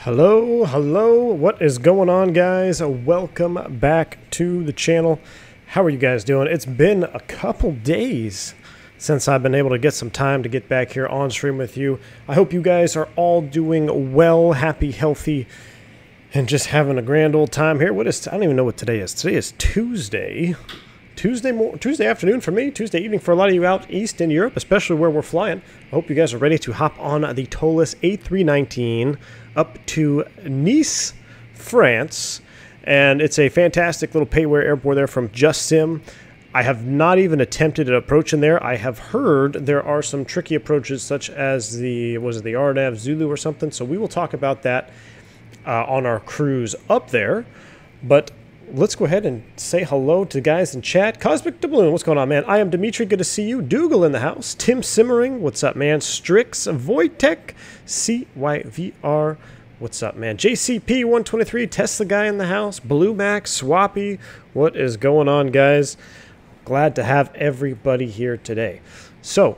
Hello, hello, what is going on, guys? Welcome back to the channel. How are you guys doing? It's been a couple days since I've been able to get some time to get back here on stream with you. I hope you guys are all doing well, happy, healthy, and just having a grand old time here. I don't even know what today is. Today is Tuesday. Tuesday afternoon for me, Tuesday evening for a lot of you out east in Europe, especially where we're flying. I hope you guys are ready to hop on the Toliss A319 up to Nice, France, and it's a fantastic little payware airport there from JustSim. I have not even attempted an approach in there. I have heard there are some tricky approaches, such as the RobertB Zulu or something, so we will talk about that on our cruise up there. But let's go ahead and say hello to guys in chat. Cosmic Doubloon, what's going on, man? IMDimitri, good to see you. Dougal in the house. Tim Simmering, what's up, man? Strix, Wojtek, CYVR, what's up, man? JCP123, Tesla guy in the house. Blue Max, Swappy, what is going on, guys? Glad to have everybody here today. So,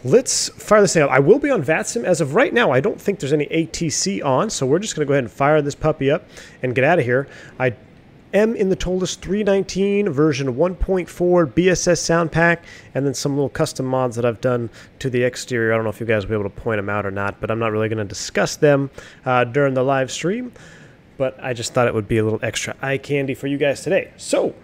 let's fire this thing up. I will be on VATSIM. As of right now, I don't think there's any ATC on, so we're just going to go ahead and fire this puppy up and get out of here. I am in the Toliss 319 version 1.4 BSS Soundpack, and then some little custom mods that I've done to the exterior. I don't know if you guys will be able to point them out or not, but I'm not really going to discuss them during the live stream. But I just thought it would be a little extra eye candy for you guys today. So,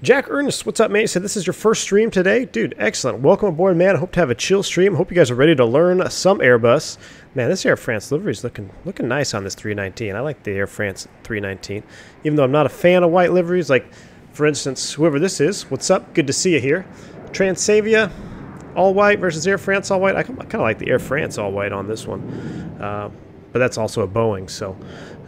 Jack Ernest, what's up, mate? Said this is your first stream today. Dude, excellent. Welcome aboard, man. I hope to have a chill stream. Hope you guys are ready to learn some Airbus. Man, this Air France livery is looking nice on this 319. I like the Air France 319. Even though I'm not a fan of white liveries, like, for instance, whoever this is, what's up? Good to see you here. Transavia, all white versus Air France all white. I kind of like the Air France all white on this one. But that's also a Boeing, so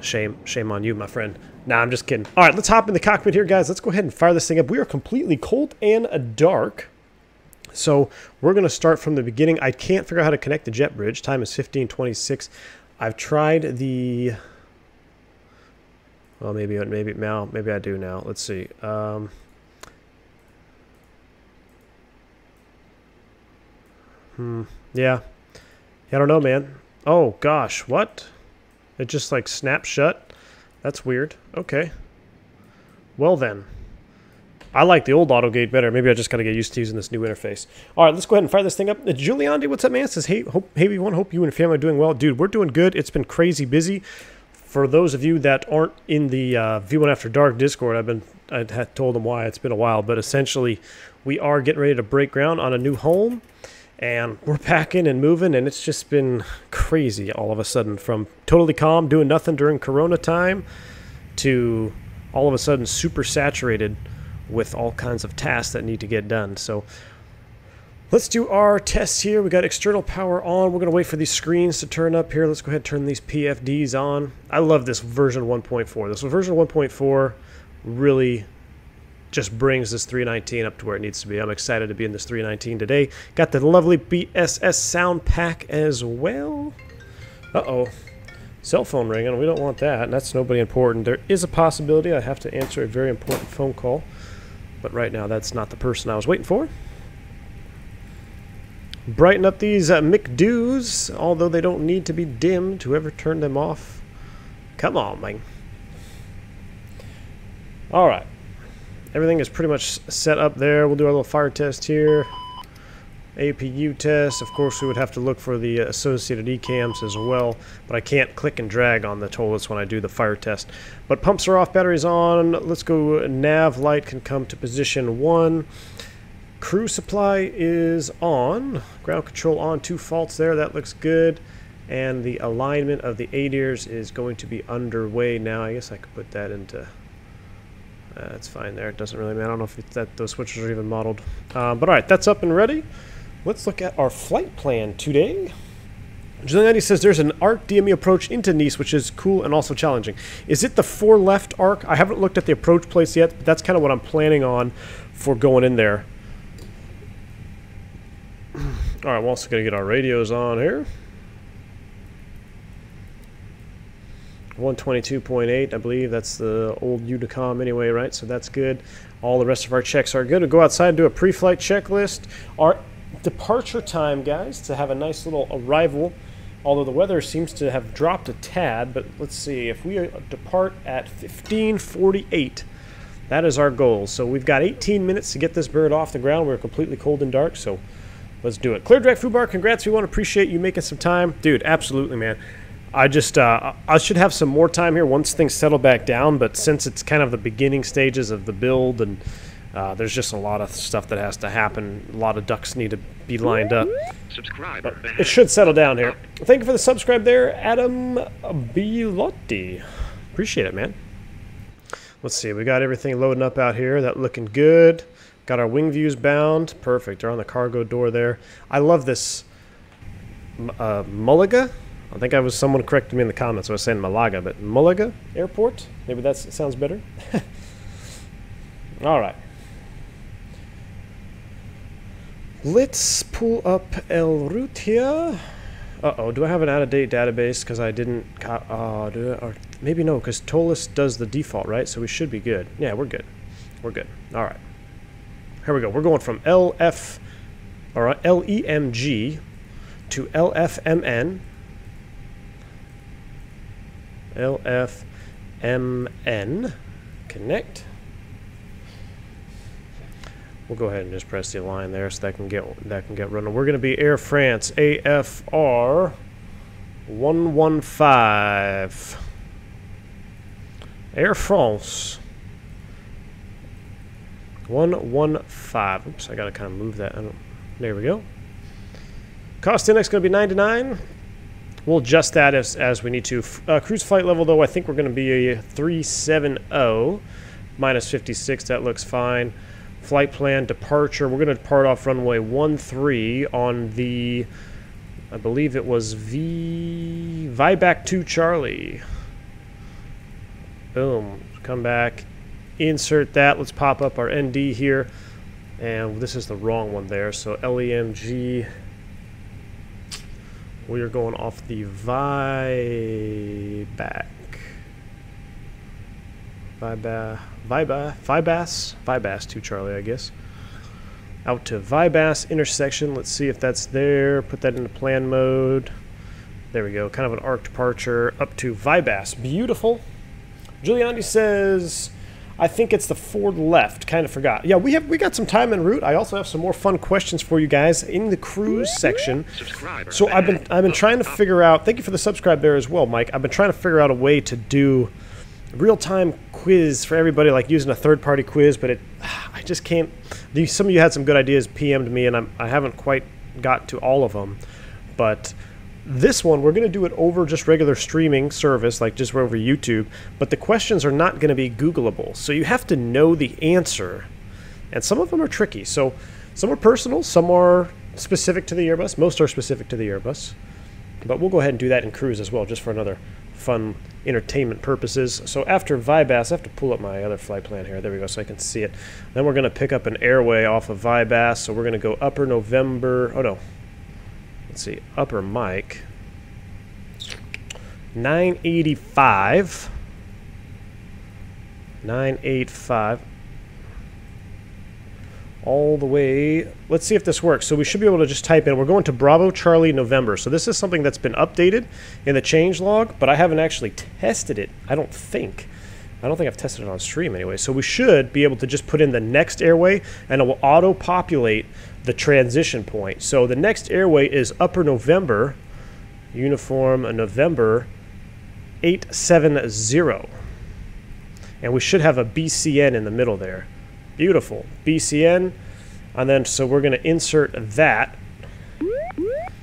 shame on you, my friend. Nah, I'm just kidding. All right, let's hop in the cockpit here, guys. Let's go ahead and fire this thing up. We are completely cold and dark, so we're going to start from the beginning. I can't figure out how to connect the jet bridge. Time is 15:26. I've tried the... Well, maybe I do now. Let's see. Yeah. I don't know, man. Oh, gosh. What? It just, like, snapped shut? That's weird. Okay. Well then. I like the old AutoGate better. Maybe I just got to get used to using this new interface. All right, let's go ahead and fire this thing up. Giuliandi, what's up, man? Says, hey everyone. Hope you and your family are doing well. Dude, we're doing good. It's been crazy busy. For those of you that aren't in the V1 After Dark Discord, I had told them why. It's been a while. But essentially, we are getting ready to break ground on a new home. And we're packing and moving, and it's just been crazy all of a sudden. From totally calm, doing nothing during Corona time, to all of a sudden super saturated with all kinds of tasks that need to get done. So let's do our tests here. We got external power on. We're going to wait for these screens to turn up here. Let's go ahead and turn these PFDs on. I love this version 1.4. This version 1.4 really just brings this 319 up to where it needs to be. I'm excited to be in this 319 today. Got the lovely BSS sound pack as well. Uh-oh. Cell phone ringing. We don't want that. That's nobody important. There is a possibility I have to answer a very important phone call. But right now, that's not the person I was waiting for. Brighten up these McDoos, although they don't need to be dimmed. Whoever turned them off. Come on, man. All right. Everything is pretty much set up there. We'll do our little fire test here. APU test. Of course, we would have to look for the associated ECAMs as well, but I can't click and drag on the Toliss when I do the fire test. But pumps are off, batteries on. Let's go. Nav light can come to position 1. Crew supply is on. Ground control on. 2 faults there. That looks good. And the alignment of the ADIRs is going to be underway now. I guess I could put that into... That's fine there. It doesn't really matter. I don't know if those switches are even modeled. But all right, that's up and ready. Let's look at our flight plan today. Giuliani says there's an arc DME approach into Nice, which is cool and also challenging. Is it the 4 left arc? I haven't looked at the approach place yet, but that's kind of what I'm planning on for going in there. All right, we're also going to get our radios on here. 122.8, I believe that's the old Unicom anyway, right? So that's good. All the rest of our checks are good. We'll go outside and do a pre-flight checklist. Our departure time, guys, to have a nice little arrival although the weather seems to have dropped a tad. But let's see, if we depart at 15:48, that is our goal. So we've got 18 minutes to get this bird off the ground. We're completely cold and dark, so let's do it. Clear Direct Food Bar, congrats. We want to appreciate you making some time. Dude, absolutely, man. I just, I should have some more time here once things settle back down, but since it's kind of the beginning stages of the build, and there's just a lot of stuff that has to happen, a lot of ducks need to be lined up. But it should settle down here. Thank you for the subscribe there, Adam Bilotti. Appreciate it, man. Let's see, we got everything loading up out here. That looking good. Got our wing views bound. Perfect. They're on the cargo door there. I love this Malaga. I think someone corrected me in the comments. I was saying Malaga, but Malaga Airport. Maybe that sounds better. All right. Let's pull up El Route here. Uh-oh, do I have an out-of-date database? Because I didn't... or maybe no, because Toliss does the default, right? So we should be good. Yeah, we're good. We're good. All right. Here we go. We're going from LEMG to LFMN. LFMN. Connect. We'll go ahead and just press the line there so that can get running. We're going to be Air France AFR 115. Air France 115. Oops, I got to kind of move that. There we go. Cost index going to be 99. We'll adjust that as we need to. Cruise flight level, though, I think we're going to be a 370 minus 56. That looks fine. Flight plan, departure. We're going to depart off runway 13 on the, I believe it was Vibac 2 Charlie. Boom. Come back. Insert that. Let's pop up our ND here. And this is the wrong one there. So LEMG. We are going off the Vibac 2 Charlie, I guess. Out to Vibas intersection. Let's see if that's there. Put that into plan mode. There we go. Kind of an arc departure up to Vibas. Beautiful. Giuliani says, I think it's the forward left. Kind of forgot. Yeah, we got some time en route. I also have some more fun questions for you guys in the cruise section. So I've been trying to figure out. Thank you for the subscribe there as well, Mike. I've been trying to figure out a way to do real-time quiz for everybody, like using a third-party quiz, but I just can't. Some of you had some good ideas, PM'd me, and I haven't quite got to all of them. But this one, we're going to do it over just regular streaming service, like just over YouTube, but the questions are not going to be Googleable. So you have to know the answer, and some of them are tricky. So some are personal, some are specific to the Airbus. Most are specific to the Airbus. But we'll go ahead and do that in cruise as well, just for another fun entertainment purposes. So after Vibas, I have to pull up my other flight plan here. There we go, so I can see it. Then we're going to pick up an airway off of Vibas. So we're going to go Upper November. Oh, no. Let's see. Upper Mike. 985. 985. All the way. Let's see if this works. So we should be able to just type in. We're going to Bravo Charlie November. So this is something that's been updated in the change log, but I haven't actually tested it. I don't think I've tested it on stream anyway. So we should be able to just put in the next airway, and it will auto-populate the transition point. So the next airway is Upper November, Uniform November 870. And we should have a BCN in the middle there. Beautiful. BCN. And then, so we're going to insert that.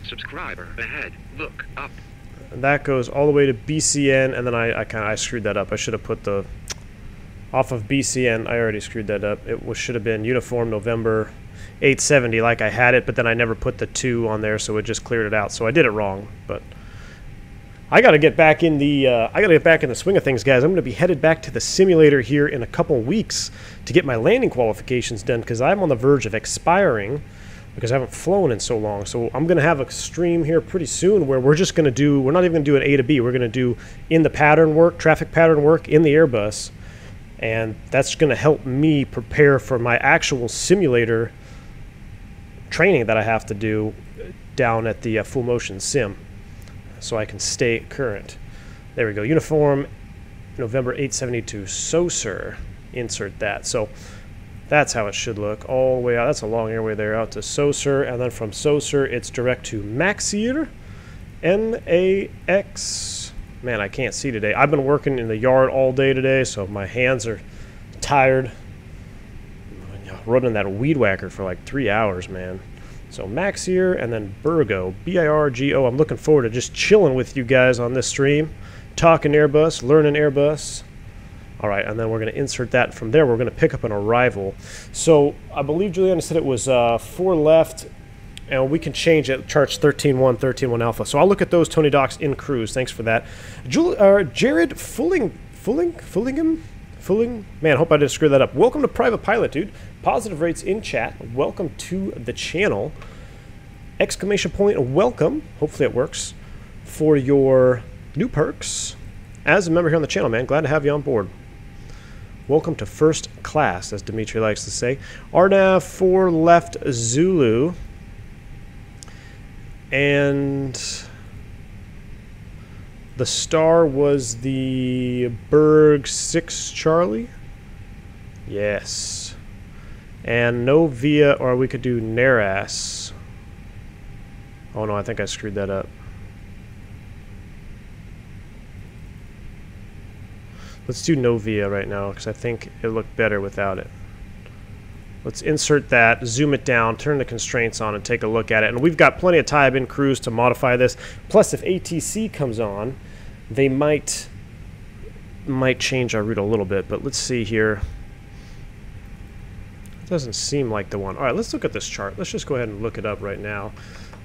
Subscriber ahead. Look up. And that goes all the way to BCN. And then I screwed that up. I should have put the off of BCN. I already screwed that up. It should have been Uniform November 870 like I had it, but then I never put the 2 on there, so it just cleared it out. So I did it wrong, but I got to get back in the swing of things, guys. I'm going to be headed back to the simulator here in a couple weeks to get my landing qualifications done, because I'm on the verge of expiring because I haven't flown in so long. So I'm going to have a stream here pretty soon where we're just going to do, we're not even going to do an A to B. We're going to do in the pattern work, traffic pattern work in the Airbus, and that's going to help me prepare for my actual simulator training that I have to do down at the Full Motion Sim. so I can stay current. There we go. Uniform November 872. So, sir. Insert that. So that's how it should look all the way out. That's a long airway there out to Saucer, and then from Saucer it's direct to Maxier, M-A-X. Man, I can't see today. I've been working in the yard all day today, so my hands are tired. Running that weed whacker for like 3 hours, man. So Maxier and then Birgo, B-I-R-G-O. I'm looking forward to just chilling with you guys on this stream, talking Airbus, learning Airbus. All right, and then we're going to insert that from there. We're going to pick up an arrival. So I believe Juliana said it was 4 left, and we can change it. Charts 13-1, 13-1 alpha. So I'll look at those, Tony Docs in cruise. Thanks for that. Jared Fullingham? Man, hope I didn't screw that up. Welcome to Private Pilot, dude. Positive rates in chat. Welcome to the channel. Exclamation point, welcome. Hopefully it works for your new perks. As a member here on the channel, man, glad to have you on board. Welcome to first class, as Dimitri likes to say. RNAV 4 left Zulu. And the star was the Berg 6 Charlie. Yes. And no via, or we could do Naras. Oh no, I think I screwed that up. Let's do Novia right now, because I think it looked better without it. Let's insert that, zoom it down, turn the constraints on, and take a look at it. And we've got plenty of time in cruise to modify this. Plus, if ATC comes on, they might change our route a little bit. But let's see here. It doesn't seem like the one. All right, let's look at this chart. Let's just go ahead and look it up right now.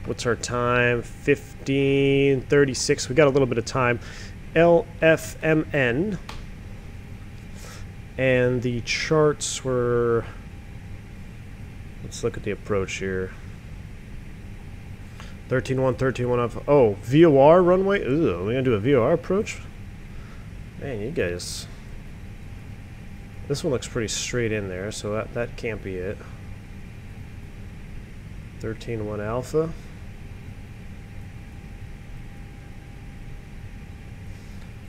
What's our time? 15:36. We got a little bit of time. LFMN. And the charts were, let's look at the approach here. 13-1, 13-1 up. Oh, VOR runway? Ooh, we're going to do a VOR approach? Man, you guys. This one looks pretty straight in there, so that can't be it. 13-1 alpha.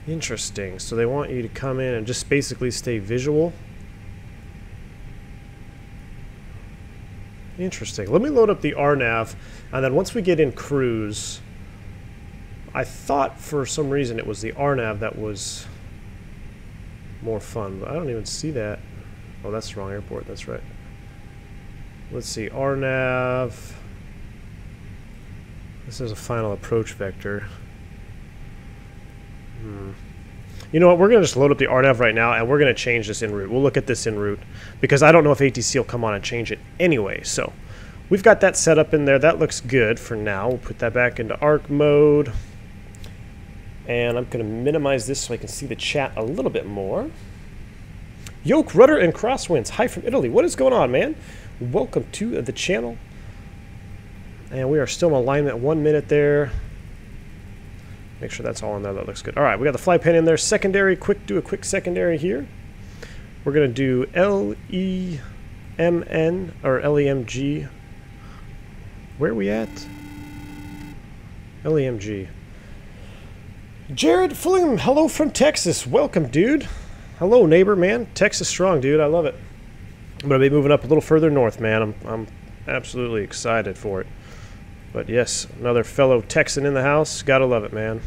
Interesting. So they want you to come in and just basically stay visual. Interesting. Let me load up the RNAV, and then once we get in cruise, I thought for some reason it was the RNAV that was more fun, but I don't even see that. Oh, that's the wrong airport. That's right. Let's see. RNAV. This is a final approach vector. You know what, we're going to just load up the RNAV right now, and we're going to change this en route. We'll look at this en route, because I don't know if ATC will come on and change it anyway. So we've got that set up in there. That looks good for now. We'll put that back into ARC mode. And I'm going to minimize this so I can see the chat a little bit more. Yoke, Rudder, and Crosswinds. Hi from Italy. What is going on, man? Welcome to the channel. And we are still in alignment. 1 minute there. Make sure that's all in there. That looks good. All right, we got the fly pan in there. Secondary, do a quick secondary here. We're going to do LEMN or LEMG. Where are we at? LEMG. Jared Fullingham, hello from Texas. Welcome, dude. Hello, neighbor, man. Texas strong, dude. I love it. I'm going to be moving up a little further north, man. I'm absolutely excited for it. But yes, another fellow Texan in the house. Gotta love it, man.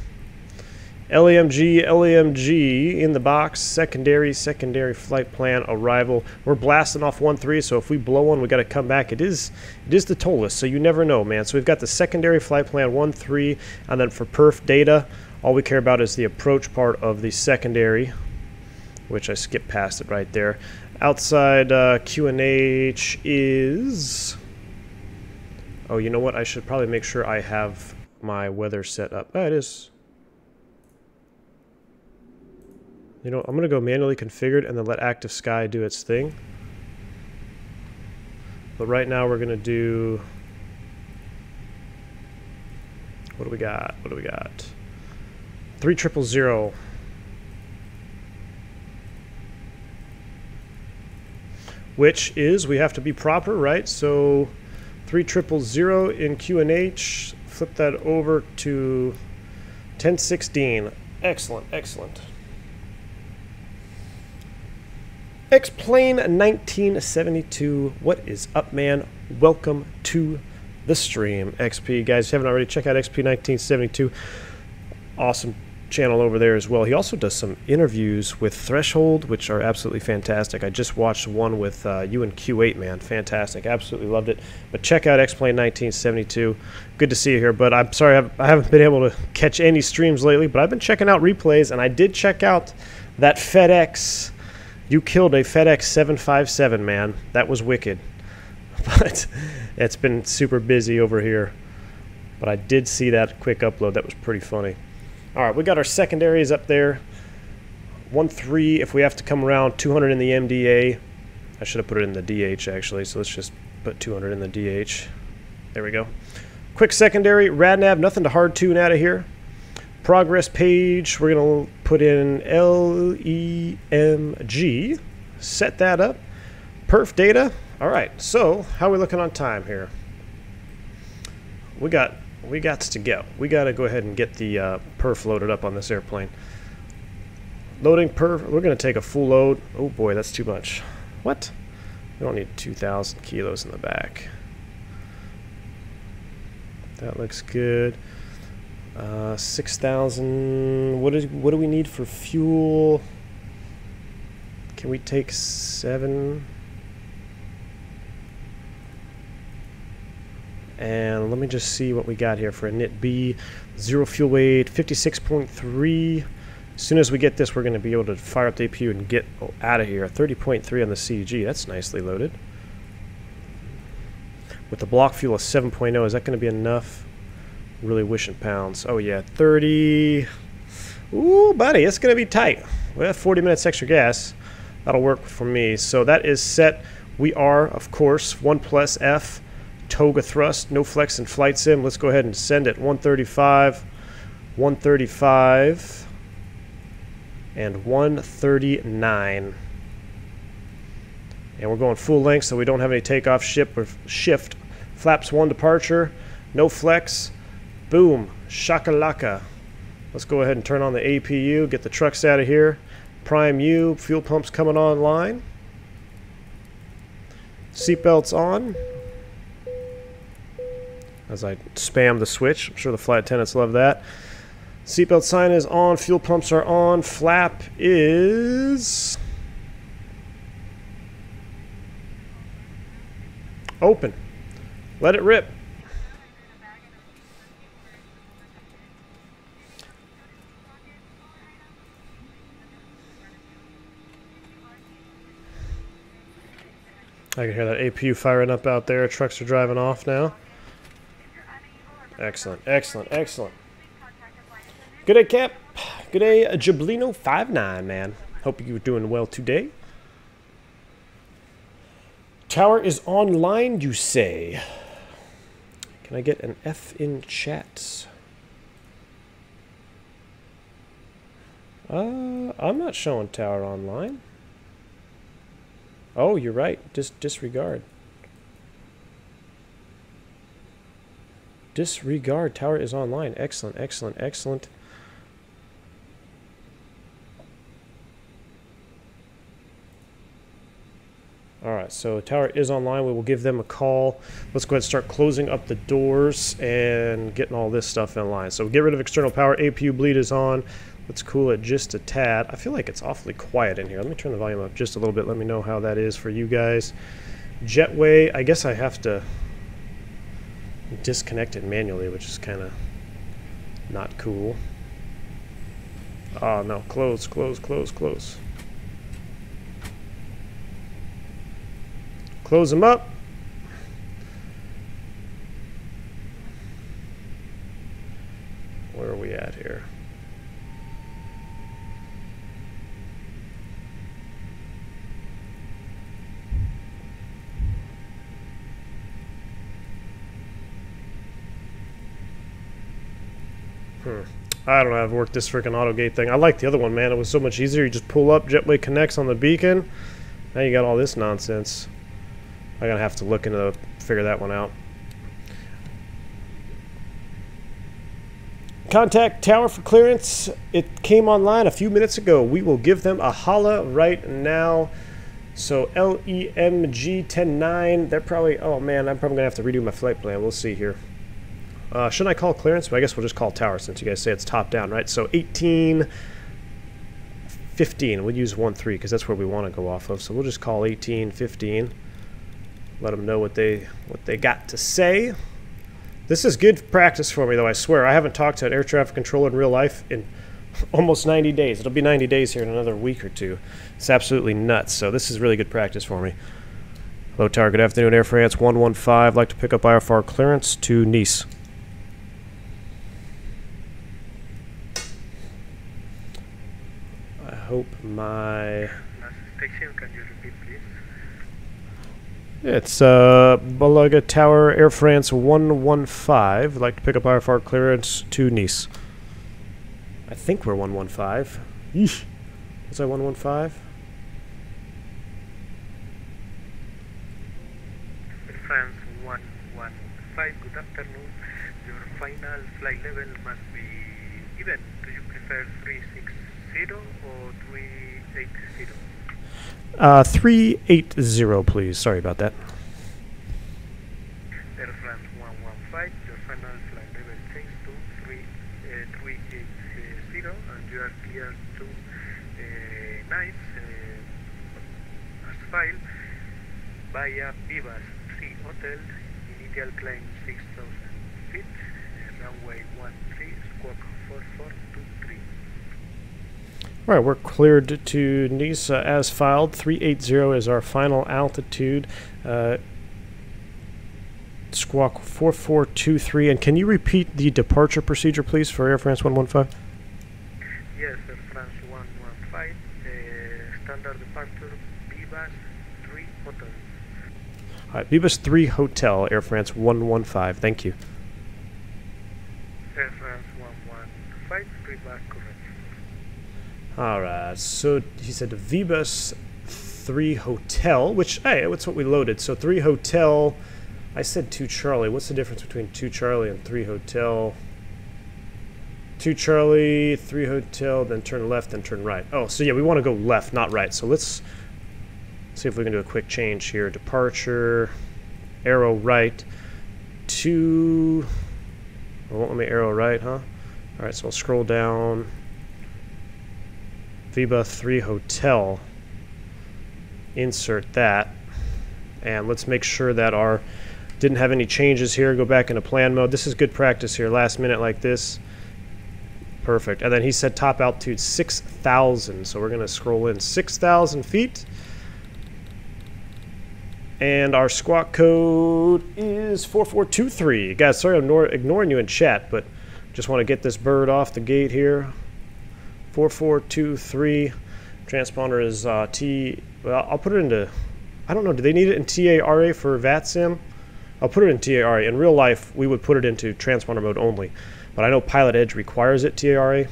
LEMG in the box. Secondary flight plan arrival. We're blasting off 1-3, so if we blow one, we got to come back. It is the Toliss, so you never know, man. So we've got the secondary flight plan 1-3, and then for perf data, all we care about is the approach part of the secondary, which I skipped past it right there. Outside QNH is... Oh, you know what? I should probably make sure I have my weather set up. Oh, it is. You know, I'm going to go manually configured and then let Active Sky do its thing. But right now we're going to do... What do we got? 3000. Which is, we have to be proper, right? So... 3000 in QNH, flip that over to 1016. Excellent, excellent. X-Plane 1972. What is up, man? Welcome to the stream. XP, guys, if you haven't already, check out XP 1972. Awesome channel over there as well. He also does some interviews with Threshold, which are absolutely fantastic. I just watched one with you and Q8, man. Fantastic. Absolutely loved it. But check out X-Plane 1972. Good to see you here, but I'm sorry I haven't been able to catch any streams lately, but I've been checking out replays, and I did check out that FedEx. You killed a FedEx 757, man. That was wicked. But it's been super busy over here. But I did see that quick upload. That was pretty funny. All right, we got our secondaries up there. 1-3 if we have to come around. 200 in the MDA. I should have put it in the DH, actually. So let's just put 200 in the DH. There we go. Quick secondary. RadNav, nothing to hard tune out of here. Progress page, we're going to put in LEMG. Set that up. Perf data. All right, so how are we looking on time here? We got to go. We got to go ahead and get the perf loaded up on this airplane. Loading perf. We're going to take a full load. Oh boy, that's too much. What? We don't need 2,000 kilos in the back. That looks good. 6,000. What do we need for fuel? Can we take 7? And let me just see what we got here for a NIT B. 0 fuel weight, 56.3. As soon as we get this, we're going to be able to fire up the APU and get out of here. 30.3 on the CG. That's nicely loaded. With the block fuel of 7.0, is that going to be enough? Really wishing pounds. Oh yeah, 30. Ooh, buddy, it's going to be tight. We have 40 minutes extra gas. That'll work for me. So that is set. We are, of course, 1+F. Toga thrust, no flex and flight sim. Let's go ahead and send it. 135, 135, and 139. And we're going full length, so we don't have any takeoff shift. Flaps 1 departure, no flex. Boom, shakalaka. Let's go ahead and turn on the APU, get the trucks out of here. Prime U, fuel pumps coming online. Seatbelts on. As I spam the switch. I'm sure the flight attendants love that. Seatbelt sign is on. Fuel pumps are on. Flap is open. Let it rip. I can hear that APU firing up out there. Trucks are driving off now. Excellent, excellent, excellent. Good day, Cap. Good day, Jablino59, man. Hope you're doing well today. Tower is online, you say. Can I get an F in chat? I'm not showing tower online. Oh, you're right. Disregard. Disregard. Tower is online. Excellent, excellent, excellent. Alright, so tower is online. We will give them a call. Let's go ahead and start closing up the doors and getting all this stuff in line. So get rid of external power. APU bleed is on. Let's cool it just a tad. I feel like it's awfully quiet in here. Let me turn the volume up just a little bit. Let me know how that is for you guys. Jetway, I guess I have to disconnect it manually, which is kind of not cool. Oh no, close, close, close, close. Close them up. Where are we at here? I don't know how to work this freaking AutoGate thing. I like the other one, man. It was so much easier. You just pull up, Jetway connects on the beacon. Now you got all this nonsense. I'm going to have to look into figure that one out. Contact tower for clearance. It came online a few minutes ago. We will give them a holla right now. So LEMG 10-9, they're probably, oh man, I'm probably going to have to redo my flight plan. We'll see here. Shouldn't I call clearance? But I guess we'll just call tower since you guys say it's top down, right? So 1815. We'll use 13 because that's where we want to go off of. So we'll just call 1815. Let them know what they got to say. This is good practice for me, though, I swear. I haven't talked to an air traffic controller in real life in almost 90 days. It'll be 90 days here in another week or two. It's absolutely nuts. So this is really good practice for me. Hello, tower. Good afternoon, Air France 115. I'd like to pick up IFR clearance to Nice. I hope my... Last station, can you repeat, please? It's Balaga Tower, Air France 115. I'd like to pick up IFR clearance to Nice. I think we're 115. Yeesh. Was I 115? France 115, good afternoon. Your final flight level must be even. Do you prefer 360 or 380? 380, please. Sorry about that. Air France 115, your final flight level changes to 380, and you are clear to Nice as file via Vivas 3 Hotel, initial climb 6,000 feet, runway 13, squawk 4423. All right, we're cleared to Nice as filed. 380 is our final altitude. Squawk 4423. And can you repeat the departure procedure, please, for Air France 115? Yes, Air France 115, standard departure, Vivas 3 Hotel. All right, Vivas 3 Hotel, Air France 115. Thank you. Air France 115, reback correct. All right, so he said Vivas 3 Hotel, which, hey, that's what we loaded. So 3 Hotel, I said 2 Charlie. What's the difference between 2 Charlie and 3 Hotel? 2 Charlie, 3 Hotel, then turn left, then turn right. Oh, so yeah, we want to go left, not right. So let's see if we can do a quick change here. Departure, arrow right, 2, well, won't let me arrow right, huh? All right, so I'll scroll down. Viva 3 Hotel, insert that, and let's make sure that our didn't have any changes here. Go back into plan mode. This is good practice here, last minute like this. Perfect. And then he said top altitude 6,000, so we're going to scroll in 6,000 feet, and our squawk code is 4423. Guys, sorry I'm ignoring you in chat, but just want to get this bird off the gate here. 4423. Transponder is well, I'll put it into, I don't know, do they need it in TARA for VATSIM? I'll put it in TARA. In real life, we would put it into transponder mode only. But I know Pilot Edge requires it TARA.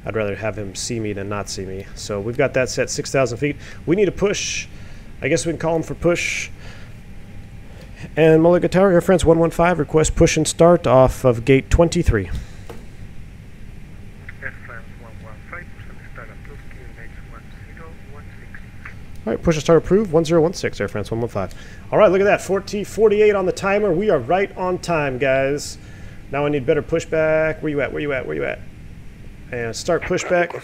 I'd rather have him see me than not see me. So we've got that set 6,000 feet. We need a push. I guess we can call him for push. And Malaga Tower, Air France 115, request push and start off of gate 23. All right, push and start approved, 1016, Air France 115. All right, look at that, 48 on the timer. We are right on time, guys. Now I need better pushback. Where you at, where you at, where you at? And start pushback.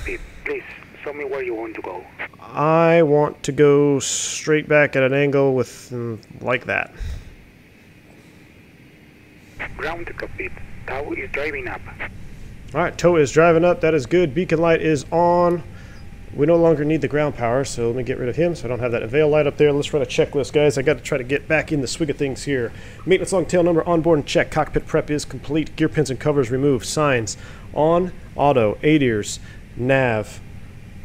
Please, show me where you want to go. I want to go straight back at an angle with, like that. Ground to cockpit. Tow is driving up. All right, tow is driving up. That is good. Beacon light is on. We no longer need the ground power, so let me get rid of him so I don't have that avail light up there. Let's run a checklist, guys. I got to try to get back in the swing of things here. Maintenance long tail number on board and check. Cockpit prep is complete. Gear pins and covers removed. Signs on. Auto. ADIRS. Nav.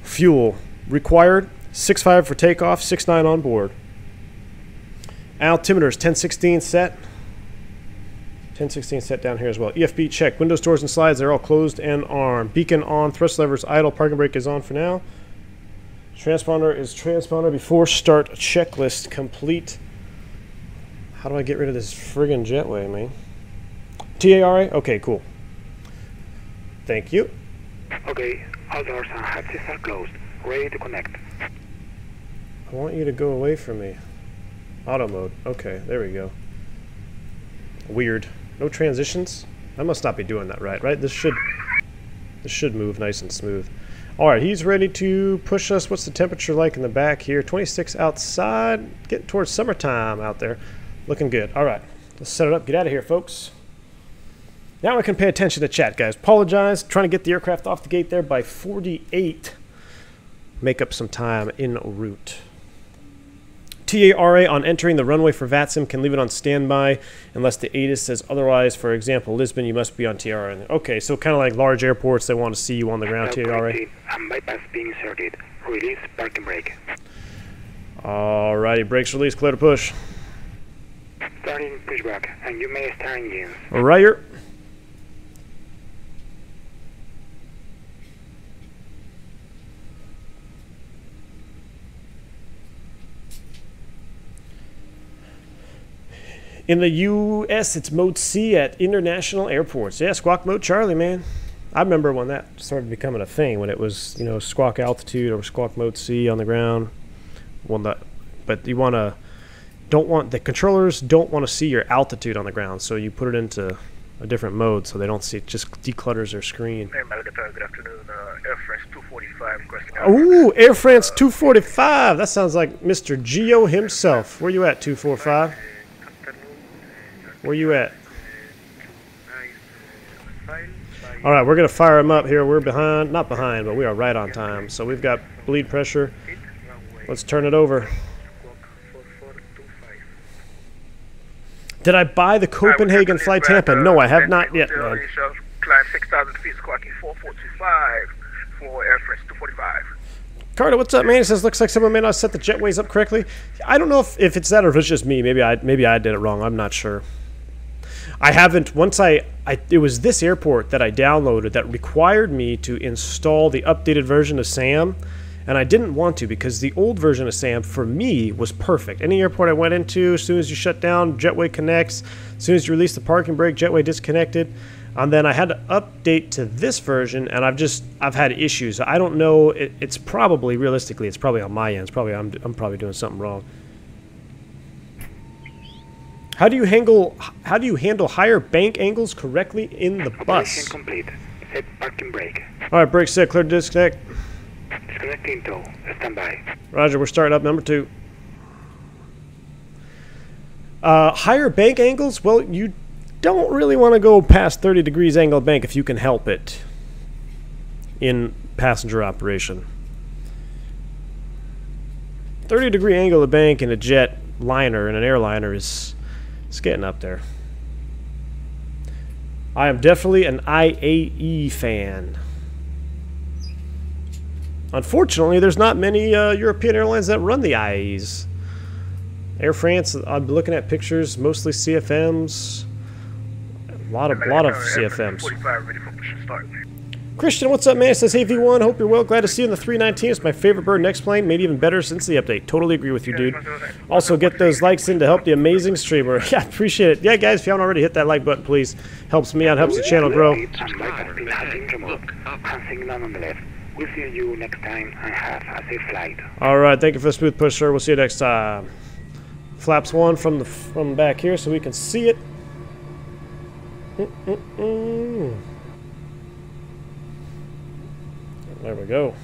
Fuel. Required. 6.5 for takeoff. 6.9 on board. Altimeters 1016 set. 1016 set down here as well. EFB check. Windows, doors, and slides, they're all closed and armed. Beacon on. Thrust levers idle. Parking brake is on for now. Transponder is transponder before start. Checklist complete. How do I get rid of this friggin' jetway, man? TARA? Okay, cool. Thank you. Okay, all doors and hatches are closed. Ready to connect. I want you to go away from me. Auto mode. Okay, there we go. Weird. No transitions? I must not be doing that right? This should move nice and smooth. Alright, he's ready to push us. What's the temperature like in the back here? 26 outside. Getting towards summertime out there. Looking good. Alright, let's set it up. Get out of here, folks. Now I can pay attention to chat, guys. Apologize. Trying to get the aircraft off the gate there by 48. Make up some time en route. TARA on entering the runway for VATSIM can leave it on standby unless the ATIS says otherwise. For example, Lisbon, you must be on TARA. Okay, so kind of like large airports, they want to see you on the ground, TARA. And bypass being inserted. Release parking brake. Alrighty, brakes released, clear to push. Starting pushback, and you may start engines. Right. In the U.S., it's Mode C at international airports. Yeah, Squawk Mode Charlie, man. I remember when that started becoming a thing, when it was, you know, Squawk Altitude or Squawk Mode C on the ground. Well, but you the controllers don't want to see your altitude on the ground, so you put it into a different mode so they don't see it, just declutters their screen. Good afternoon, Air France 245. Ooh, Air France 245. That sounds like Mr. Geo himself. Where you at, 245? Where you at? Alright, we're going to fire him up here. We're behind. Not behind, but we are right on time. So we've got bleed pressure. Let's turn it over. Did I buy the Copenhagen Fly Tampa? No, I have not yet, man. Climb 6,000 feet, squawking 4425 for Air France 245. Carter, what's up, man? He says, looks like someone may not set the jetways up correctly. I don't know if it's that or if it's just me. Maybe I did it wrong. I'm not sure. I haven't. Once it was this airport that I downloaded that required me to install the updated version of SAM, and I didn't want to because the old version of SAM for me was perfect. Any airport I went into, as soon as you shut down, jetway connects. As soon as you release the parking brake, jetway disconnected. And then I had to update to this version, and I've had issues. I don't know. It's probably realistically, it's probably on my end. It's probably I'm probably doing something wrong. How do you handle higher bank angles correctly in the bus? Operation complete. Set parking brake. All right, brake set. Clear to disconnect. Disconnecting tow. Stand by. Roger. We're starting up number 2. Higher bank angles. Well, you don't really want to go past 30 degrees angle bank if you can help it in passenger operation. 30-degree angle of bank in a jet liner, in an airliner, is getting up there. I am definitely an IAE fan. Unfortunately, there's not many European airlines that run the IAEs. Air France, I'm looking at pictures, mostly CFMs. A lot of CFMs. Christian, what's up, man? It says, hey, V1, hope you're well. Glad to see you in the 319. It's my favorite bird next plane. Made even better since the update. Totally agree with you, dude. Also, get those likes in to help the amazing streamer. Yeah, appreciate it. Yeah, guys, if you haven't already, hit that like button, please. Helps me out, helps the channel grow. We'll see you next time and have a safe flight. All right, thank you for the smooth push, sir. We'll see you next time. Flaps 1 from back here so we can see it. There we go.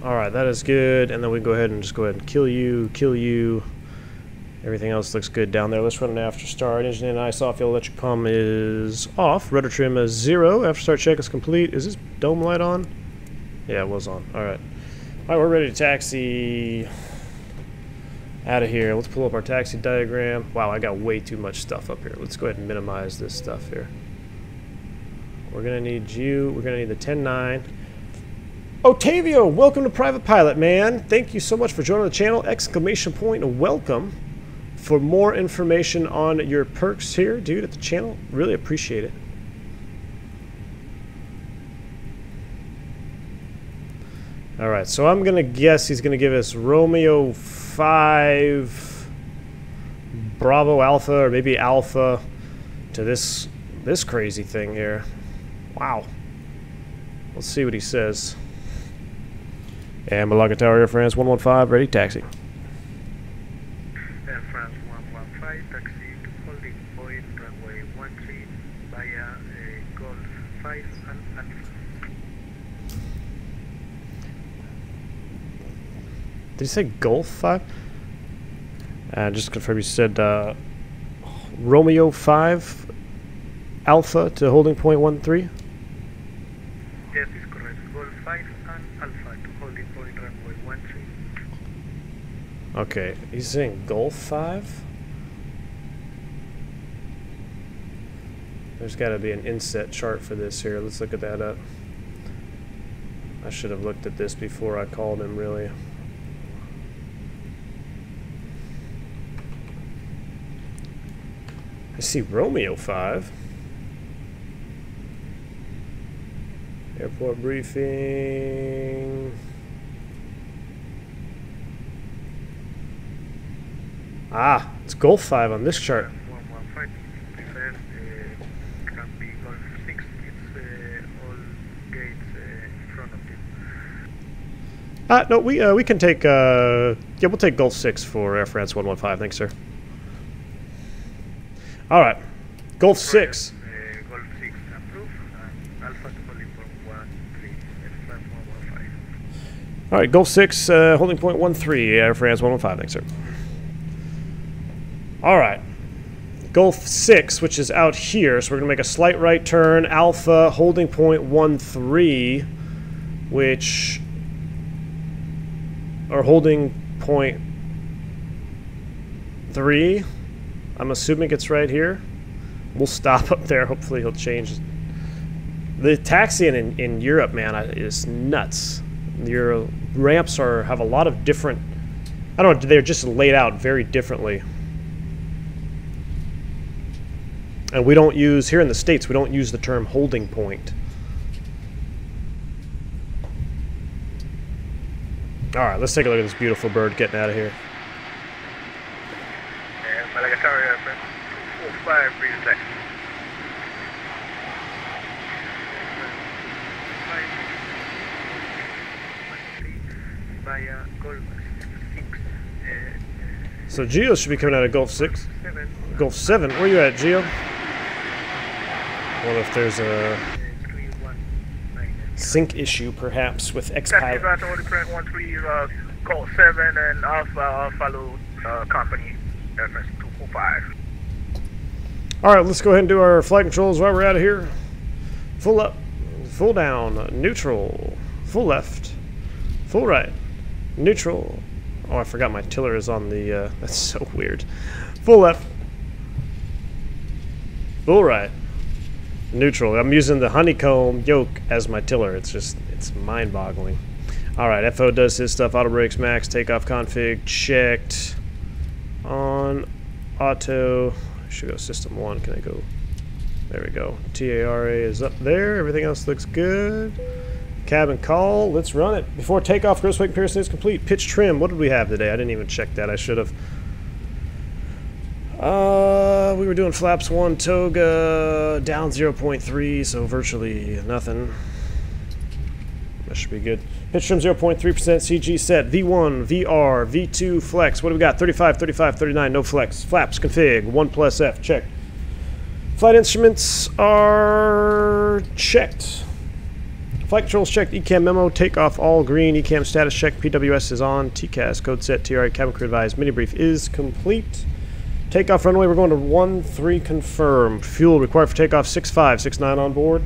Alright, that is good. And then we can go ahead and just kill you. Everything else looks good down there. Let's run an after start. Engine and ISOF, fuel electric pump is off. Rudder trim is 0. After start check is complete. Is this dome light on? Yeah, it was on. Alright. Alright, we're ready to taxi out of here. Let's pull up our taxi diagram. Wow, I got way too much stuff up here. Let's go ahead and minimize this stuff here. We're gonna need you. We're gonna need the 10-9. Otavio, welcome to Private Pilot, man. Thank you so much for joining the channel. Exclamation point, welcome. For more information on your perks here, dude, at the channel, really appreciate it. All right, so I'm gonna guess he's gonna give us Romeo 5 Bravo Alpha, or maybe Alpha, to this this crazy thing here. Wow. Let's see what he says. And Malaga Tower, Air France 115, ready, taxi. Air France 115, taxi to holding point, runway 13, via Golf 5 and Alpha. Did he say Golf 5? Just to confirm, you said Romeo 5 Alpha to holding point 13? Yes, it's correct. Golf 5 and Alpha to holding point runway 13. Okay, he's saying Golf 5? There's got to be an inset chart for this here. Let's look at that up. I should have looked at this before I called him, really. I see Romeo 5. Airport briefing. Ah, it's Golf 5 on this chart. 115 prefers can be Golf 6. It's all gates in front of you. No, we can take yeah, we'll take Golf 6 for Air France 115. Thanks, sir. All right, Golf 6. Golf 6 approved and Alpha to holding point 13, Air France 115. All right, Golf 6, holding point 13, Air France 115. Thanks, sir. All right, Golf 6, which is out here, so we're going to make a slight right turn. Alpha, holding point 13, which, or holding point 3. I'm assuming it's right here. We'll stop up there. Hopefully he'll change. The taxiing in Europe, man, is nuts. Your ramps have a lot of different, I don't know, they're just laid out very differently. And we don't use, here in the States, we don't use the term holding point. All right, let's take a look at this beautiful bird getting out of here. Malaga Tower, Air France 245, ready to taxi. Via Golf 6. So Geo should be coming out of Golf 6. Golf 7. Where are you at, Geo? I wonder if there's a sync issue, perhaps, with X-Pilot. Taxi to holding point 13, Golf 7 and Alpha follow company Air France 245. All right, let's go ahead and do our flight controls while we're out of here. Full up, full down, neutral, full left, full right, neutral. Oh, I forgot my tiller is on the, that's so weird. Full left, full right, neutral. I'm using the honeycomb yoke as my tiller. It's just, it's mind-boggling. All right, FO does his stuff. Auto brakes max, takeoff config checked. On auto, should go system 1. Can I go? There we go. TARA is up there. Everything else looks good. Cabin call. Let's run it. Before takeoff, gross weight comparison is complete. Pitch trim. What did we have today? I didn't even check that. I should have. We were doing flaps 1 Toga down 0.3, so virtually nothing. That should be good. Pitch trim 0.3%, CG set, V1, VR, V2, flex. What do we got? 35, 35, 39, no flex. Flaps, config, 1+F, checked. Flight instruments are checked. Flight controls checked, ECAM memo, takeoff all green, ECAM status checked, PWS is on, TCAS, code set, TRA, cabin crew advised, mini brief is complete. Takeoff runway, we're going to 13 confirm. Fuel required for takeoff, 65, 69 on board.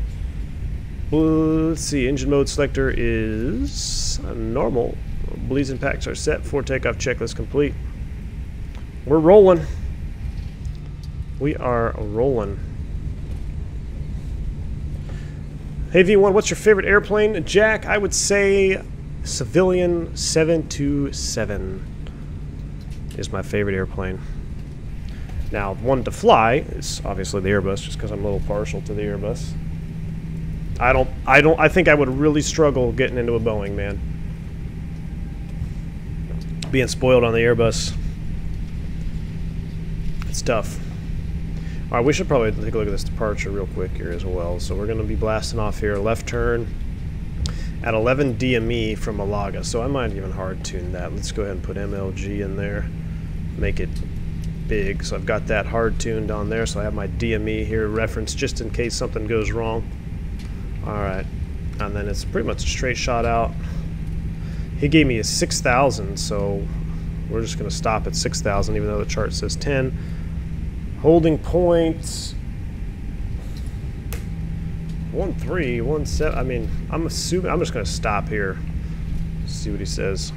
Let's see, engine mode selector is normal. Bleeds and packs are set. For takeoff checklist complete. We're rolling. We are rolling. Hey V1, what's your favorite airplane? Jack, I would say Civilian 727 is my favorite airplane. Now, one to fly is obviously the Airbus, just because I'm a little partial to the Airbus. I think I would really struggle getting into a Boeing, man. Being spoiled on the Airbus, it's tough. Alright, we should probably take a look at this departure real quick here as well. So we're going to be blasting off here, left turn at 11 DME from Malaga. So I might even hard tune that. Let's go ahead and put MLG in there, make it big. So I've got that hard tuned on there, so I have my DME here referenced just in case something goes wrong. Alright, and then it's pretty much a straight shot out. He gave me a 6,000, so we're just going to stop at 6,000 even though the chart says 10. Holding points 13, 17. I mean, I'm assuming I'm just going to stop here. See what he says.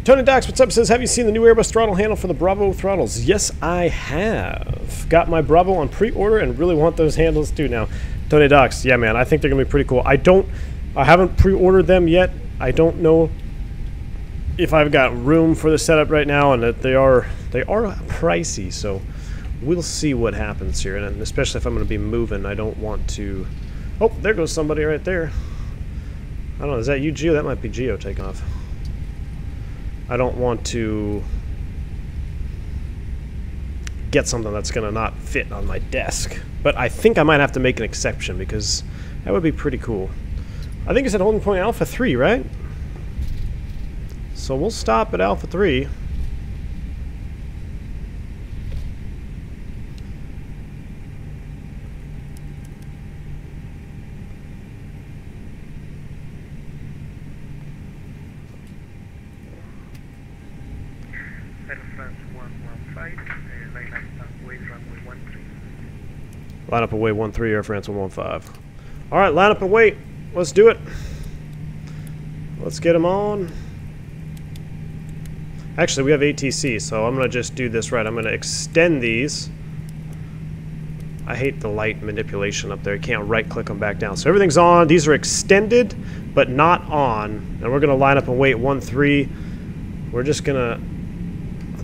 Tony Dox, what's up? Says, have you seen the new Airbus throttle handle for the Bravo throttles? Yes, I have. Got my Bravo on pre-order and really want those handles too now. Tony Dox, yeah, man, I think they're gonna be pretty cool. I haven't pre-ordered them yet. I don't know if I've got room for the setup right now, and that they are pricey. So we'll see what happens here, and especially if I'm gonna be moving, I don't want to. Oh, there goes somebody right there. I don't know. Is that you, Geo? That might be Geo taking off. I don't want to get something that's going to not fit on my desk. But I think I might have to make an exception because that would be pretty cool. I think it's at holding point Alpha 3, right? So we'll stop at Alpha 3. Line up and wait 13, Air France 115. Alright, line up and wait. Let's do it. Let's get them on. Actually, we have ATC, so I'm going to just do this right. I'm going to extend these. I hate the light manipulation up there. You can't right-click them back down. So everything's on. These are extended, but not on. And we're going to line up and wait 13. We're just going to...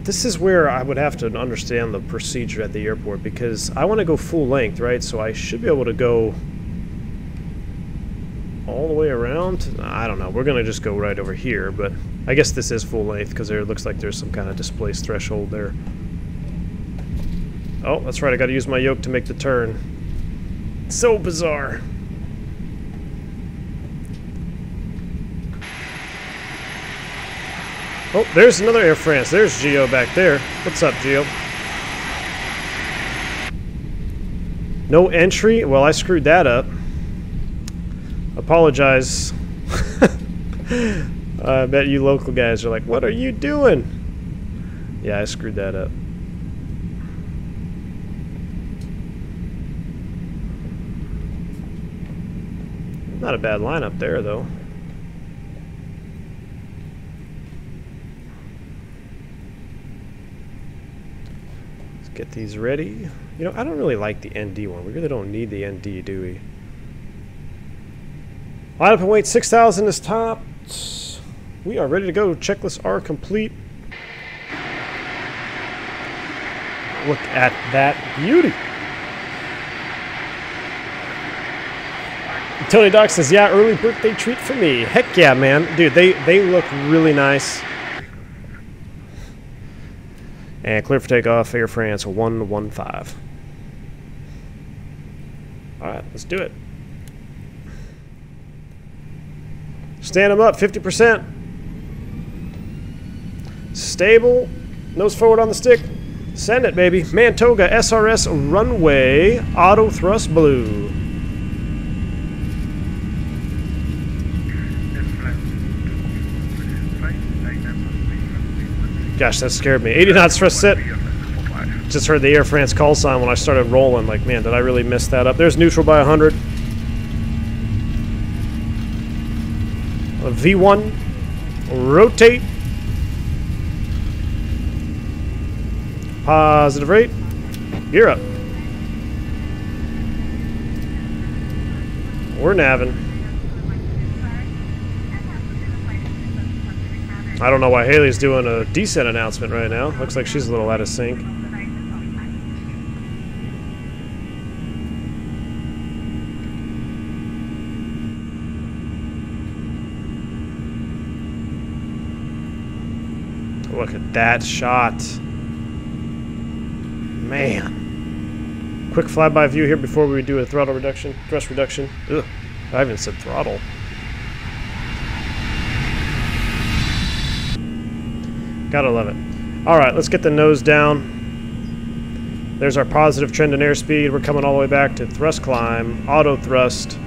This is where I would have to understand the procedure at the airport because I want to go full length, right? So I should be able to go all the way around. I don't know. We're going to just go right over here, but I guess this is full length because there looks like there's some kind of displaced threshold there. Oh, that's right. I got to use my yoke to make the turn. So bizarre. Oh, there's another Air France. There's Geo back there. What's up, Geo? No entry? Well, I screwed that up. Apologize. I bet you local guys are like, what are you doing? Yeah, I screwed that up. Not a bad lineup there, though. Get these ready. You know, I don't really like the ND one. We really don't need the ND, do we? Line up and wait. 6,000 is topped. We are ready to go. Checklists are complete. Look at that beauty. Tony Doc says, yeah, early birthday treat for me. Heck yeah, man. Dude, they look really nice. And clear for takeoff, Air France 115. Alright, let's do it. Stand them up, 50%. Stable, nose forward on the stick. Send it, baby. Man, Toga, SRS runway, auto thrust blue. Gosh, that scared me. 80 knots thrust set. Just heard the Air France call sign when I started rolling. Like, man, did I really mess that up? There's neutral by 100. A V1. Rotate. Positive rate. Gear up. We're navving. I don't know why Haley's doing a descent announcement right now. Looks like she's a little out of sync. Look at that shot. Man. Quick flyby view here before we do a throttle reduction, thrust reduction. Ugh, I even said throttle. Gotta love it. Alright, let's get the nose down. There's our positive trend in airspeed. We're coming all the way back to thrust climb, auto thrust.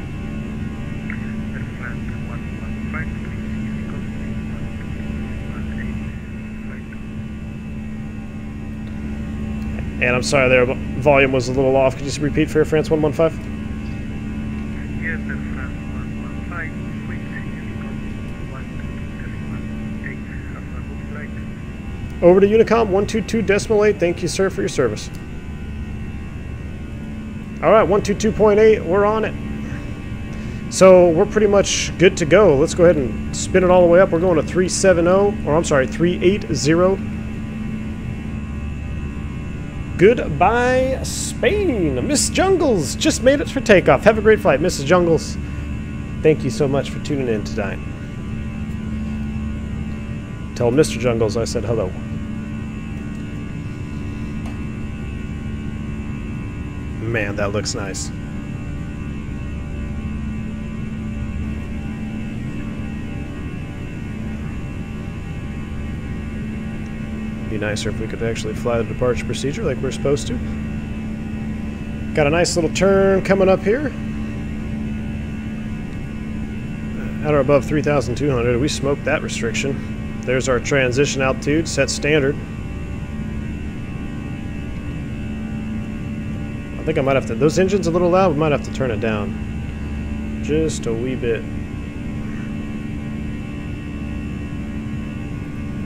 And I'm sorry, their volume was a little off. Could you just repeat for Air France 115? Yes, Air France 115, quick, over to Unicom 122.8. Thank you, sir, for your service. All right, 122.8. We're on it. So we're pretty much good to go. Let's go ahead and spin it all the way up. We're going to 370, or I'm sorry, 380. Goodbye, Spain. Miss Jungles just made it for takeoff. Have a great flight, Mrs. Jungles. Thank you so much for tuning in tonight. Tell Mr. Jungles I said hello. Man, that looks nice. Be nicer if we could actually fly the departure procedure like we're supposed to. Got a nice little turn coming up here. At or above 3,200, we smoked that restriction. There's our transition altitude, set standard. I think I might have to, those engines a little loud, we might have to turn it down. Just a wee bit.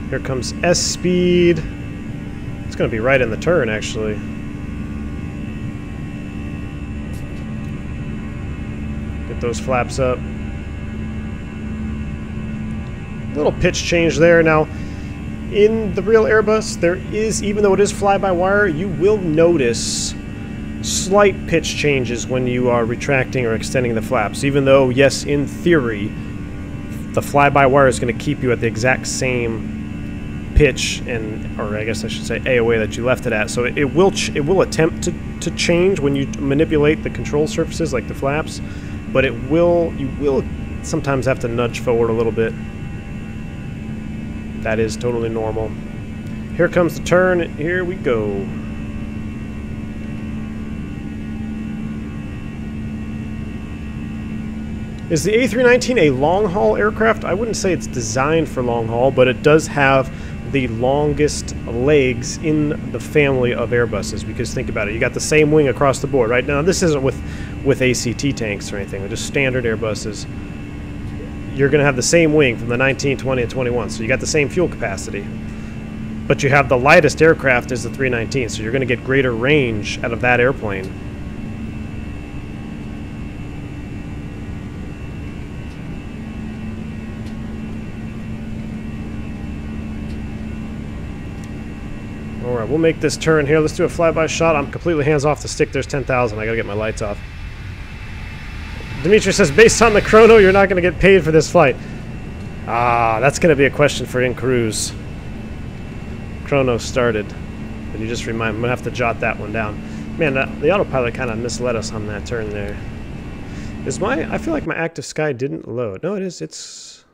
Here comes S speed. It's going to be right in the turn, actually. Get those flaps up. Little pitch change there. Now, in the real Airbus, there is, even though it is fly-by-wire, you will notice slight pitch changes when you are retracting or extending the flaps. Even though, yes, in theory, the fly-by-wire is going to keep you at the exact same pitch, and or I guess I should say AOA that you left it at. So it will attempt to change when you manipulate the control surfaces like the flaps, but you will sometimes have to nudge forward a little bit. That is totally normal. Here comes the turn. Here we go. Is the A319 a long-haul aircraft? I wouldn't say it's designed for long-haul, but it does have the longest legs in the family of Airbuses, because think about it, you got the same wing across the board. Right now, this isn't with ACT tanks or anything, they're just standard Airbuses. You're going to have the same wing from the 19, 20, and 21, so you got the same fuel capacity. But you have the lightest aircraft is the 319, so you're going to get greater range out of that airplane. Alright, we'll make this turn here. Let's do a flyby shot. I'm completely hands off the stick. There's 10,000. I gotta get my lights off. Dimitri says, based on the chrono, you're not gonna get paid for this flight. Ah, that's gonna be a question for in cruise. Chrono started. But you just remind me, I'm gonna have to jot that one down. Man, the autopilot kind of misled us on that turn there. I feel like my active sky didn't load. No, it is. It's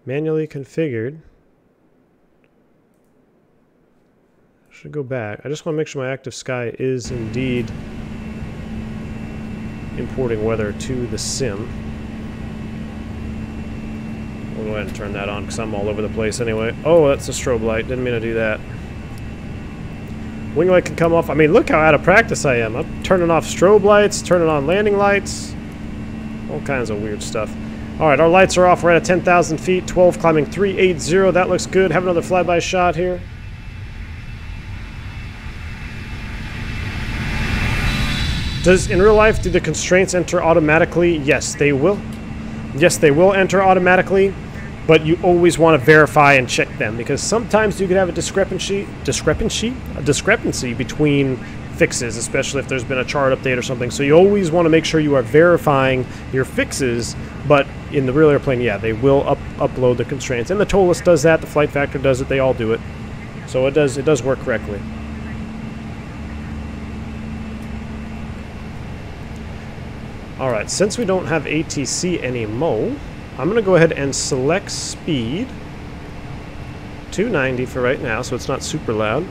manually configured. Should go back. I just want to make sure my active sky is indeed importing weather to the sim. We'll go ahead and turn that on because I'm all over the place anyway. Oh, that's a strobe light. Didn't mean to do that. Wing light can come off. I mean, look how out of practice I am. I'm turning off strobe lights, turning on landing lights. All kinds of weird stuff. Alright, our lights are off. We're at 10,000 feet. 12 climbing 380. That looks good. Have another flyby shot here. In real life, do the constraints enter automatically? Yes, they will. Yes, they will enter automatically, but you always want to verify and check them, because sometimes you could have a discrepancy between fixes, especially if there's been a chart update or something. So you always want to make sure you are verifying your fixes, but in the real airplane, yeah, they will upload the constraints. And the Toliss does that, the Flight Factor does it, they all do it. So it does work correctly. Alright, since we don't have ATC anymore, I'm going to go ahead and select speed. 290 for right now, so it's not super loud.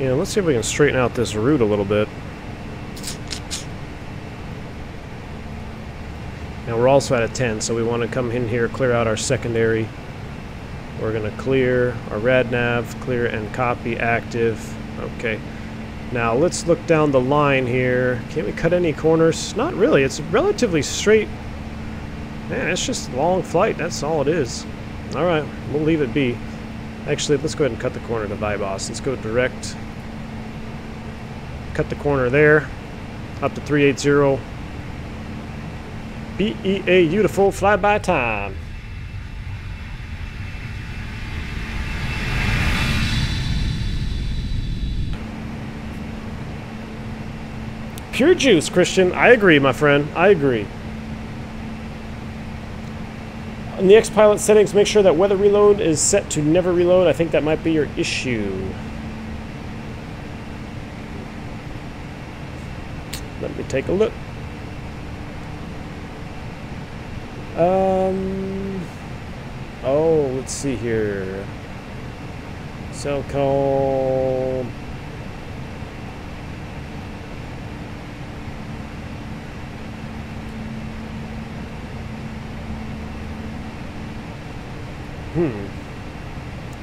And let's see if we can straighten out this route a little bit. Now we're also at a 10, so we want to come in here, clear out our secondary. We're going to clear our rad nav, clear and copy active. Okay. Now let's look down the line here. Can't we cut any corners? Not really. It's relatively straight. Man, it's just a long flight. That's all it is. Alright, we'll leave it be. Actually, let's go ahead and cut the corner to Vibos. Let's go direct. Cut the corner there. Up to 380. BEA beautiful flyby time. Pure juice, Christian. I agree, my friend. I agree. In the X-Pilot settings, make sure that weather reload is set to never reload. I think that might be your issue. Let me take a look. Oh, let's see here. Cell call.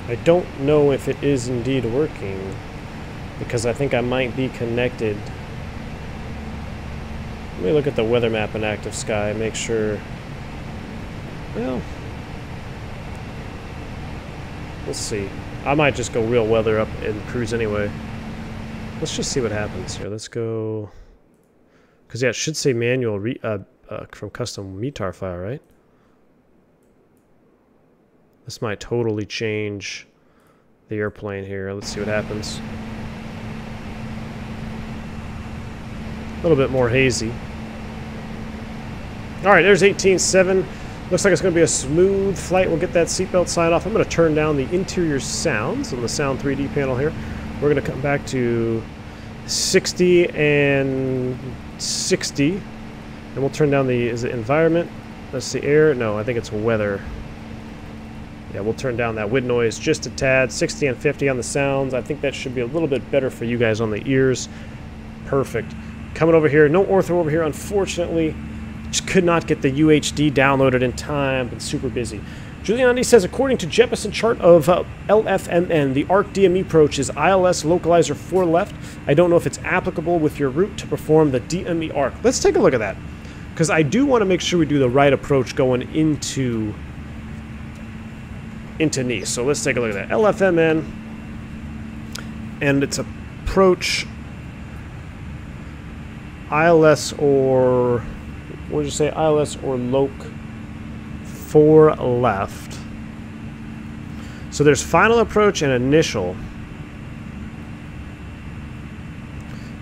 I don't know if it is indeed working, because I think I might be connected. Let me look at the weather map in active sky, make sure. Well, let's see. I might just go real weather up and cruise anyway. Let's just see what happens here. Let's go, because yeah, it should say manual from custom METAR file, right? This might totally change the airplane here. Let's see what happens. A little bit more hazy. Alright, there's 18.7. Looks like it's going to be a smooth flight. We'll get that seatbelt sign off. I'm going to turn down the interior sounds on the Sound 3D panel here. We're going to come back to 60 and 60. And we'll turn down the, is it environment? That's the air? No, I think it's weather. Yeah, we'll turn down that wind noise just a tad. 60 and 50 on the sounds. I think that should be a little bit better for you guys on the ears. Perfect. Coming over here. No ortho over here, unfortunately. Just could not get the UHD downloaded in time. Been super busy. Giuliani says, according to Jeppesen chart of LFMN, the ARC DME approach is ILS localizer 4 left. I don't know if it's applicable with your route to perform the DME ARC. Let's take a look at that, because I do want to make sure we do the right approach going into Nice. So let's take a look at that. LFMN, and its approach ILS or, what did you say, ILS or LOC 4 left. So there's final approach and initial.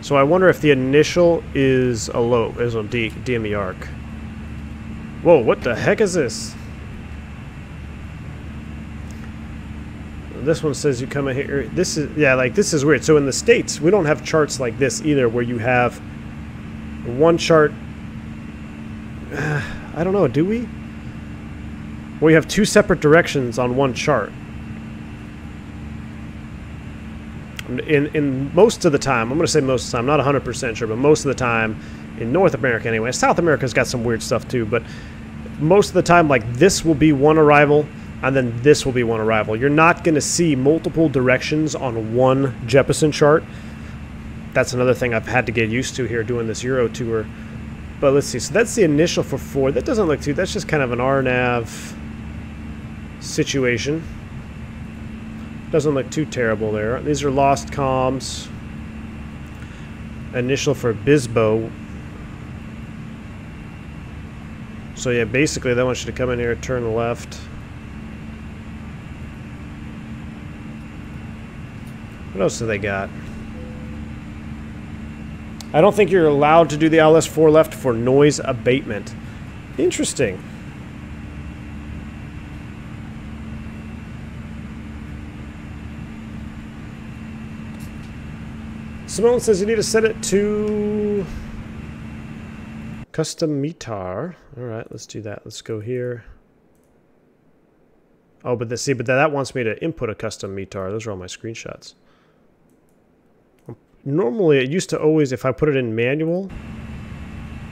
So I wonder if the initial is a LOC, is a DME ARC. Whoa, what the heck is this? This one says you come in here. This is, yeah, like this is weird. So in the States, we don't have charts like this either, where you have one chart. I don't know, do we? Where you have two separate directions on one chart. In most of the time, I'm going to say most of the time, not 100% sure, but most of the time, in North America anyway. South America's got some weird stuff too, but most of the time, like, this will be one arrival, and then this will be one arrival. You're not going to see multiple directions on one Jeppesen chart. That's another thing I've had to get used to here doing this Euro tour. But let's see. So that's the initial for 4. That doesn't look too... That's just kind of an RNAV situation. Doesn't look too terrible there. These are lost comms. Initial for Bisbo. So yeah, basically they want you to come in here, turn left. What else do they got? I don't think you're allowed to do the ILS 4 left for noise abatement. Interesting. Simone says you need to set it to Custom METAR. All right, let's do that. Let's go here. Oh, but that wants me to input a custom METAR. Those are all my screenshots. Normally, it used to always, if I put it in manual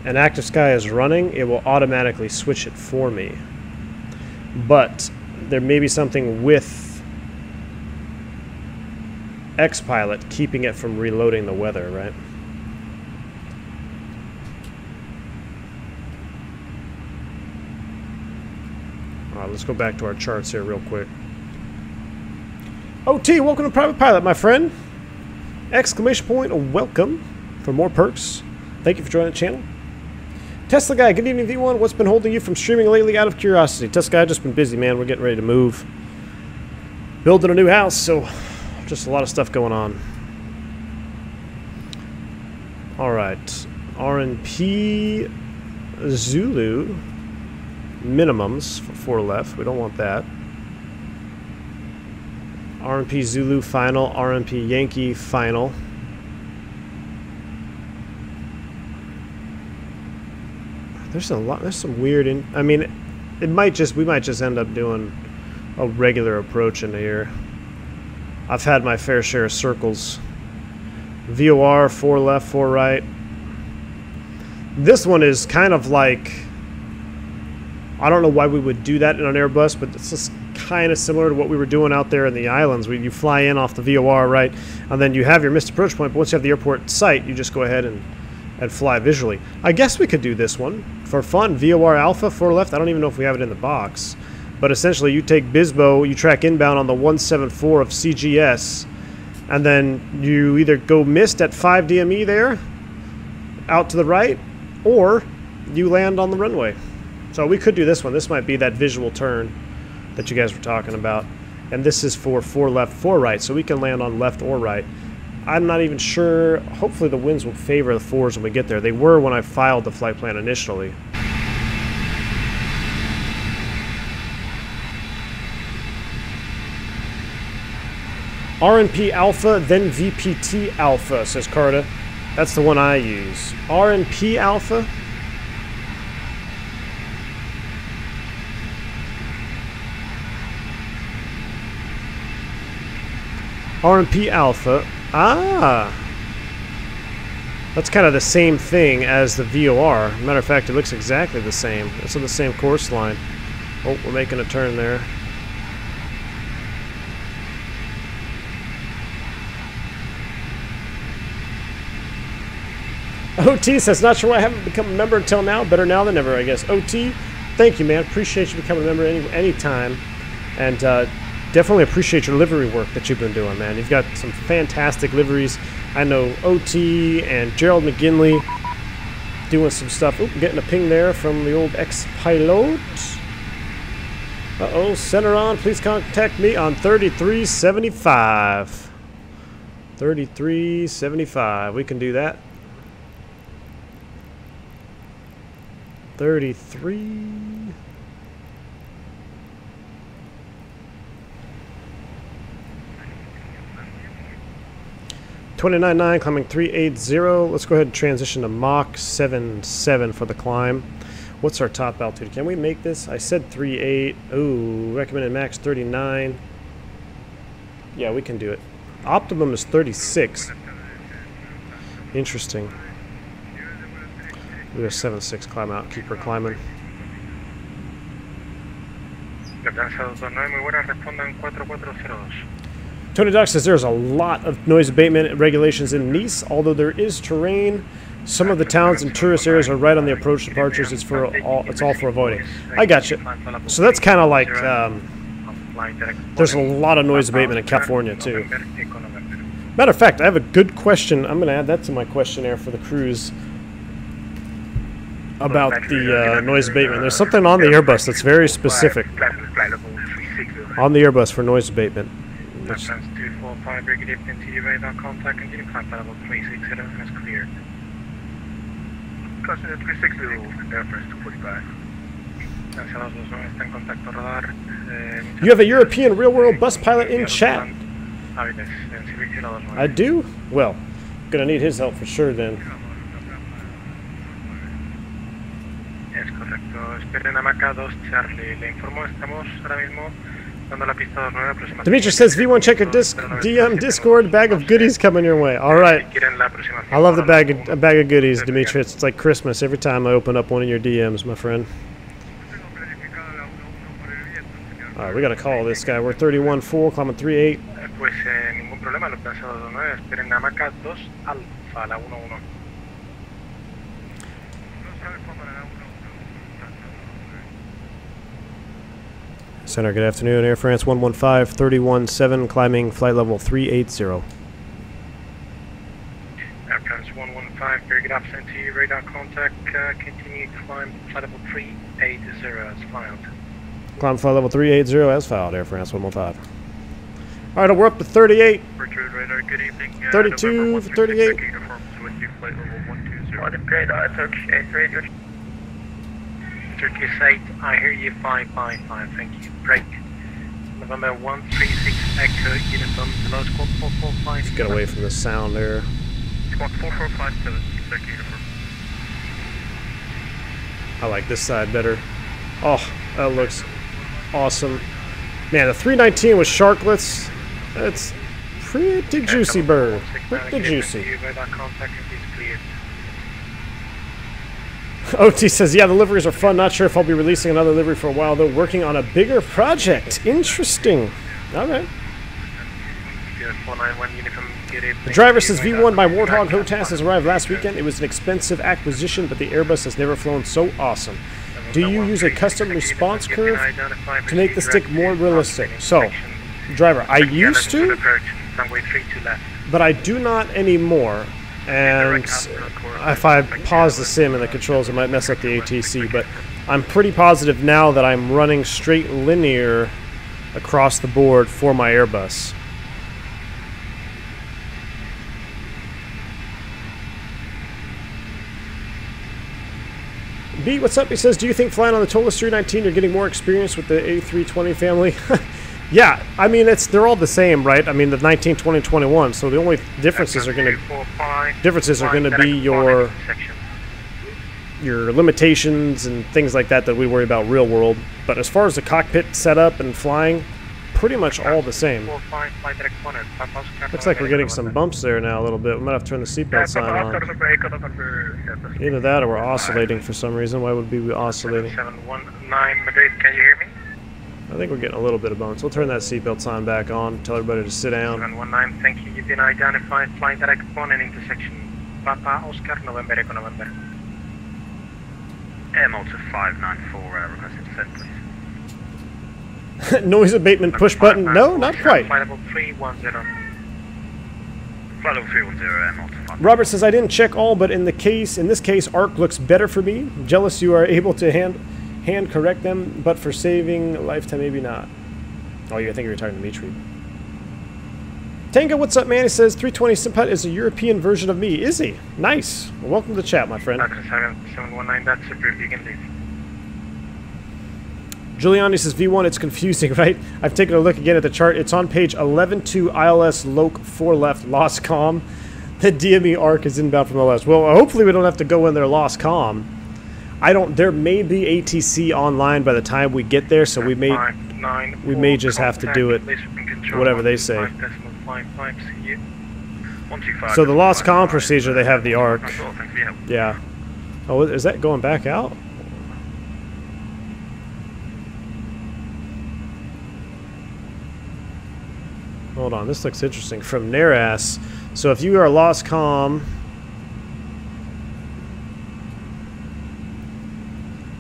and Active Sky is running, it will automatically switch it for me. But there may be something with XPilot keeping it from reloading the weather, right? All right, let's go back to our charts here real quick. OT, welcome to Private Pilot, my friend. Exclamation point, welcome for more perks. Thank you for joining the channel. Tesla Guy, good evening, V1. What's been holding you from streaming lately out of curiosity? Tesla Guy, just been busy, man. We're getting ready to move. Building a new house, so just a lot of stuff going on. All right. RNP Zulu minimums for 4 left. We don't want that. RNP Zulu final, RNP Yankee final. There's a lot. There's some weird. I mean, we might just end up doing a regular approach in here. I've had my fair share of circles. VOR 4 left, 4 right. This one is kind of like, I don't know why we would do that in an Airbus, but it's just kind of similar to what we were doing out there in the islands, where you fly in off the VOR, right, and then you have your missed approach point, but once you have the airport site, you just go ahead and fly visually. I guess we could do this one for fun. VOR Alpha 4 left. I don't even know if we have it in the box, but essentially you take Bisbo, you track inbound on the 174 of CGS, and then you either go missed at 5 DME there, out to the right, or you land on the runway. So we could do this one. This might be that visual turn that you guys were talking about. And this is for 4 left, 4 right, so we can land on left or right. I'm not even sure. Hopefully the winds will favor the 4s when we get there. They were when I filed the flight plan initially. RNP Alpha, then VPT Alpha, says Carta. That's the one I use. RNP Alpha. RNP Alpha. Ah! That's kind of the same thing as the VOR. Matter of fact, it looks exactly the same. It's on the same course line. Oh, we're making a turn there. OT says, not sure why I haven't become a member until now. Better now than never, I guess. OT, thank you, man. Appreciate you becoming a member any time. And definitely appreciate your livery work that you've been doing, man. You've got some fantastic liveries. I know OT and Gerald McGinley doing some stuff. Oop, getting a ping there from the old ex-pilot. Uh-oh, Centeron, please contact me on 3375. 3375, we can do that. 33... 299, climbing 380. Let's go ahead and transition to Mach 77 for the climb. What's our top altitude? Can we make this? I said 38. Ooh, recommended max 39. Yeah, we can do it. Optimum is 36. Interesting. We're a 7.6 climb out. Keep her climbing. Tony Duck says there's a lot of noise abatement regulations in Nice, although there is terrain. Some of the towns and tourist areas are right on the approach departures. It's all for avoiding. I got you. So that's kind of like there's a lot of noise abatement in California too. Matter of fact, I have a good question. I'm going to add that to my questionnaire for the cruise about the noise abatement. There's something on the Airbus that's very specific on the Airbus for noise abatement. France 245, Brigadier continue radar contact, continue climb level 360 and it's clear. Caution 360, Air France 245. You have a European real-world bus pilot in chat. I do? Well, gonna need his help for sure then. Es correcto. Esperen a Maca 2 Charlie. Le informo, estamos ahora mismo dando la pista 29 aproximadamente. Dimitri says, V1, check your DM Discord. Bag of goodies coming your way. All right. I love the bag of goodies, Dimitri. It's like Christmas every time I open up one of your DMs, my friend. All right, we got to call this guy. We're 31-4, climbing 3-8. Pues ningún problema, lo pensado 29. Esperen a Maca 2 Alfa, la 1-1. Center, good afternoon. Air France 115, 31-7, climbing flight level 380. Air France 115, very good afternoon to you. Radar contact, continue to climb flight level 380 as filed. Climb flight level 380 as filed, Air France 115. All right, we're up to 38. Richard Radar, good evening. 32 for 38. Uniforms with you, flight level 120. Radar, Turkish 8 radio. Turkish 8, I hear you 555, thank you. Break. November 136 Echo, uniform, below squad 445. Let's get away from the sound there. Squad 4457, Turkey uniform. I like this side better. Oh, that looks awesome. Man, the 319 with sharklets, that's pretty juicy bird. Pretty juicy. OT says, yeah, the liveries are fun. Not sure if I'll be releasing another livery for a while, though. Working on a bigger project. Interesting. All right. The driver says, V1, my Warthog HOTAS has arrived last weekend. It was an expensive acquisition, but the Airbus has never flown so awesome. Do you use a custom response curve to make the stick more realistic? So, driver, I used to, but I do not anymore. And if I pause the sim and the controls, it might mess up the ATC, but I'm pretty positive now that I'm running straight linear across the board for my Airbus. B, what's up? He says, do you think flying on the Toliss A319 you're getting more experience with the A320 family? Yeah, I mean, they're all the same, right? I mean, the 19, 20, 21. So the only differences are going to be your limitations and things like that we worry about real world. But as far as the cockpit setup and flying, pretty much all the same. Looks like we're getting some bumps there now a little bit. We might have to turn the seatbelt sign on. Either that or we're oscillating for some reason. Why would we be oscillating? 719 Madrid, can you hear me? I think we're getting a little bit of bumps. We'll turn that seatbelt sign back on, tell everybody to sit down. 719, thank you. You've been identified. Flying direct upon an intersection. Papa Oscar, November Echo November. Air Malta 594, requested descent, please. Noise abatement push button? No, not quite. Flight level 310. Flight level 310, Air Malta 5. Robert says, I didn't check all, but in this case, ARC looks better for me. Jealous you are able to hand correct them, but for saving lifetime, maybe not. Oh, I think you were talking to Dimitri. Tango, what's up, man? He says 320 Simpet is a European version of me. Is he? Nice. Well, welcome to the chat, my friend. 719, that's approved. You can leave. Giuliani says V1, it's confusing, right? I've taken a look again at the chart. It's on page 11.2 ILS Loc 4 left, lost comm. The DME ARC is inbound from LS. Well, hopefully we don't have to go in there lost comm. There may be ATC online by the time we get there, so we may just have to do it whatever they say. So the lost comm procedure, they have the ARC. Yeah. Oh, is that going back out? Hold on, this looks interesting. From Naras. So if you are lost comm,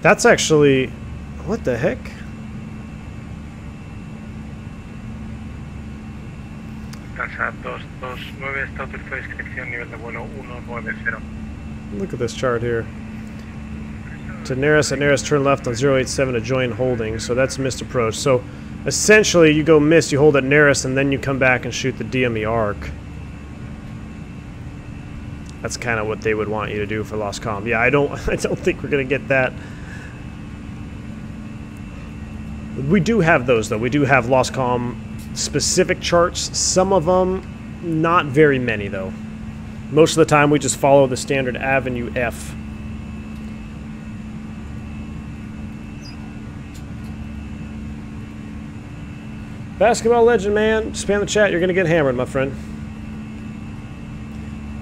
that's actually, what the heck? Look at this chart here. To Naras, at Naras turn left on 087 to join holding, so that's missed approach. So essentially you go miss, you hold at Naras, and then you come back and shoot the DME ARC. That's kind of what they would want you to do for lost comm. Yeah, I don't think we're gonna get that. We do have those, though. We do have lost comm specific charts. Some of them, not very many, though. Most of the time, we just follow the standard Avenue F. Basketball legend, man. Spam the chat. You're going to get hammered, my friend.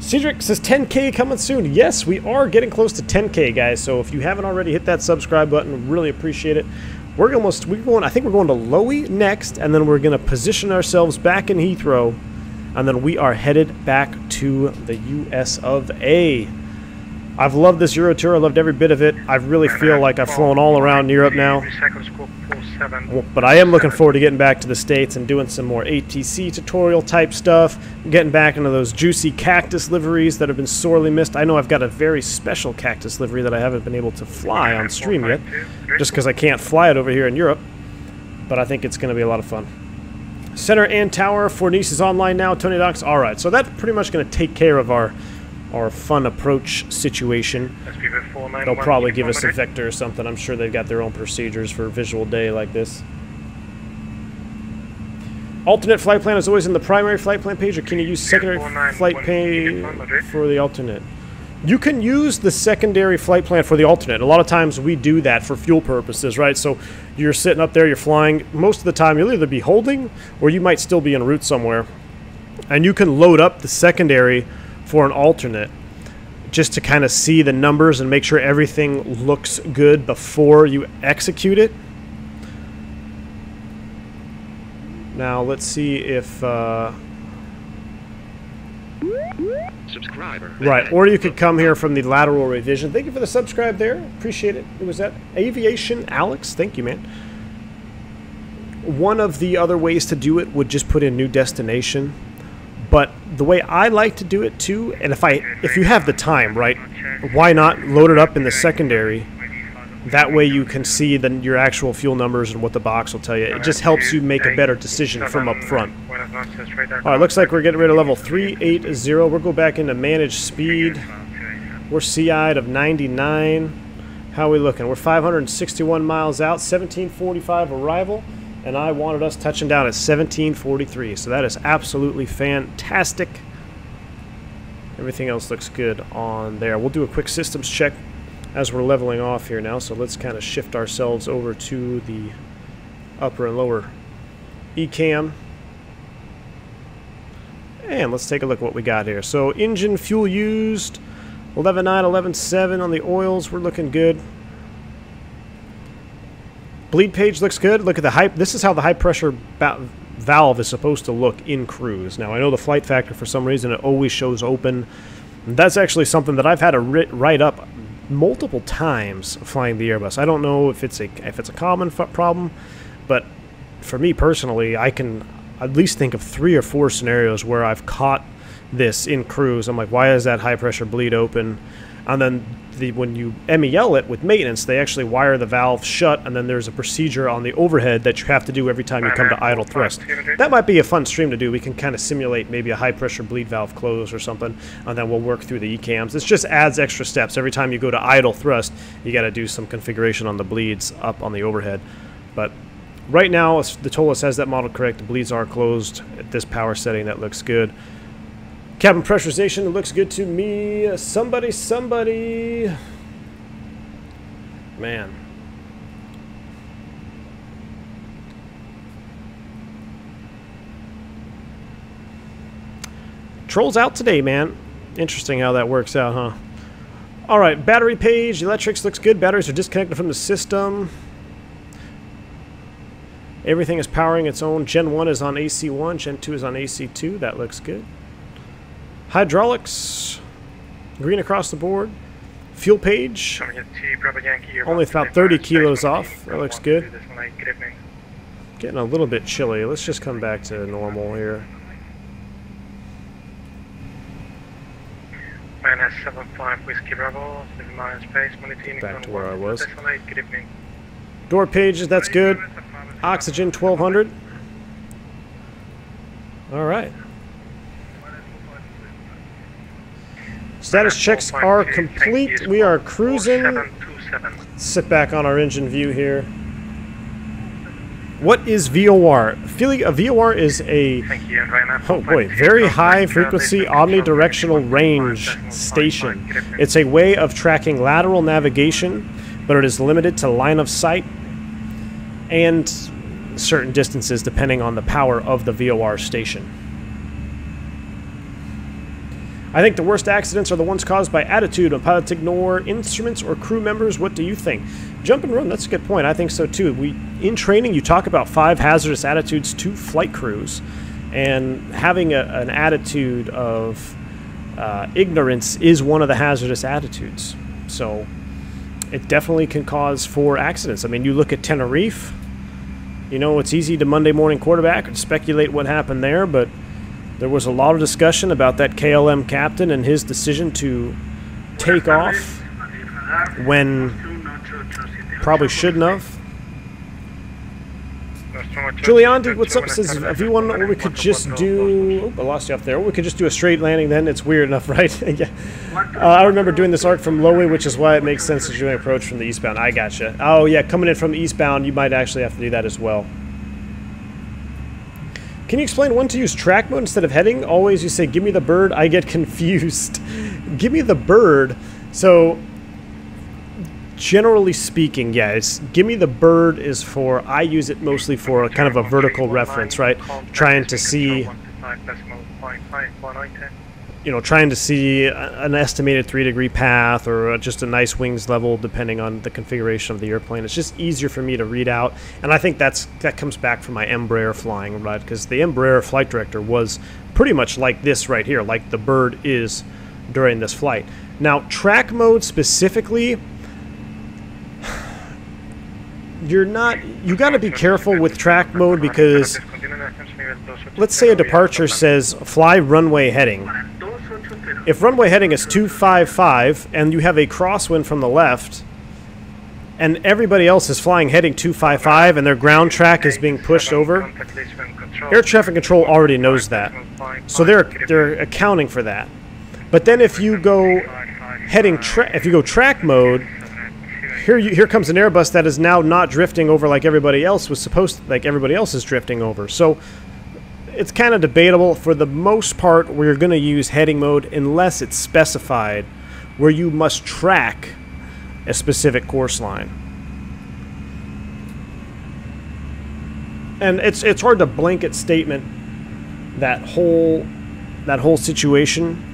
Cedric says 10K coming soon. Yes, we are getting close to 10K, guys. So if you haven't already, hit that subscribe button. Really appreciate it. I think we're going to Lowy next, and then we're going to position ourselves back in Heathrow, and then we are headed back to the US of A. I've loved this Euro tour. I loved every bit of it. I really feel like I've flown all around Europe now. But I am looking forward to getting back to the States and doing some more ATC tutorial type stuff, getting back into those juicy cactus liveries that have been sorely missed. I know I've got a very special cactus livery that I haven't been able to fly on stream yet, just because I can't fly it over here in Europe, but I think it's going to be a lot of fun. Center and Tower for Nice is online now, Tony Docs. Alright, so that's pretty much going to take care of our fun approach situation. They'll probably give us a vector or something. I'm sure they've got their own procedures for a visual day like this. Alternate flight plan is always in the primary flight plan page, or can you use secondary flight plan for the alternate? You can use the secondary flight plan for the alternate. A lot of times we do that for fuel purposes, right? So you're sitting up there, you're flying. Most of the time you'll either be holding or you might still be en route somewhere. And you can load up the secondary for an alternate just to kind of see the numbers and make sure everything looks good before you execute it. Now let's see if subscriber. Right, or you could come here from the lateral revision. Thank you for the subscribe there. Appreciate it. Who was that? Aviation Alex. Thank you, man. One of the other ways to do it would just put in new destination. But the way I like to do it too, and if you have the time, right, why not load it up in the secondary? That way you can see your actual fuel numbers and what the box will tell you. It just helps you make a better decision from up front. Alright, looks like we're getting rid of level 380. We'll go back into manage speed. We're CI'd of 99. How are we looking? We're 561 miles out, 1745 arrival. And I wanted us touching down at 1743, so that is absolutely fantastic. Everything else looks good on there. We'll do a quick systems check as we're leveling off here now, so let's kind of shift ourselves over to the upper and lower ECAM. And let's take a look at what we got here. So engine fuel used, 11.9, 11.7 on the oils. We're looking good. Bleed page looks good. Look at the high. This is how the high pressure valve is supposed to look in cruise. Now I know the flight factor, for some reason, it always shows open. And that's actually something that I've had to write up multiple times flying the Airbus. I don't know if it's a common problem, but for me personally, I can at least think of 3 or 4 scenarios where I've caught this in cruise. I'm like, why is that high pressure bleed open? And then when you MEL it with maintenance, they actually wire the valve shut, and then there's a procedure on the overhead that you have to do every time you come to idle thrust. That might be a fun stream to do. We can kind of simulate maybe a high-pressure bleed valve close or something, and then we'll work through the ECAMs. This just adds extra steps. Every time you go to idle thrust, you got to do some configuration on the bleeds up on the overhead. But right now, the Toliss has that model correct. The bleeds are closed at this power setting. That looks good. Cabin pressurization, it looks good to me. Somebody. Man. Troll's out today, man. Interesting how that works out, huh? Alright, battery page. Electrics looks good. Batteries are disconnected from the system. Everything is powering its own. Gen 1 is on AC1. Gen 2 is on AC2. That looks good. Hydraulics, green across the board. Fuel page, only about 30 kilos off. That looks good. Getting a little bit chilly. Let's just come back to normal here. Back to where I was. Door pages, that's good. Oxygen 1200. All right. Status checks are complete. We are cruising. Sit back on our engine view here. What is VOR? A VOR is a, oh boy, very high frequency omnidirectional range station. It's a way of tracking lateral navigation, but it is limited to line of sight and certain distances depending on the power of the VOR station. I think the worst accidents are the ones caused by attitude when pilots ignore instruments or crew members. What do you think? Jump and run, that's a good point. I think so too. In training, you talk about 5 hazardous attitudes to flight crews, and having an attitude of ignorance is one of the hazardous attitudes. So it definitely can cause 4 accidents. I mean, you look at Tenerife, you know, it's easy to Monday morning quarterback and speculate what happened there, but there was a lot of discussion about that KLM captain and his decision to take off when probably shouldn't have. Julian, what's up? Says a V1, or we could just do... Oh, I lost you up there. Or we could just do a straight landing then. It's weird enough, right? Yeah. I remember doing this arc from low-way, which is why it makes sense to do an approach from the eastbound. I gotcha. Oh, yeah, coming in from the eastbound, you might actually have to do that as well. Can you explain when to use track mode instead of heading? Always you say, give me the bird, I get confused. Give me the bird. So, generally speaking, yeah, it's give me the bird is for, I use it mostly for a kind of a vertical reference, right? Trying to see, you know, trying to see an estimated 3-degree path or just a nice wings level depending on the configuration of the airplane. It's just easier for me to read out, and I think that comes back from my Embraer flying, right? Because the Embraer flight director was pretty much like this right here, like the bird is during this flight. Now, track mode specifically, you got to be careful with track mode because let's say a departure says fly runway heading. If runway heading is 255 and you have a crosswind from the left and everybody else is flying heading 255 and their ground track is being pushed over, air traffic control already knows that. So they're accounting for that. But then if you go track mode, here comes an Airbus that is now not drifting over like everybody else was supposed to, like everybody else is drifting over. So it's kind of debatable. For the most part, we're going to use heading mode unless it's specified where you must track a specific course line. And it's hard to blanket statement that whole situation.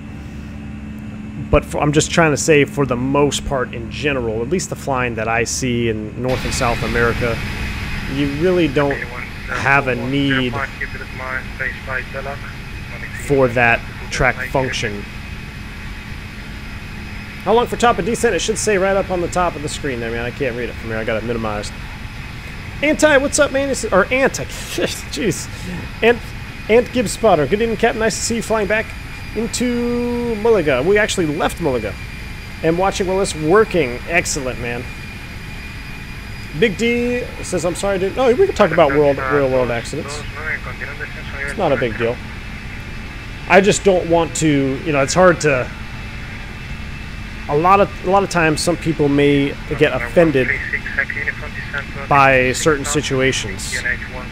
But I'm just trying to say, for the most part in general, at least the flying that I see in North and South America, you really don't have a need for that track function. How long for top of descent? It should say right up on the top of the screen there, man. I can't read it from here. I got it minimized. Anti, what's up, man? Or Anti. Jeez. Ant Gibbs Spotter. Good evening, Captain. Nice to see you flying back into Mulliga. We actually left Mulliga and watching Willis working. Excellent, man. Big D says, I'm sorry, dude. Oh, we can talk about real world accidents. It's not a big deal. I just don't want to, you know, it's hard to, a lot of times some people may get offended by certain situations.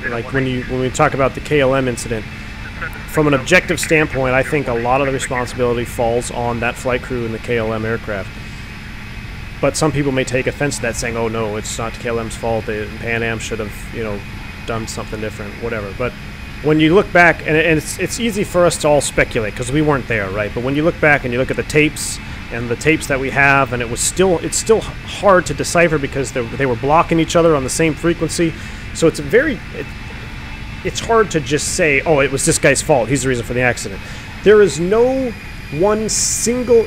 Like when we talk about the KLM incident. From an objective standpoint, I think a lot of the responsibility falls on that flight crew in the KLM aircraft. But some people may take offense to that, saying, "Oh no, it's not KLM's fault. Pan Am should have, you know, done something different, whatever." But when you look back, and it's easy for us to all speculate because we weren't there, right? But when you look back and you look at the tapes and the tapes that we have, and it's still hard to decipher because they were blocking each other on the same frequency. So it's hard to just say, oh, it was this guy's fault, he's the reason for the accident. There is no one single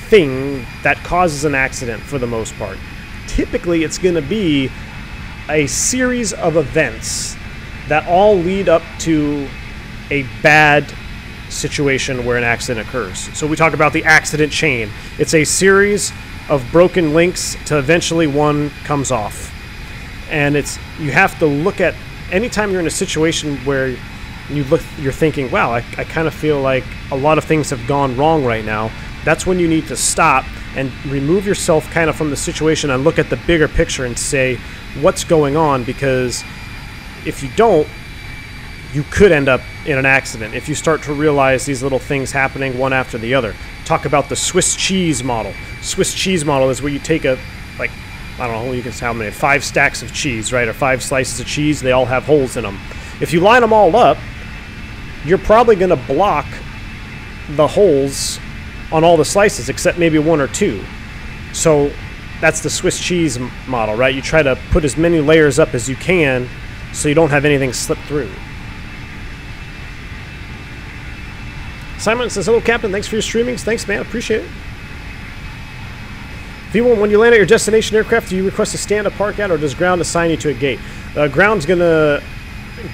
thing that causes an accident for the most part. Typically, it's going to be a series of events that all lead up to a bad situation where an accident occurs. So we talk about the accident chain. It's a series of broken links till eventually one comes off. And you have to look at, anytime you're in a situation where you're thinking, wow, I kind of feel like a lot of things have gone wrong right now, that's when you need to stop and remove yourself kind of from the situation and look at the bigger picture and say, what's going on? Because if you don't, you could end up in an accident if you start to realize these little things happening one after the other. Talk about the Swiss cheese model. Swiss cheese model is where you take I don't know, you can say how many, 5 stacks of cheese, right, or 5 slices of cheese, they all have holes in them. If you line them all up, you're probably going to block the holes on all the slices except maybe 1 or 2. So that's the Swiss cheese model, right? You try to put as many layers up as you can so you don't have anything slip through. Simon says, hello, Captain. Thanks for your streamings. Thanks, man. Appreciate it. V1, when you land at your destination aircraft, do you request a stand to park at, or does ground assign you to a gate? Ground's going to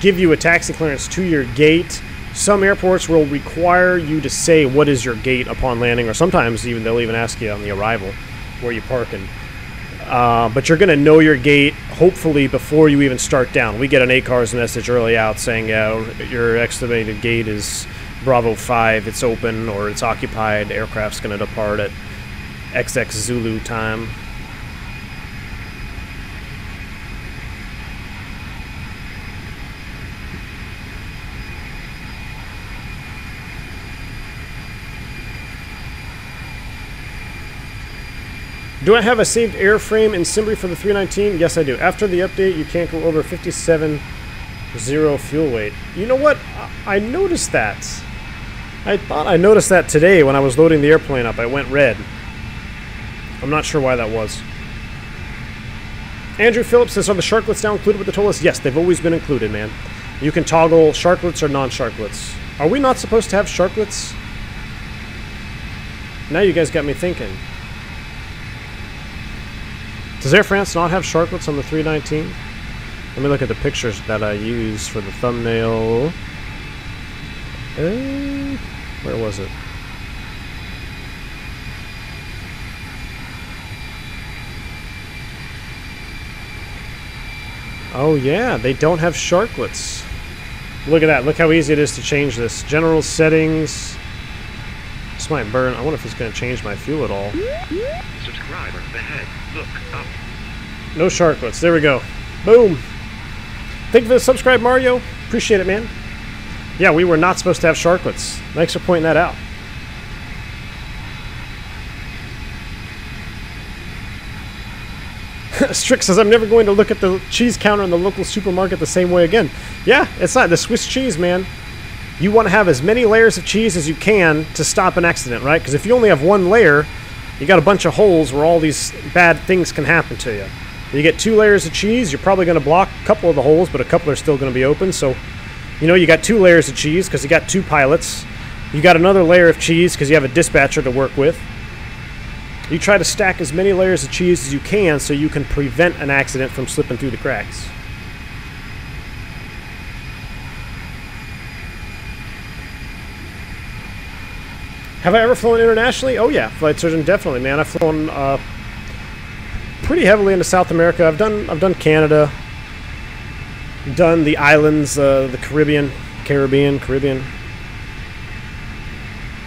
give you a taxi clearance to your gate. Some airports will require you to say what is your gate upon landing, or sometimes even they'll even ask you on the arrival where you're parking. But you're going to know your gate, hopefully, before you even start down. We get an ACARS message early out saying your estimated gate is Bravo 5, it's open, or it's occupied, aircraft's going to depart at XX Zulu time. Do I have a saved airframe in Simbri for the 319? Yes, I do. After the update, you can't go over 57.0 fuel weight. You know what? I noticed that. I thought I noticed that today when I was loading the airplane up. I went red. I'm not sure why that was. Andrew Phillips says, are the sharklets now included with the Toliss? Yes, they've always been included, man. You can toggle sharklets or non-sharklets. Are we not supposed to have sharklets? Now you guys got me thinking. Does Air France not have sharklets on the 319? Let me look at the pictures that I used for the thumbnail. Where was it? Oh yeah, they don't have sharklets. Look at that. Look how easy it is to change this. General settings. This might burn. I wonder if it's going to change my fuel at all. Subscriber ahead. Look up. No sharklets. There we go. Boom. Thank you for the subscribe, Mario. Appreciate it, man. Yeah, we were not supposed to have sharklets. Thanks for pointing that out. Strick says, I'm never going to look at the cheese counter in the local supermarket the same way again. Yeah, it's not. The Swiss cheese, man. You want to have as many layers of cheese as you can to stop an accident, right? Because if you only have one layer, you got a bunch of holes where all these bad things can happen to you. You get 2 layers of cheese, you're probably going to block a couple of the holes, but a couple are still going to be open. So, you know, you got 2 layers of cheese because you got 2 pilots. You got another layer of cheese because you have a dispatcher to work with. You try to stack as many layers of cheese as you can so you can prevent an accident from slipping through the cracks. Have I ever flown internationally? Oh yeah, flight surgeon, definitely, man. I've flown pretty heavily into South America. I've done Canada, done the islands, the Caribbean,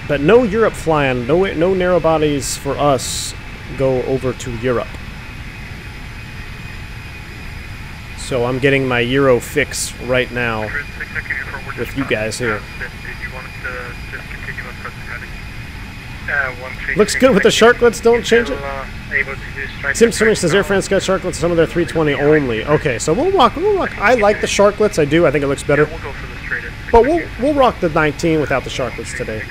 but no Europe flying. No narrow bodies for us go over to Europe. So I'm getting my Euro fix right now with you guys here. Looks good with the sharklets, don't change it. Sim Swimming says Air France got sharklets, some of their 320 only. Okay, so we'll rock. I like the sharklets, I do. I think it looks better. But we'll rock the 19 without the sharklets today.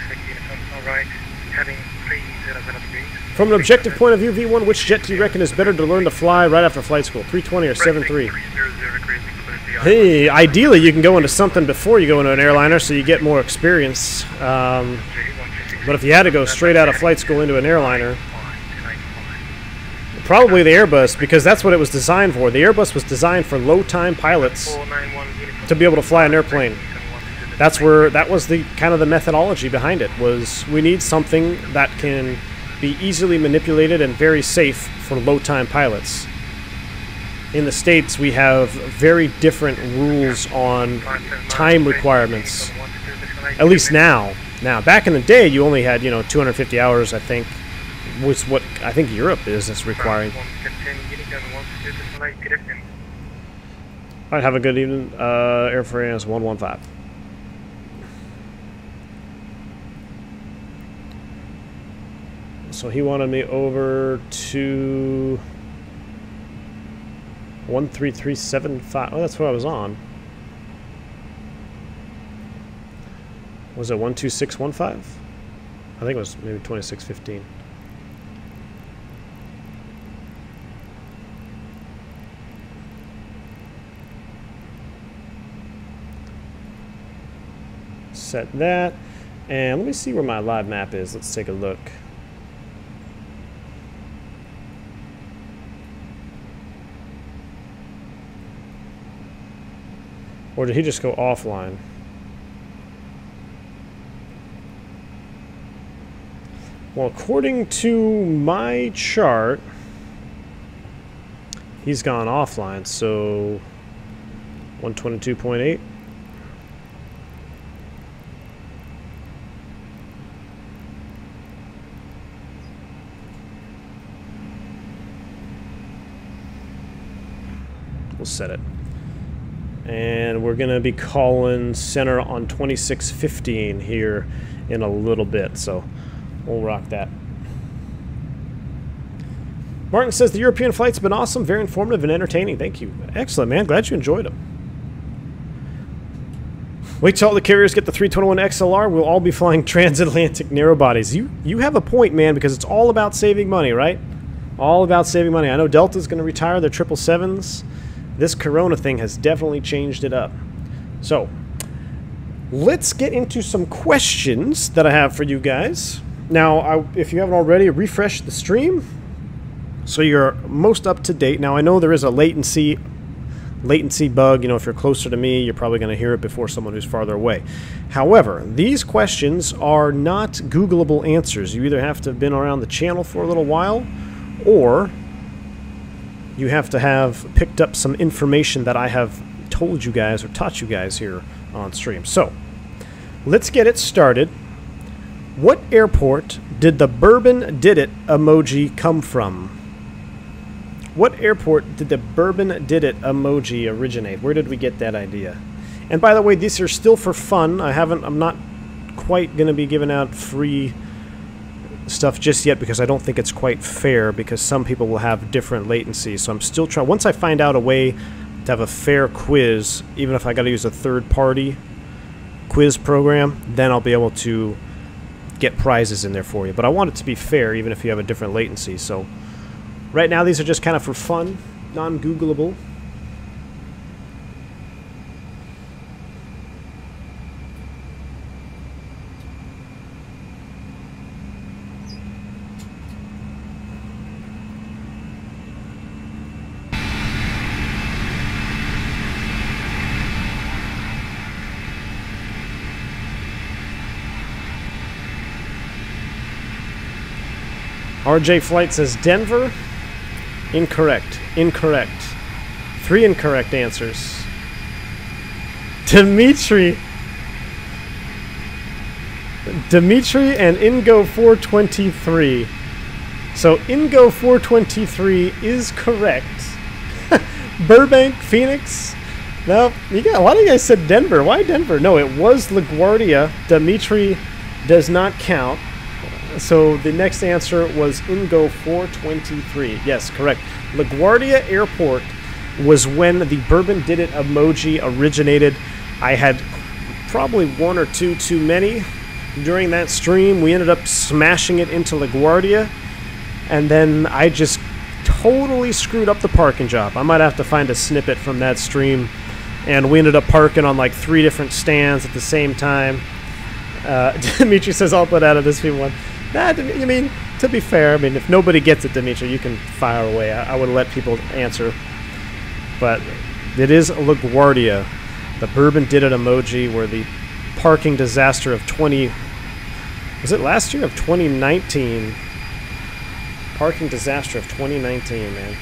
From an objective point of view, V1, which jet do you reckon is better to learn to fly right after flight school? 320 or 73? Hey, ideally you can go into something before you go into an airliner so you get more experience. But if you had to go straight out of flight school into an airliner, probably the Airbus, because that's what it was designed for. The Airbus was designed for low-time pilots to be able to fly an airplane. That was the kind of the methodology behind it, was we need something that can be easily manipulated and very safe for low-time pilots. In the States, we have very different rules on time requirements, at least now. Now, back in the day, you only had, 250 hours, I think, was what I think Europe is requiring. All right, have a good evening. Air France 115. So he wanted me over to 13375. Oh, that's what I was on. Was it 12615? I think it was maybe 2615. Set that. And let me see where my live map is. Let's take a look. Or did he just go offline? Well, according to my chart, he's gone offline, so 122.8. We'll set it. And we're going to be calling center on 2615 here in a little bit, so we'll rock that. Martin says the European flight's been awesome, very informative and entertaining. Thank you. Excellent, man. Glad you enjoyed them. Wait till all the carriers get the 321 XLR. We'll all be flying transatlantic narrow bodies. You have a point, man, because it's all about saving money, right? All about saving money. I know Delta's going to retire their 777s. This Corona thing has definitely changed it up. So, let's get into some questions that I have for you guys. Now, if you haven't already, refresh the stream so you're most up to date. Now, I know there is a latency bug. You know, if you're closer to me, you're probably going to hear it before someone who's farther away. However, these questions are not Googleable answers. You either have to have been around the channel for a little while, or you have to have picked up some information that I have told you guys or taught you guys here on stream. So, let's get it started. What airport did the Bourbon Did It emoji come from? What airport did the Bourbon Did It emoji originate? Where did we get that idea? And by the way, these are still for fun. I'm not quite going to be giving out free stuff just yet because I don't think it's quite fair, because some people will have different latencies. So I'm still trying. Once I find out a way to have a fair quiz, even if I got to use a third-party quiz program, then I'll be able to get prizes in there for you. But I want it to be fair, even if you have a different latency. So right now, these are just kind of for fun, non-Googleable. RJ Flight says Denver. Incorrect. Incorrect. 3 incorrect answers. Dimitri and Ingo 423. So Ingo 423 is correct. Burbank, Phoenix. No, you got a lot of you guys said Denver. Why Denver? No, it was LaGuardia. Dimitri does not count. So the next answer was Ingo 423. Yes, correct. LaGuardia Airport was when the Bourbon Did It emoji originated. I had probably one or two too many during that stream. We ended up smashing it into LaGuardia, and then I just totally screwed up the parking job. I might have to find a snippet from that stream, and we ended up parking on like 3 different stands at the same time. Dimitri says, I'll put out of this V1. Nah, I mean, to be fair, I mean, if nobody gets it, Dimitri, you can fire away. I would let people answer. But it is LaGuardia. The Bourbon Did It emoji, where the parking disaster of was it last year? Of 2019. Parking disaster of 2019, man.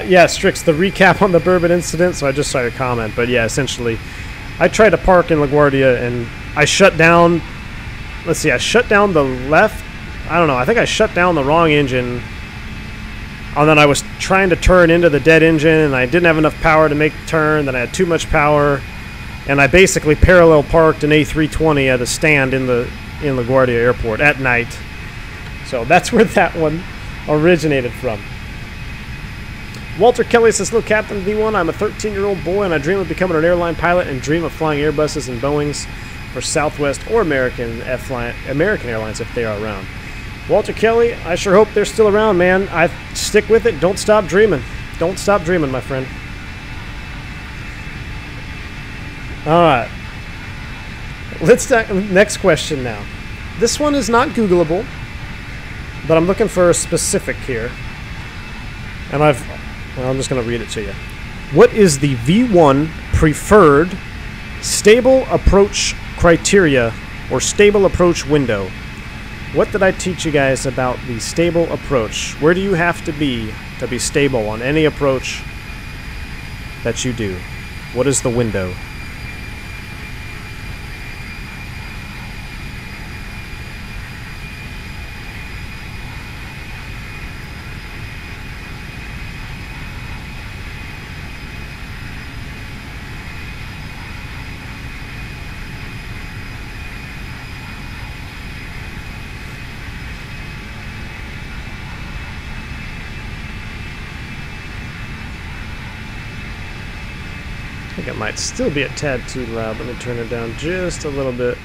Yeah, Strix, the recap on the Bourbon incident, so I just saw your comment. But yeah, essentially, I tried to park in LaGuardia, and I shut down... Let's see, I shut down the left... I don't know, I think I shut down the wrong engine. And then I was trying to turn into the dead engine, and I didn't have enough power to make the turn. Then I had too much power. And I basically parallel parked an A320 at a stand in LaGuardia Airport at night. So that's where that one originated from. Walter Kelly says, hello, Captain V1. I'm a 13-year-old boy, and I dream of becoming an airline pilot and dream of flying Airbuses and Boeings for Southwest or American Airlines if they are around. Walter Kelly, I sure hope they're still around, man. Stick with it. Don't stop dreaming. Don't stop dreaming, my friend. All right. Let's next question now. This one is not Googleable, but I'm looking for a specific here. And I'm just going to read it to you. What is the V1 preferred stable approach criteria or stable approach window? What did I teach you guys about the stable approach? Where do you have to be stable on any approach that you do? What is the window? I think it might still be a tad too loud. Let me turn it down just a little bit.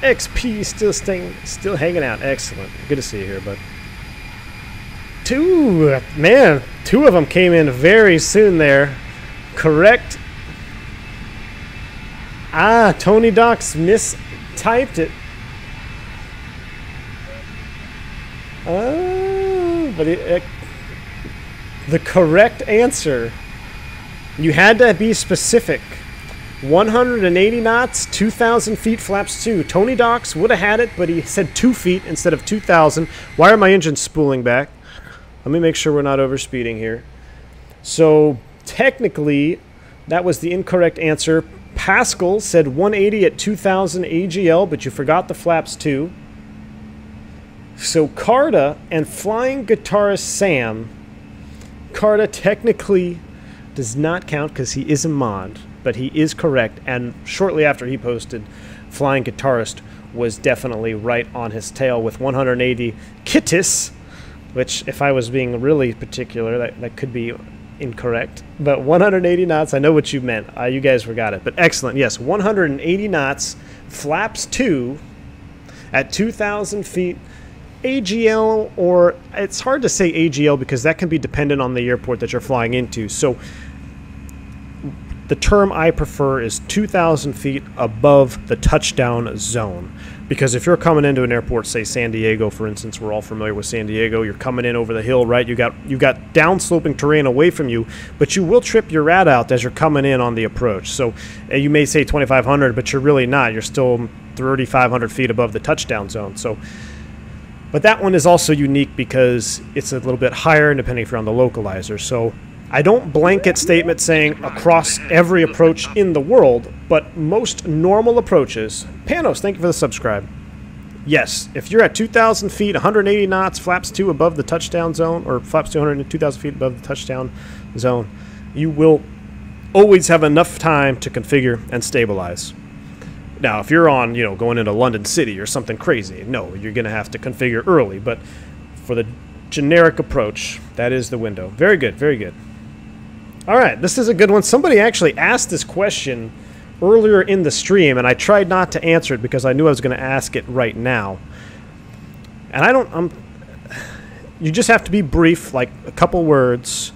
XP still hanging out. Excellent. Good to see you here, bud. Two of them came in very soon there. Correct. Tony Docs mistyped it. But the correct answer, you had to be specific. 180 knots, 2,000 feet, flaps 2. Tony Docs would have had it, but he said 2 feet instead of 2,000. Why are my engines spooling back? Let me make sure we're not overspeeding here. So technically, that was the incorrect answer. Pascal said 180 at 2,000 AGL, but you forgot the flaps 2. So Carta and Flying Guitarist Sam, Carta technically does not count because he is a mod, but he is correct. And shortly after he posted, Flying Guitarist was definitely right on his tail with 180 Kittis, which if I was being really particular, that could be incorrect. But 180 knots, I know what you meant. You guys forgot it. But excellent. Yes, 180 knots, flaps 2 at 2,000 feet. AGL, or it's hard to say AGL because that can be dependent on the airport that you're flying into. So the term I prefer is 2,000 feet above the touchdown zone. Because if you're coming into an airport, say San Diego, for instance, we're all familiar with San Diego, you're coming in over the hill, right? You got downsloping terrain away from you, but you will trip your rad out as you're coming in on the approach. So you may say 2,500, but you're really not. You're still 3,500 feet above the touchdown zone. So, but that one is also unique because it's a little bit higher, depending if you're on the localizer. So I don't blanket statement saying across every approach in the world, but most normal approaches. Panos, thank you for the subscribe. Yes, if you're at 2,000 feet, 180 knots, flaps 2 above the touchdown zone, or flaps 2,000 feet above the touchdown zone, you will always have enough time to configure and stabilize. Now, if you're on, going into London City or something crazy, no, you're going to have to configure early. But for the generic approach, that is the window. Very good, very good. All right, this is a good one. Somebody actually asked this question earlier in the stream, and I tried not to answer it because I knew I was going to ask it right now. And you just have to be brief, like a couple words.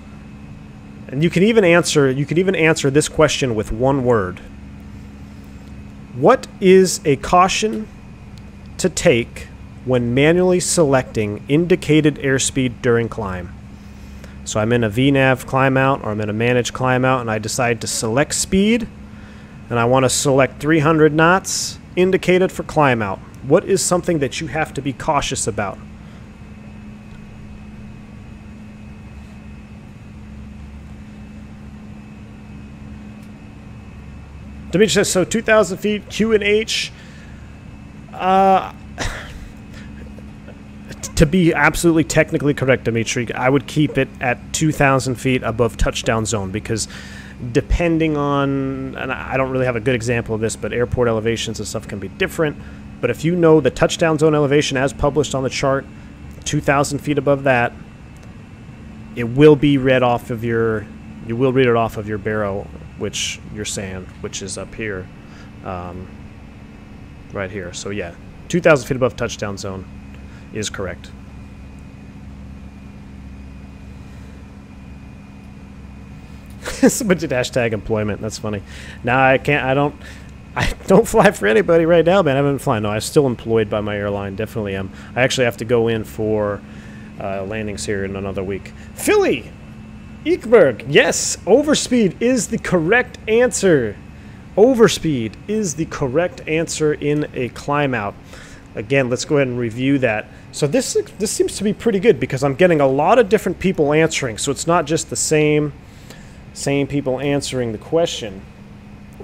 And you can even answer this question with one word. What is a caution to take when manually selecting indicated airspeed during climb? So I'm in a VNAV climb out, or I'm in a managed climb out, and I decide to select speed, and I want to select 300 knots indicated for climb out. What is something that you have to be cautious about? Dimitri says, so 2,000 feet, Q and H. To be absolutely technically correct, Dimitri, I would keep it at 2,000 feet above touchdown zone because depending on, and I don't really have a good example of this, but airport elevations and stuff can be different. But if you know the touchdown zone elevation as published on the chart, 2,000 feet above that, it will be read off of your, you will read it off of your barrel, which you're saying, which is up here, right here. So yeah, 2,000 feet above touchdown zone is correct. Somebody did hashtag employment. That's funny. Now I don't fly for anybody right now, man. I haven't been flying. No, I'm still employed by my airline. Definitely am. I actually have to go in for landings here in another week. Philly Eekberg. Yes, overspeed is the correct answer. Overspeed is the correct answer in a climb out. Again, let's go ahead and review that. So this seems to be pretty good because I'm getting a lot of different people answering. So it's not just the same people answering the question.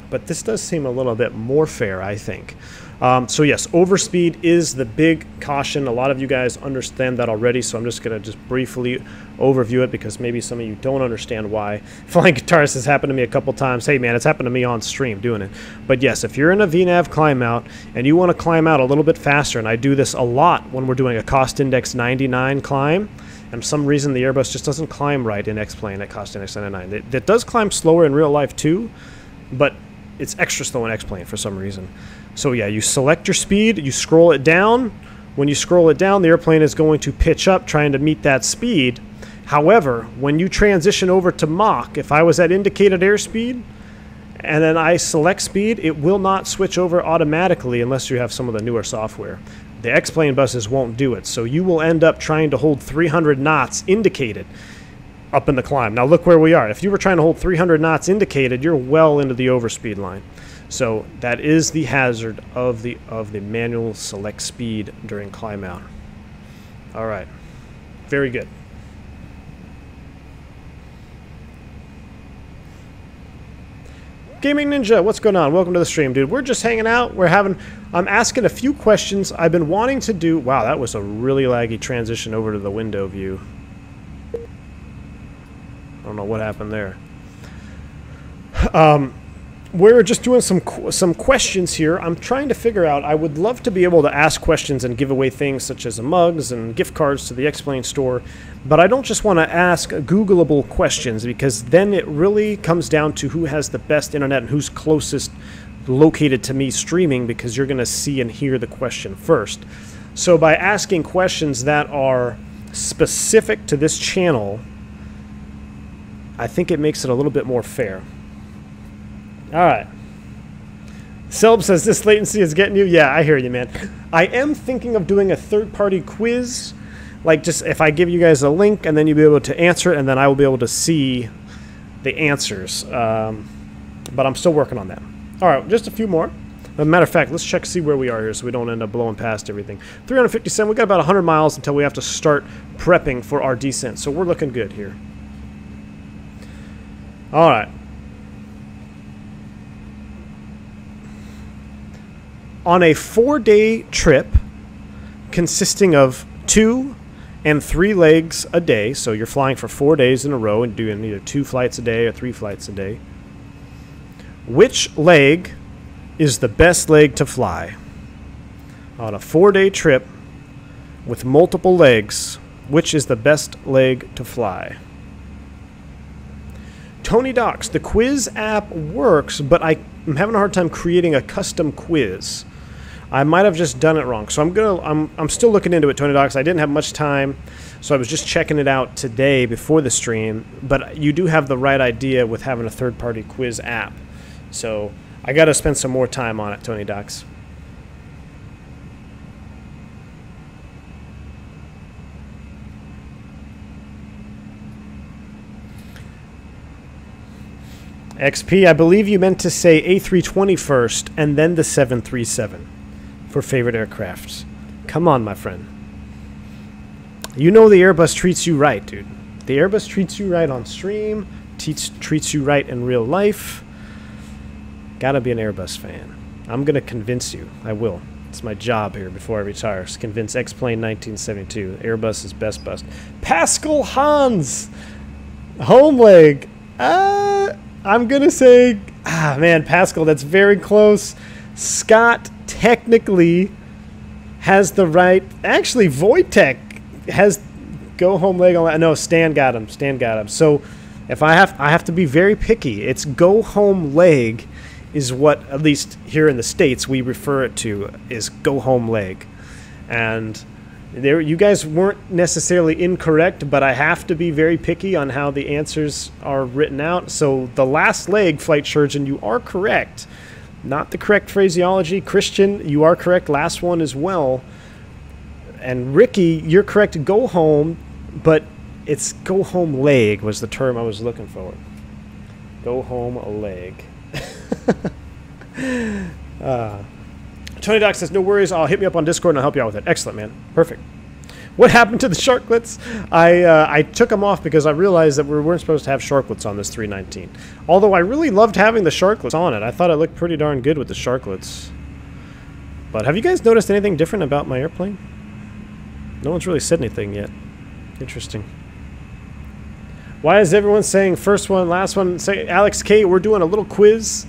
But this does seem a little bit more fair, I think. So yes, overspeed is the big caution. A lot of you guys understand that already, so I'm just going to just briefly overview it because maybe some of you don't understand why. Flying guitarist has happened to me a couple times. Hey man, it's happened to me on stream doing it. But yes, if you're in a VNAV climb out and you want to climb out a little bit faster, and I do this a lot when we're doing a cost index 99 climb, and for some reason the Airbus just doesn't climb right in X-plane at cost index 99. It does climb slower in real life too, but it's extra slow in X-plane for some reason. So yeah, you select your speed, you scroll it down. When you scroll it down, the airplane is going to pitch up trying to meet that speed. However, when you transition over to Mach, if I was at indicated airspeed and then I select speed, it will not switch over automatically unless you have some of the newer software. The X-plane buses won't do it, so you will end up trying to hold 300 knots indicated up in the climb. Now look where we are. If you were trying to hold 300 knots indicated, you're well into the overspeed line. So that is the hazard of the manual select speed during climb out. All right, very good. Gaming Ninja, what's going on? Welcome to the stream, dude. We're just hanging out. I'm asking a few questions I've been wanting to do. Wow, that was a really laggy transition over to the window view. I don't know what happened there. We're just doing some questions here. I'm trying to figure out, I would love to be able to ask questions and give away things such as mugs and gift cards to the X-Plane store, but I don't just want to ask Googleable questions because then it really comes down to who has the best internet and who's closest located to me streaming, because you're going to see and hear the question first. So by asking questions that are specific to this channel, I think it makes it a little bit more fair. All right. Selb says this latency is getting you. Yeah, I hear you, man. I am thinking of doing a third-party quiz. Like, just if I give you guys a link and then you'll be able to answer it, and then I will be able to see the answers. But I'm still working on that. All right, just a few more. As a matter of fact, let's check, see where we are here so we don't end up blowing past everything. 357, we got about 100 miles until we have to start prepping for our descent. So we're looking good here. All right. On a 4-day trip consisting of 2 and 3 legs a day, so you're flying for 4 days in a row and doing either 2 flights a day or 3 flights a day, which leg is the best leg to fly? On a 4-day trip with multiple legs, which is the best leg to fly? Tony Docs, the quiz app works, but I'm having a hard time creating a custom quiz. I might have just done it wrong. So I'm still looking into it, Tony Docs. I didn't have much time, so I was just checking it out today before the stream. But you do have the right idea with having a third-party quiz app. So I got to spend some more time on it, Tony Docs. XP, I believe you meant to say A320 first and then the 737 for favorite aircrafts. Come on, my friend. You know the Airbus treats you right, dude. The Airbus treats you right on stream, treats you right in real life. Gotta be an Airbus fan. I'm gonna convince you. I will. It's my job here before I retire. To convince X-Plane 1972. Airbus is best bus. Pascal Hans! Home leg. I'm going to say, man, Pascal, that's very close. Scott technically has the right. Actually, Wojtek has go home leg on that. No, Stan got him. Stan got him. So if I have to be very picky. It's go home leg is what, at least here in the States, we refer it to is go home leg. And there, you guys weren't necessarily incorrect, but I have to be very picky on how the answers are written out. So the last leg, Flight Surgeon, you are correct. Not the correct phraseology. Christian, you are correct. Last one as well. And Ricky, you're correct. Go home, but it's go home leg was the term I was looking for. Go home leg. Tony Doc says, no worries, I'll hit me up on Discord and I'll help you out with it. Excellent, man. Perfect. What happened to the sharklets? I took them off because I realized that we weren't supposed to have sharklets on this 319. Although I really loved having the sharklets on it. I thought it looked pretty darn good with the sharklets. But have you guys noticed anything different about my airplane? No one's really said anything yet. Interesting. Why is everyone saying first one, last one? Say, Alex K, we're doing a little quiz.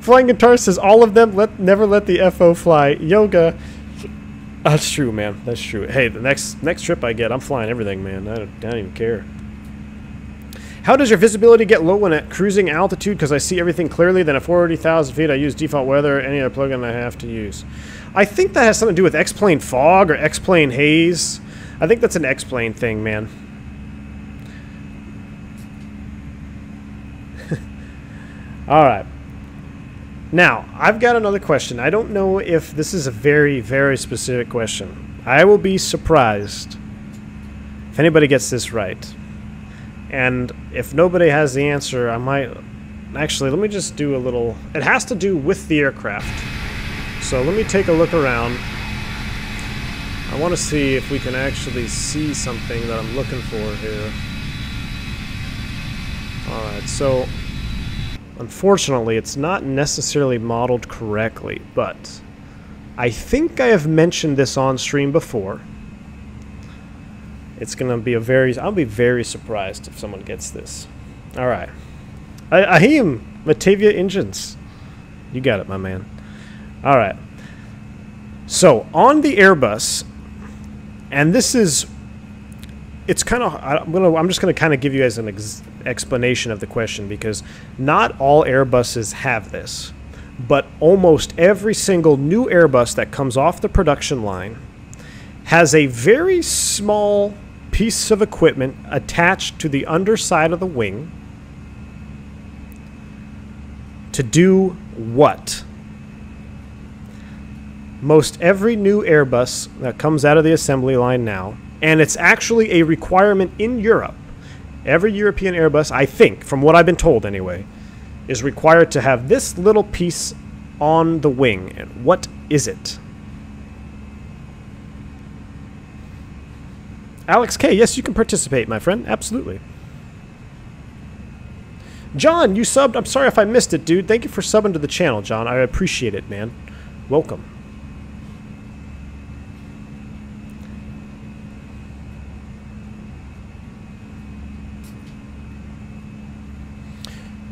Flying Guitar says all of them. Never let the FO fly. Yoga. That's true, man. That's true. Hey, the next trip I get, I'm flying everything, man. I don't even care. How does your visibility get low when at cruising altitude? Because I see everything clearly. Then at 40,000 feet, I use default weather. Any other plugin I have to use. I think that has something to do with X-plane fog or X-plane haze. I think that's an X-plane thing, man. All right. Now, I've got another question. I don't know if this is a very, very specific question. I will be surprised if anybody gets this right. And if nobody has the answer, I might... Actually, let me just do a little... It has to do with the aircraft. So let me take a look around. I want to see if we can actually see something that I'm looking for here. Alright, so... Unfortunately, it's not necessarily modeled correctly, but I think I have mentioned this on stream before. It's going to be I'll be very surprised if someone gets this. All right. Ahim, Matavia Engines. You got it, my man. All right. So, on the Airbus, and this is... It's kind of... I'm just going to kind of give you guys an explanation of the question, because not all Airbuses have this, but almost every single new Airbus that comes off the production line has a very small piece of equipment attached to the underside of the wing to do what? Most every new Airbus that comes out of the assembly line now, and it's actually a requirement in Europe. Every European Airbus, I think, from what I've been told anyway, is required to have this little piece on the wing. And what is it? Alex K, yes, you can participate, my friend. Absolutely. John, you subbed. I'm sorry if I missed it, dude. Thank you for subbing to the channel, John. I appreciate it, man. Welcome.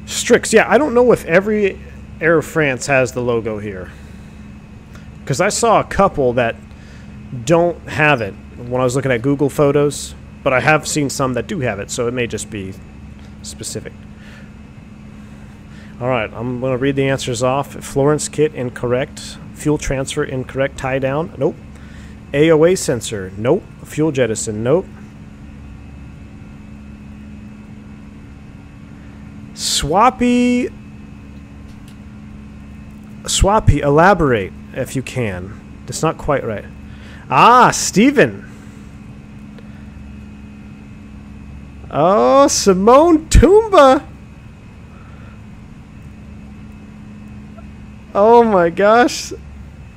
Strix, yeah, I don't know if every Air France has the logo here, because I saw a couple that don't have it when I was looking at Google Photos, but I have seen some that do have it, so it may just be specific. Alright, I'm going to read the answers off. Florence kit, incorrect. Fuel transfer, incorrect. Tie down, nope. AOA sensor, nope. Fuel jettison, nope. Swappy, elaborate if you can. That's not quite right. Ah, Steven. Oh, Simone Toomba. Oh my gosh.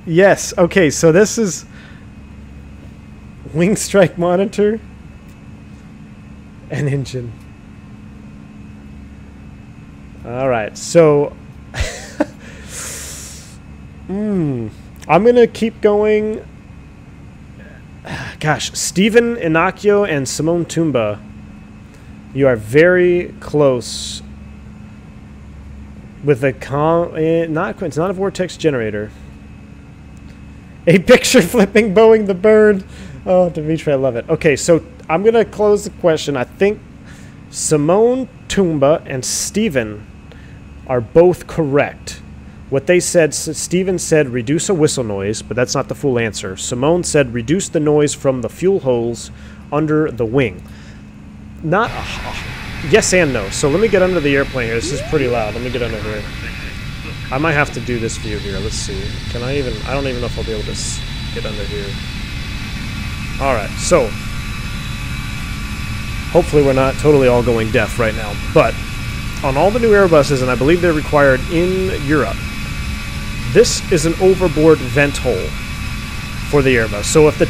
Yes, okay, so this is wing strike monitor and engine. Alright, so I'm gonna keep going. Gosh, Stephen Inacchio and Simone Toomba, you are very close With a it's not a vortex generator. A picture flipping Boeing the bird. Oh, Dimitri, I love it. Okay, so I'm gonna close the question. I think Simone, Tumba, and Steven are both correct. What they said, Steven said reduce a whistle noise, but that's not the full answer. Simone said reduce the noise from the fuel holes under the wing. Not yes and no. So let me get under the airplane here. This is pretty loud. Let me get under here. I might have to do this view here. Let's see. Can I even? I don't even know if I'll be able to get under here. All right. So hopefully we're not totally all going deaf right now. But on all the new Airbuses, and I believe they're required in Europe, this is an overboard vent hole for the Airbus. So if the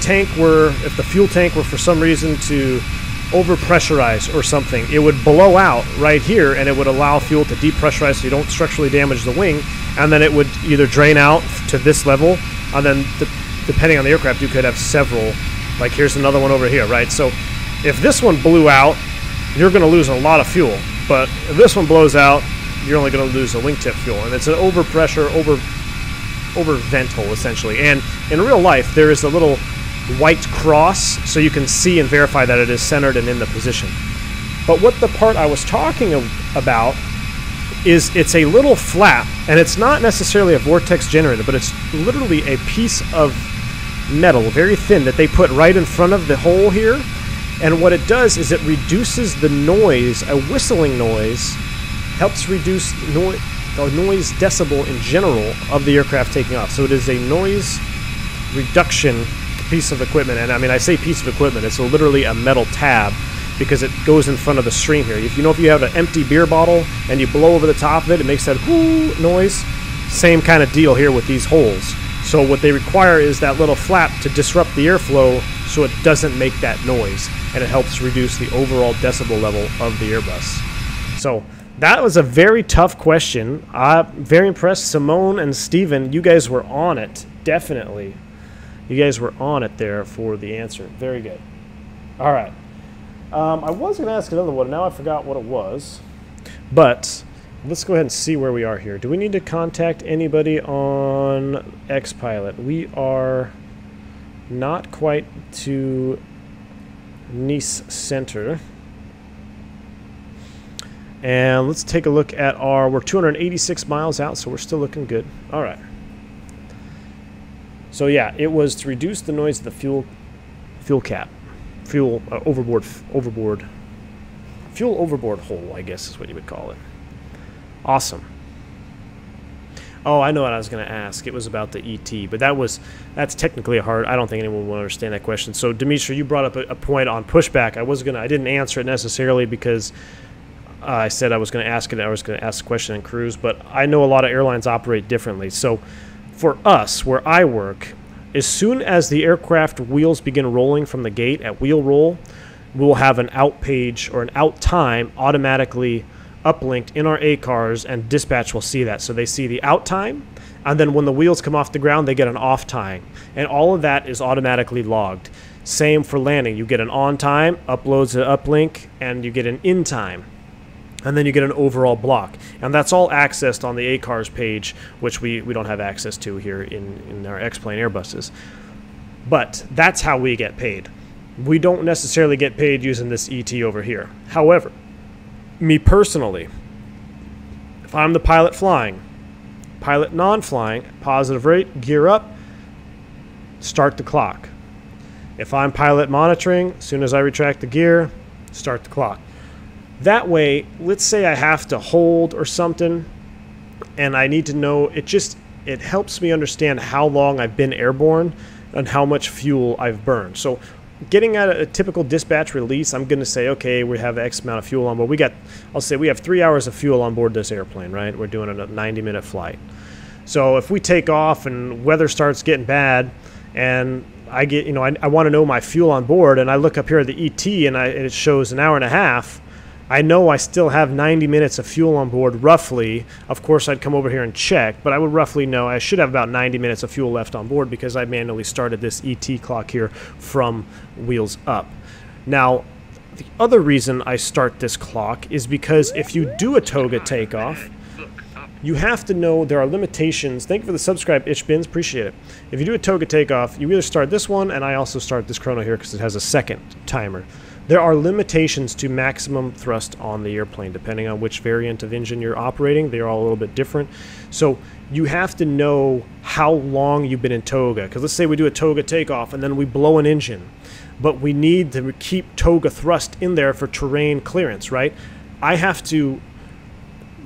fuel tank were for some reason to overpressurize or something, it would blow out right here, and it would allow fuel to depressurize so you don't structurally damage the wing, and then it would either drain out to this level, and then depending on the aircraft, you could have several. Like here's another one over here, right? So if this one blew out, you're going to lose a lot of fuel. But if this one blows out, you're only going to lose the wingtip fuel. And it's an overpressure, over vent hole, essentially. And in real life, there is a little white cross, so you can see and verify that it is centered and in the position. But what the part I was talking about is it's a little flap, and it's not necessarily a vortex generator, but it's literally a piece of metal, very thin, that they put right in front of the hole here. And what it does is it reduces the noise, a whistling noise, helps reduce the noise decibel in general of the aircraft taking off. So it is a noise reduction piece of equipment. And I mean, I say piece of equipment, it's literally a metal tab because it goes in front of the stream here. If you have an empty beer bottle and you blow over the top of it, it makes that whoo noise. Same kind of deal here with these holes. So what they require is that little flap to disrupt the airflow so it doesn't make that noise, and it helps reduce the overall decibel level of the Airbus. So that was a very tough question. I'm very impressed. Simone and Steven, you guys were on it, definitely. You guys were on it there for the answer. Very good. All right. I was going to ask another one. Now I forgot what it was. But let's go ahead and see where we are here. Do we need to contact anybody on X-Pilot? We are not quite to Nice Center. And let's take a look at we're 286 miles out, so we're still looking good. All right. So yeah, it was to reduce the noise of the fuel overboard hole, I guess is what you would call it. Awesome. Oh, I know what I was going to ask. It was about the ET, but that's technically hard. I don't think anyone will understand that question. So, Dimitri, you brought up a point on pushback. I didn't answer it necessarily because I said I was going to ask it. I was going to ask the question in cruise, but I know a lot of airlines operate differently. So, for us, where I work, as soon as the aircraft wheels begin rolling from the gate at wheel roll, we'll have an out page or an out time automatically uplinked in our A cars, and dispatch will see that. So they see the out time, and then when the wheels come off the ground, they get an off time. And all of that is automatically logged. Same for landing. You get an on time, uploads an uplink, and you get an in time. And then you get an overall block. And that's all accessed on the A cars page, which we don't have access to here in our X-Plane Airbuses. But that's how we get paid. We don't necessarily get paid using this ET over here. However, me personally, if I'm the pilot flying, pilot non-flying, positive rate, gear up, start the clock. If I'm pilot monitoring, as soon as I retract the gear, start the clock. That way, let's say I have to hold or something, and I need to know, it helps me understand how long I've been airborne and how much fuel I've burned. So getting at a typical dispatch release, I'm going to say, okay, we have X amount of fuel on board. I'll say we have 3 hours of fuel on board this airplane, right? We're doing a 90-minute flight. So if we take off and weather starts getting bad, and I get, I want to know my fuel on board, and I look up here at the ET and it shows an hour and a half, I know I still have 90 minutes of fuel on board, roughly. Of course, I'd come over here and check, but I would roughly know I should have about 90 minutes of fuel left on board because I manually started this ET clock here from wheels up. Now, the other reason I start this clock is because if you do a Toga takeoff, you have to know there are limitations. Thank you for the subscribe, Itchbins. Appreciate it. If you do a Toga takeoff, you either start this one, and I also start this chrono here because it has a second timer. There are limitations to maximum thrust on the airplane, depending on which variant of engine you're operating. They're all a little bit different. So you have to know how long you've been in Toga. Because let's say we do a Toga takeoff, and then we blow an engine. But we need to keep Toga thrust in there for terrain clearance, right? I have to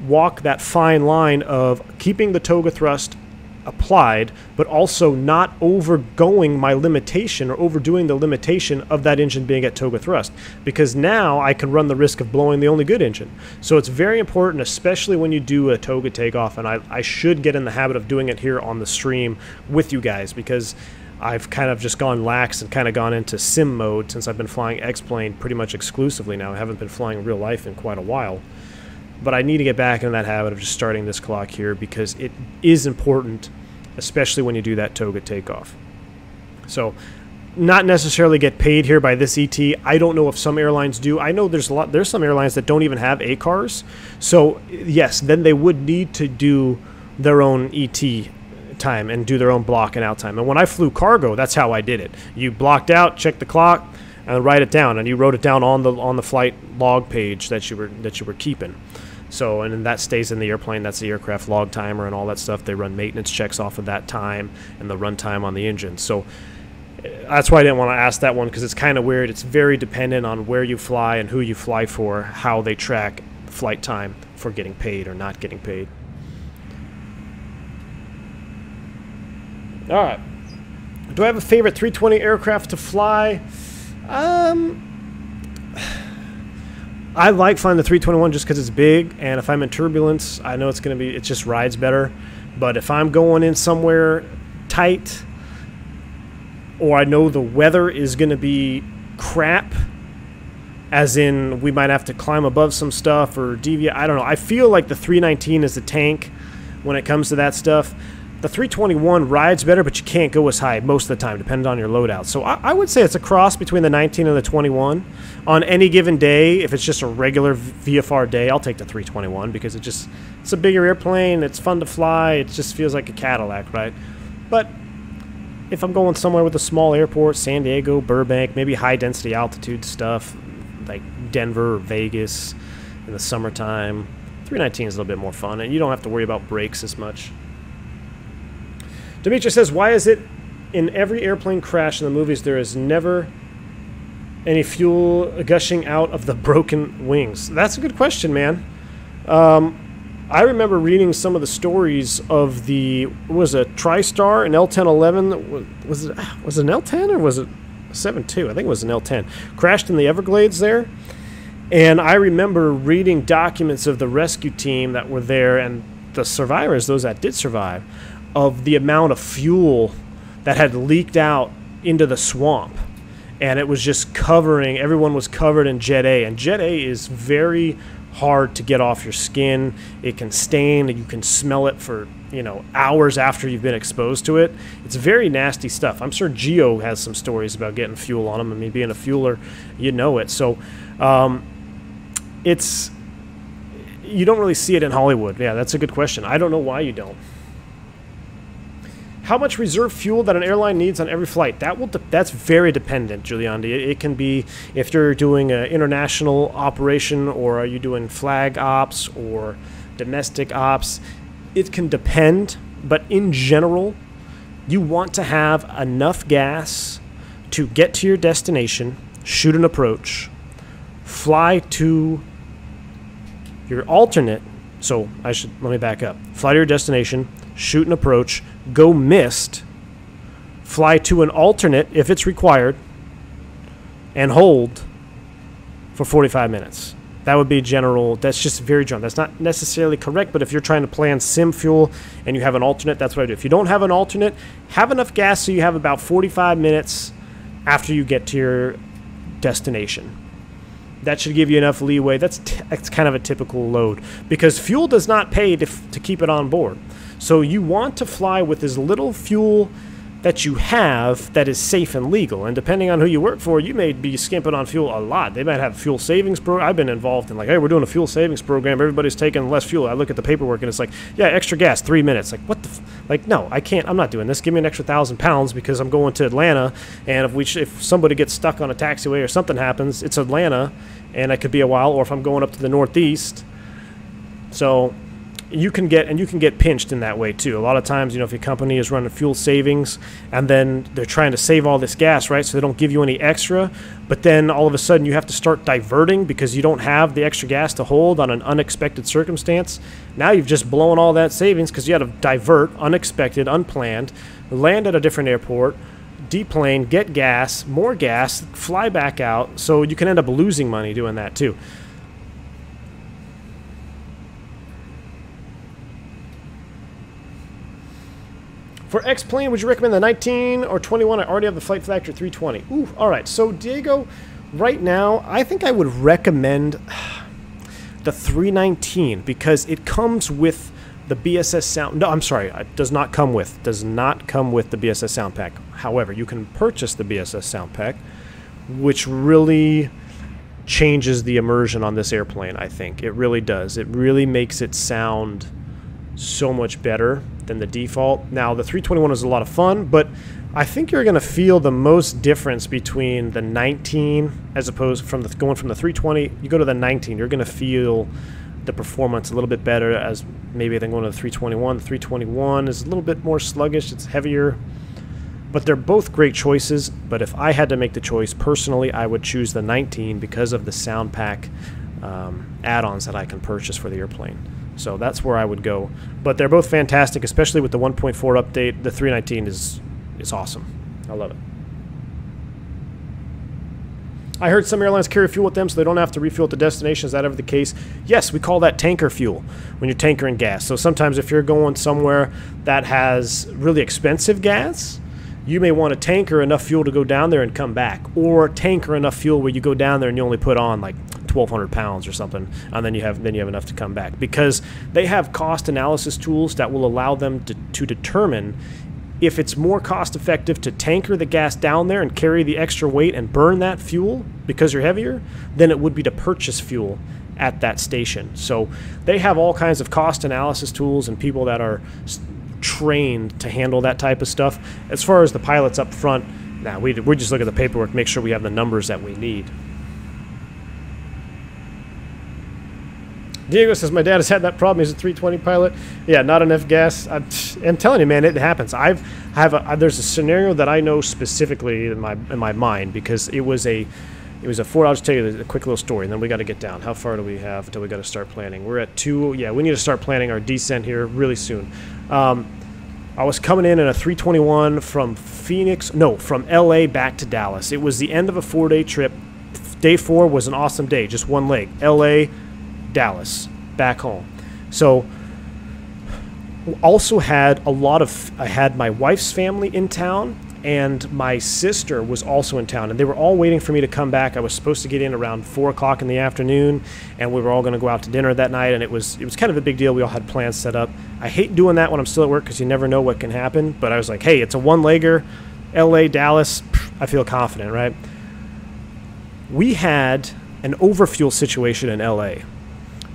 walk that fine line of keeping the Toga thrust applied, but also not overgoing my limitation or overdoing the limitation of that engine being at Toga thrust, because now I can run the risk of blowing the only good engine. So it's very important, especially when you do a Toga takeoff, and I should get in the habit of doing it here on the stream with you guys, because I've kind of just gone lax and kind of gone into sim mode since I've been flying X-Plane pretty much exclusively now. I haven't been flying real life in quite a while. But I need to get back into that habit of just starting this clock here because it is important, especially when you do that Toga takeoff. So, not necessarily get paid here by this ET. I don't know if some airlines do. I know there's some airlines that don't even have ACARs. So, yes, then they would need to do their own ET time and do their own block and out time. And when I flew cargo, that's how I did it. You blocked out, checked the clock, and write it down, and you wrote it down on the flight log page that you were keeping. So, and then that stays in the airplane. That's the aircraft log timer and all that stuff. They run maintenance checks off of that time and the run time on the engine. So that's why I didn't want to ask that one, because it's kind of weird. It's very dependent on where you fly and who you fly for, how they track flight time for getting paid or not getting paid. All right. Do I have a favorite 320 aircraft to fly? I like flying the 321 just because it's big, and if I'm in turbulence, I know it just rides better. But if I'm going in somewhere tight, or I know the weather is going to be crap, as in we might have to climb above some stuff or deviate, I don't know. I feel like the 319 is the tank when it comes to that stuff. The 321 rides better, but you can't go as high most of the time, depending on your loadout. So I would say it's a cross between the 19 and the 21. On any given day, if it's just a regular VFR day, I'll take the 321 because it's a bigger airplane, it's fun to fly, it just feels like a Cadillac, right? But if I'm going somewhere with a small airport, San Diego, Burbank, maybe high-density altitude stuff, like Denver or Vegas in the summertime, 319 is a little bit more fun, and you don't have to worry about brakes as much. Dimitri says, why is it in every airplane crash in the movies there is never any fuel gushing out of the broken wings? That's a good question, man. I remember reading some of the stories of the, was it TriStar, an L1011, was it an L10 or was it a 7.2? I think it was an L10. Crashed in the Everglades there. And I remember reading documents of the rescue team that were there and the survivors, those that did survive, of the amount of fuel that had leaked out into the swamp. And it was just covering, everyone was covered in Jet A. And Jet A is very hard to get off your skin. It can stain, and you can smell it for, hours after you've been exposed to it. It's very nasty stuff. I'm sure Geo has some stories about getting fuel on him. I mean, being a fueler, you know it. So, you don't really see it in Hollywood. Yeah, that's a good question. I don't know why you don't. How much reserve fuel that an airline needs on every flight? That's very dependent, Giuliandi. It can be if you're doing an international operation, or are you doing flag ops or domestic ops. It can depend, but in general, you want to have enough gas to get to your destination, shoot an approach, fly to your alternate. So let me back up. Fly to your destination, shoot an approach, go missed, fly to an alternate if it's required, and hold for 45 minutes. That would be general. That's just very general. That's not necessarily correct, but if you're trying to plan sim fuel and you have an alternate, that's what I do. If you don't have an alternate, have enough gas so you have about 45 minutes after you get to your destination. That should give you enough leeway. That's kind of a typical load, because fuel does not pay to keep it on board. So you want to fly with as little fuel that you have that is safe and legal. And depending on who you work for, you may be skimping on fuel a lot. They might have fuel savings program. I've been involved in like, hey, we're doing a fuel savings program. Everybody's taking less fuel. I look at the paperwork and it's like, yeah, extra gas, 3 minutes. Like, what the like, no, I can't. I'm not doing this. Give me an extra 1,000 pounds because I'm going to Atlanta. And if somebody gets stuck on a taxiway or something happens, it's Atlanta, and it could be a while. Or if I'm going up to the Northeast, so you can get pinched in that way too. A lot of times, you know, if your company is running fuel savings and then they're trying to save all this gas, right? So they don't give you any extra, but then all of a sudden you have to start diverting because you don't have the extra gas to hold on an unexpected circumstance. Now you've just blown all that savings because you had to divert, unexpected, unplanned, land at a different airport, deplane, get gas, more gas, fly back out. So you can end up losing money doing that too. For X-Plane, would you recommend the 19 or 21? I already have the Flight Factor 320. Ooh, all right. So, Diego, right now, I think I would recommend the 319 because it comes with the BSS sound. No, I'm sorry. It does not come with the BSS sound pack. However, you can purchase the BSS sound pack, which really changes the immersion on this airplane, I think. It really does. It really makes it sound so much better than the default. Now, the 321 is a lot of fun, but I think you're going to feel the most difference between the 19 as opposed from going from the 320. You go to the 19, you're going to feel the performance a little bit better as maybe than going to the 321. The 321 is a little bit more sluggish. It's heavier, but they're both great choices. But if I had to make the choice personally, I would choose the 19 because of the Soundpack add-ons that I can purchase for the airplane. So that's where I would go. But they're both fantastic, especially with the 1.4 update. The 319 is awesome. I love it. I heard some airlines carry fuel with them so they don't have to refuel at the destination. Is that ever the case? Yes, we call that tanker fuel when you're tankering gas. So sometimes if you're going somewhere that has really expensive gas, you may want to tanker enough fuel to go down there and come back. Or tanker enough fuel where you go down there and you only put on like 1,200 pounds or something, and then you have enough to come back, because they have cost analysis tools that will allow them to determine if it's more cost effective to tanker the gas down there and carry the extra weight and burn that fuel because you're heavier than it would be to purchase fuel at that station. So they have all kinds of cost analysis tools and people that are trained to handle that type of stuff. As far as the pilots up front, nah, we just look at the paperwork, make sure we have the numbers that we need. Diego says, my dad has had that problem. He's a 320 pilot. Yeah, not enough gas. I'm telling you, man, it happens. There's a scenario that I know specifically in my mind because it was a Ford. I'll just tell you a quick little story, and then we got to get down. How far do we have until we got to start planning? We're at 2. Yeah, we need to start planning our descent here really soon. I was coming in a 321 from LA back to Dallas. It was the end of a 4-day trip. Day 4 was an awesome day, just one leg. LA, Dallas, back home. So also had I had my wife's family in town, and my sister was also in town, and they were all waiting for me to come back. I was supposed to get in around 4 o'clock in the afternoon, and we were all going to go out to dinner that night, and it was kind of a big deal. We all had plans set up. I hate doing that when I'm still at work because you never know what can happen, but I was like, hey, it's a one-legger, LA, Dallas, I feel confident, right? We had an overfuel situation in LA.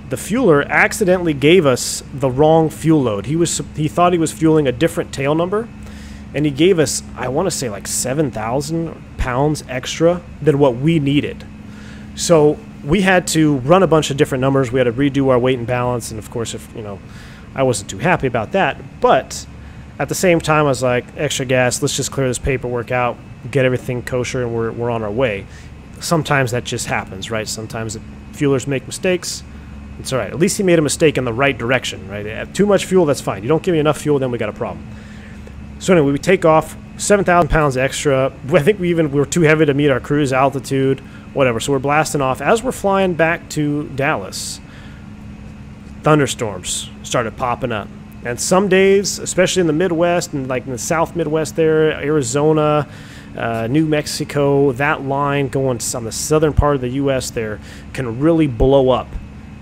The fueler accidentally gave us the wrong fuel load. He thought he was fueling a different tail number, and he gave us, I want to say, like 7,000 pounds extra than what we needed. So we had to run a bunch of different numbers. We had to redo our weight and balance, and of course, I wasn't too happy about that. But at the same time, I was like, extra gas, let's just clear this paperwork out, get everything kosher, and we're on our way. Sometimes that just happens, right? Sometimes fuelers make mistakes. It's all right. At least he made a mistake in the right direction, right? Too much fuel, that's fine. You don't give me enough fuel, then we got a problem. So anyway, we take off, 7,000 pounds extra. I think we were too heavy to meet our cruise altitude, whatever. So we're blasting off. As we're flying back to Dallas, thunderstorms started popping up. And some days, especially in the Midwest and like in the South Midwest there, Arizona, New Mexico, that line going on the southern part of the U.S. there can really blow up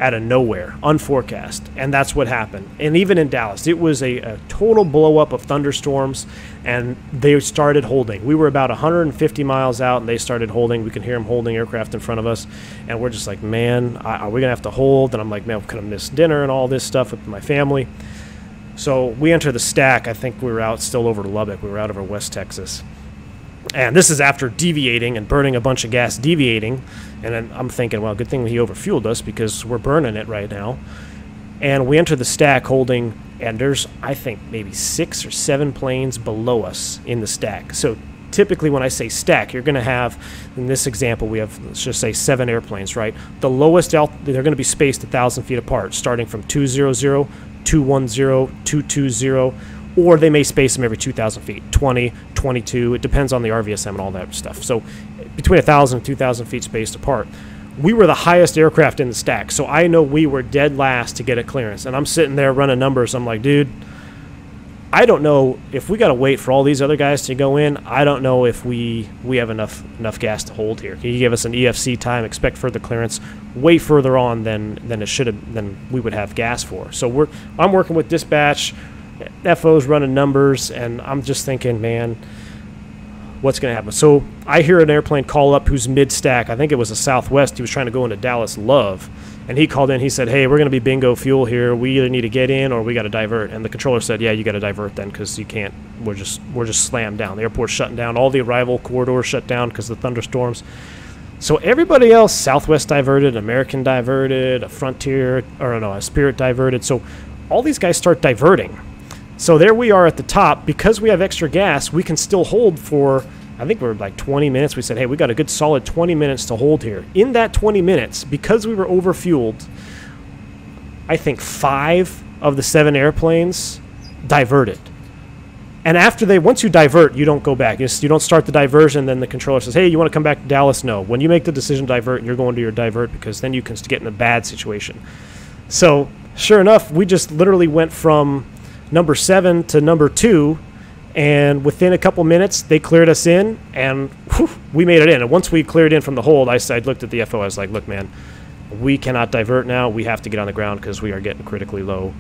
out of nowhere, unforecast, and that's what happened. And even in Dallas, it was a total blow-up of thunderstorms, and they started holding. We were about 150 miles out, and they started holding. We can hear them holding aircraft in front of us, and we're just like, man, are we going to have to hold? And I'm like, man, we're going to miss dinner and all this stuff with my family. So we enter the stack. I think we were out still over to Lubbock. We were out over West Texas. And this is after deviating and burning a bunch of gas deviating. And then I'm thinking, well, good thing he overfueled us because we're burning it right now. And we enter the stack holding, and there's, I think, maybe 6 or 7 planes below us in the stack. So typically when I say stack, you're going to have, in this example, we have, let's just say 7 airplanes, right? The lowest, they're going to be spaced 1,000 feet apart, starting from 200, 210, 220, or they may space them every 2,000 feet, 20, 22. It depends on the RVSM and all that stuff. So between 1,000 and 2,000 feet spaced apart. We were the highest aircraft in the stack, so I know we were dead last to get a clearance. And I'm sitting there running numbers. I'm like, dude, I don't know if we got to wait for all these other guys to go in. I don't know if we have enough gas to hold here. He gave us an EFC time, expect further clearance, way further on than it should have, than we would have gas for. So I'm working with dispatch. FO's running numbers, and I'm just thinking, man, what's going to happen? So I hear an airplane call up who's mid-stack. I think it was a Southwest. He was trying to go into Dallas Love, and he called in. He said, hey, we're going to be bingo fuel here. We either need to get in or we got to divert. And the controller said, yeah, you got to divert then because you can't. We're just slammed down. The airport's shutting down. All the arrival corridors shut down because of the thunderstorms. So everybody else, Southwest diverted, American diverted, a Spirit diverted. So all these guys start diverting. So there we are at the top. Because we have extra gas, we can still hold for, I think we're like 20 minutes. We said, hey, we got a good solid 20 minutes to hold here. In that 20 minutes, because we were overfueled, I think 5 of the 7 airplanes diverted. And once you divert, you don't go back. You don't start the diversion, then the controller says, hey, you want to come back to Dallas? No. When you make the decision to divert, you're going to your divert because then you can get in a bad situation. So sure enough, we just literally went from number 7 to number 2, and within a couple minutes they cleared us in, and whew, we made it in. And once we cleared in from the hold, I looked at the FO. I was like, look, man, we cannot divert now. We have to get on the ground because we are getting critically low.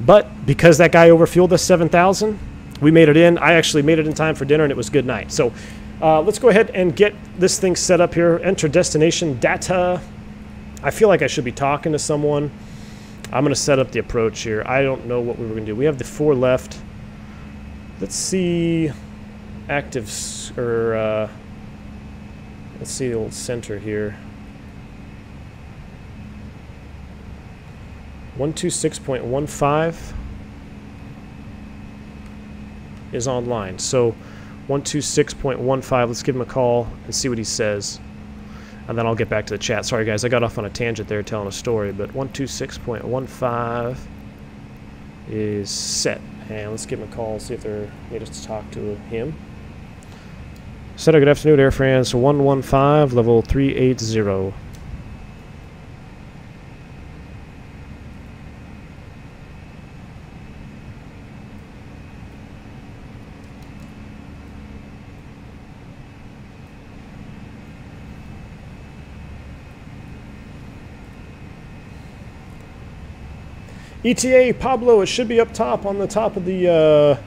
But because that guy overfueled us 7,000, we made it in. I actually made it in time for dinner, and it was good night. So let's go ahead and get this thing set up here. Enter destination data. I feel like I should be talking to someone. I'm going to set up the approach here. I don't know what we were going to do. We have the 4 left. Let's see actives, or let's see the old center here. 126.15 is online. So 126.15, let's give him a call and see what he says. And then I'll get back to the chat. Sorry, guys, I got off on a tangent there telling a story, but 126.15 is set. And let's give him a call, see if they're need us to talk to him. Center, good afternoon, Air France 115, level 380. ETA Pablo, it should be up top on the top of the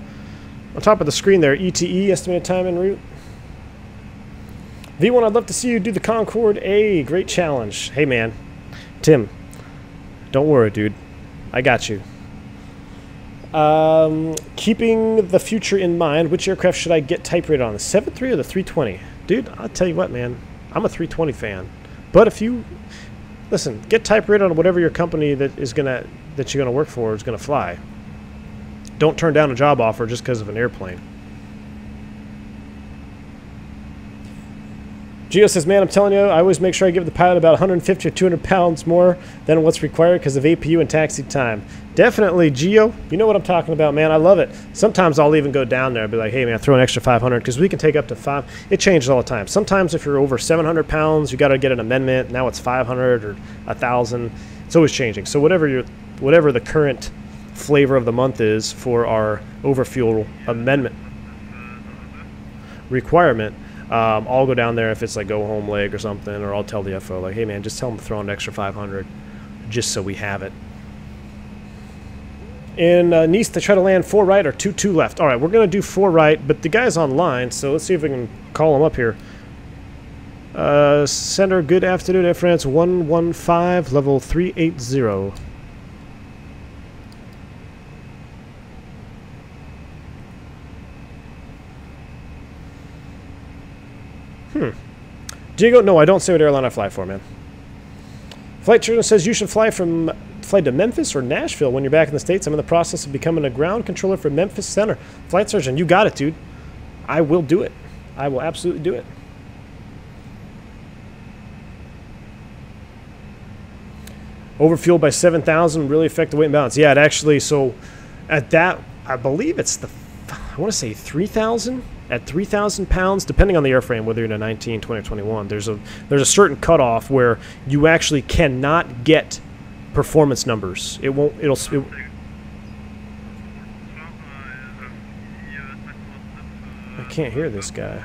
screen there. ETE, estimated time en route. V1, I'd love to see you do the Concorde A. Great challenge. Hey man, Tim, don't worry, dude. I got you. Keeping the future in mind, which aircraft should I get type rated on? The 7.3 or the 320? Dude, I'll tell you what, man. I'm a 320 fan. But if you listen, get type rated on whatever your company that you're gonna work for is gonna fly. Don't turn down a job offer just because of an airplane. Gio says, man, I'm telling you, I always make sure I give the pilot about 150 or 200 pounds more than what's required because of APU and taxi time. Definitely, Gio. You know what I'm talking about, man. I love it. Sometimes I'll even go down there and be like, hey, man, throw an extra 500 because we can take up to 5. It changes all the time. Sometimes if you're over 700 pounds, you got to get an amendment. Now it's 500 or 1,000. It's always changing. So whatever the current flavor of the month is for our overfuel amendment requirement, I'll go down there if it's like go home leg or something, or I'll tell the FO like, hey man, just tell them to throw an extra 500 just so we have it. In Nice, they try to land 4 right or 2 left. All right, we're going to do 4 right, but the guy's online, so let's see if we can call him up here. Center, good afternoon, Air France 115, level 380. Diego, no, I don't say what airline I fly for, man. Flight Journal says you should fly to Memphis or Nashville when you're back in the States. I'm in the process of becoming a ground controller for Memphis Center. Flight Surgeon, you got it, dude. I will do it. I will absolutely do it. Overfueled by 7,000 really affect the weight and balance. Yeah, it actually, so at that, I believe it's I want to say 3,000. At 3,000 pounds, depending on the airframe, whether you're in a 19, 20, or 21, there's a certain cutoff where you actually cannot get performance numbers. It won't. I can't hear this guy.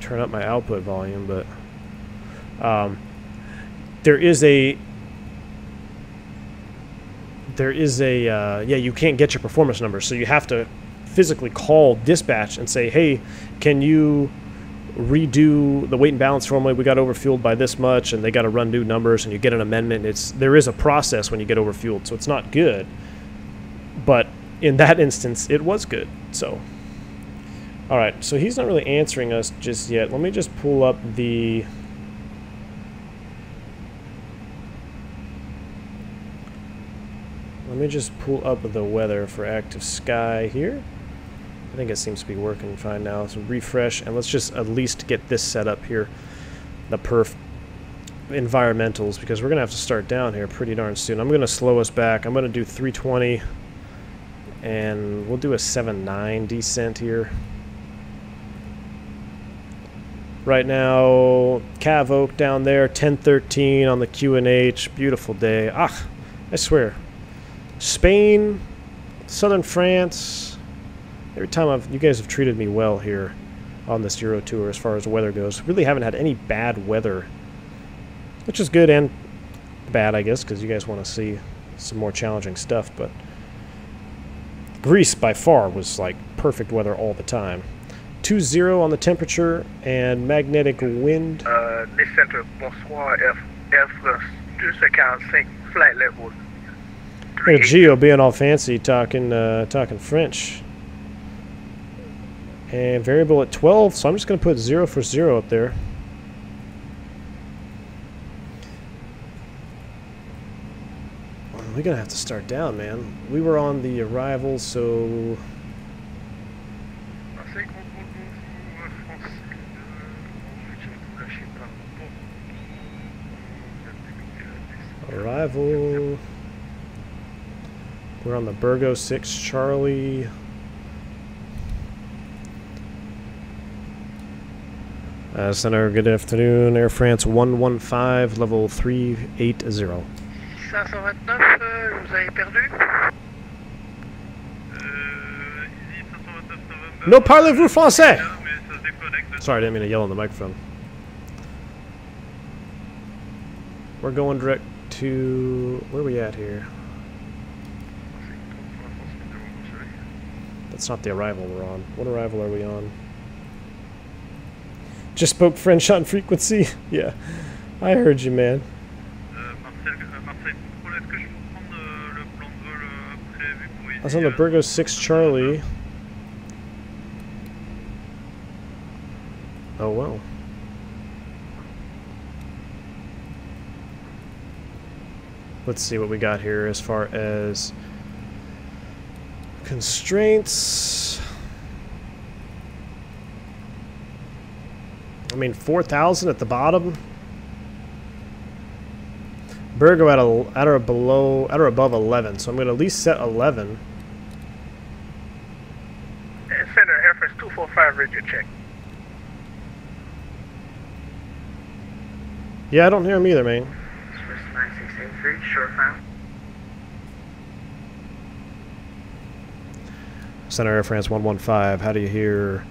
Turn up my output volume, but there is a yeah, you can't get your performance numbers, so you have to physically call dispatch and say, hey, can you redo the weight and balance formula? We got overfueled by this much, and they got to run new numbers, and you get an amendment. There is a process when you get overfueled, so it's not good, but in that instance it was good. So all right, so he's not really answering us just yet. Let me just pull up the weather for active sky here. I think it seems to be working fine now. So refresh, and let's just at least get this set up here, the perf environmentals, because we're going to have to start down here pretty darn soon. I'm going to slow us back. I'm going to do 320, and we'll do a 7.9 descent here. Right now, Cav Oak down there, 1013 on the QNH. Beautiful day. Ah, I swear. Spain, southern France. Every time you guys have treated me well here on this Euro tour as far as weather goes. Really haven't had any bad weather, which is good and bad, I guess, because you guys want to see some more challenging stuff. But Greece, by far, was like perfect weather all the time. 2-0 on the temperature and magnetic wind. Nice Center, bonsoir, Air France 245, flight level. Look at Gio being all fancy, talking French. And variable at 12, so I'm just going to put 0 for 0 up there. Well, we're going to have to start down, man. We were on the arrival, so... Arrival. We're on the Burgo 6 Charlie. Center, good afternoon. Air France 115, level 380. 529, vous avez perdu? No parlez-vous français? Sorry, I didn't mean to yell on the microphone. We're going direct to... Where are we at here? That's not the arrival we're on. What arrival are we on? Just spoke French on frequency? Yeah, I heard you, man. I was on the Burgo 6 Charlie. Oh, well. Let's see what we got here as far as constraints. I mean, 4,000 at the bottom. Burgo at or above 11, so I'm going to at least set 11. Center, Air France 245, radio check. Yeah, I don't hear him either, man. Swiss 9683, short final. Center Air France 115, how do you hear?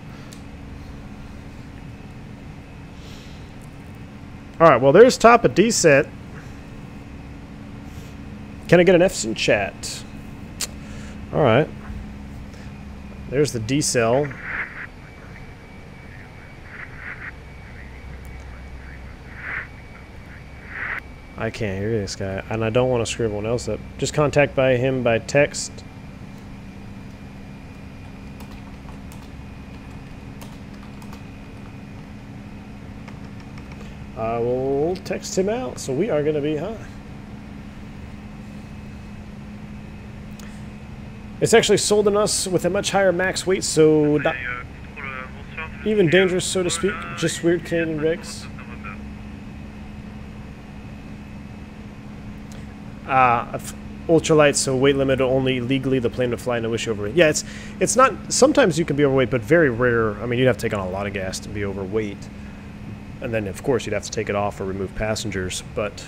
Alright, well there's top of descent. Can I get an F's in chat? Alright. There's the decel. I can't hear this guy, and I don't want to screw everyone else up. Just contact by him by text. I will text him out, so we are going to be high. It's actually sold on us with a much higher max weight, so not even dangerous, so to speak. Just weird Canadian regs. Ultralight, so weight limit only legally the plane to fly, no issue overweight. Yeah, it's not. Sometimes you can be overweight, but very rare. I mean, you'd have to take on a lot of gas to be overweight, and then of course you'd have to take it off or remove passengers. But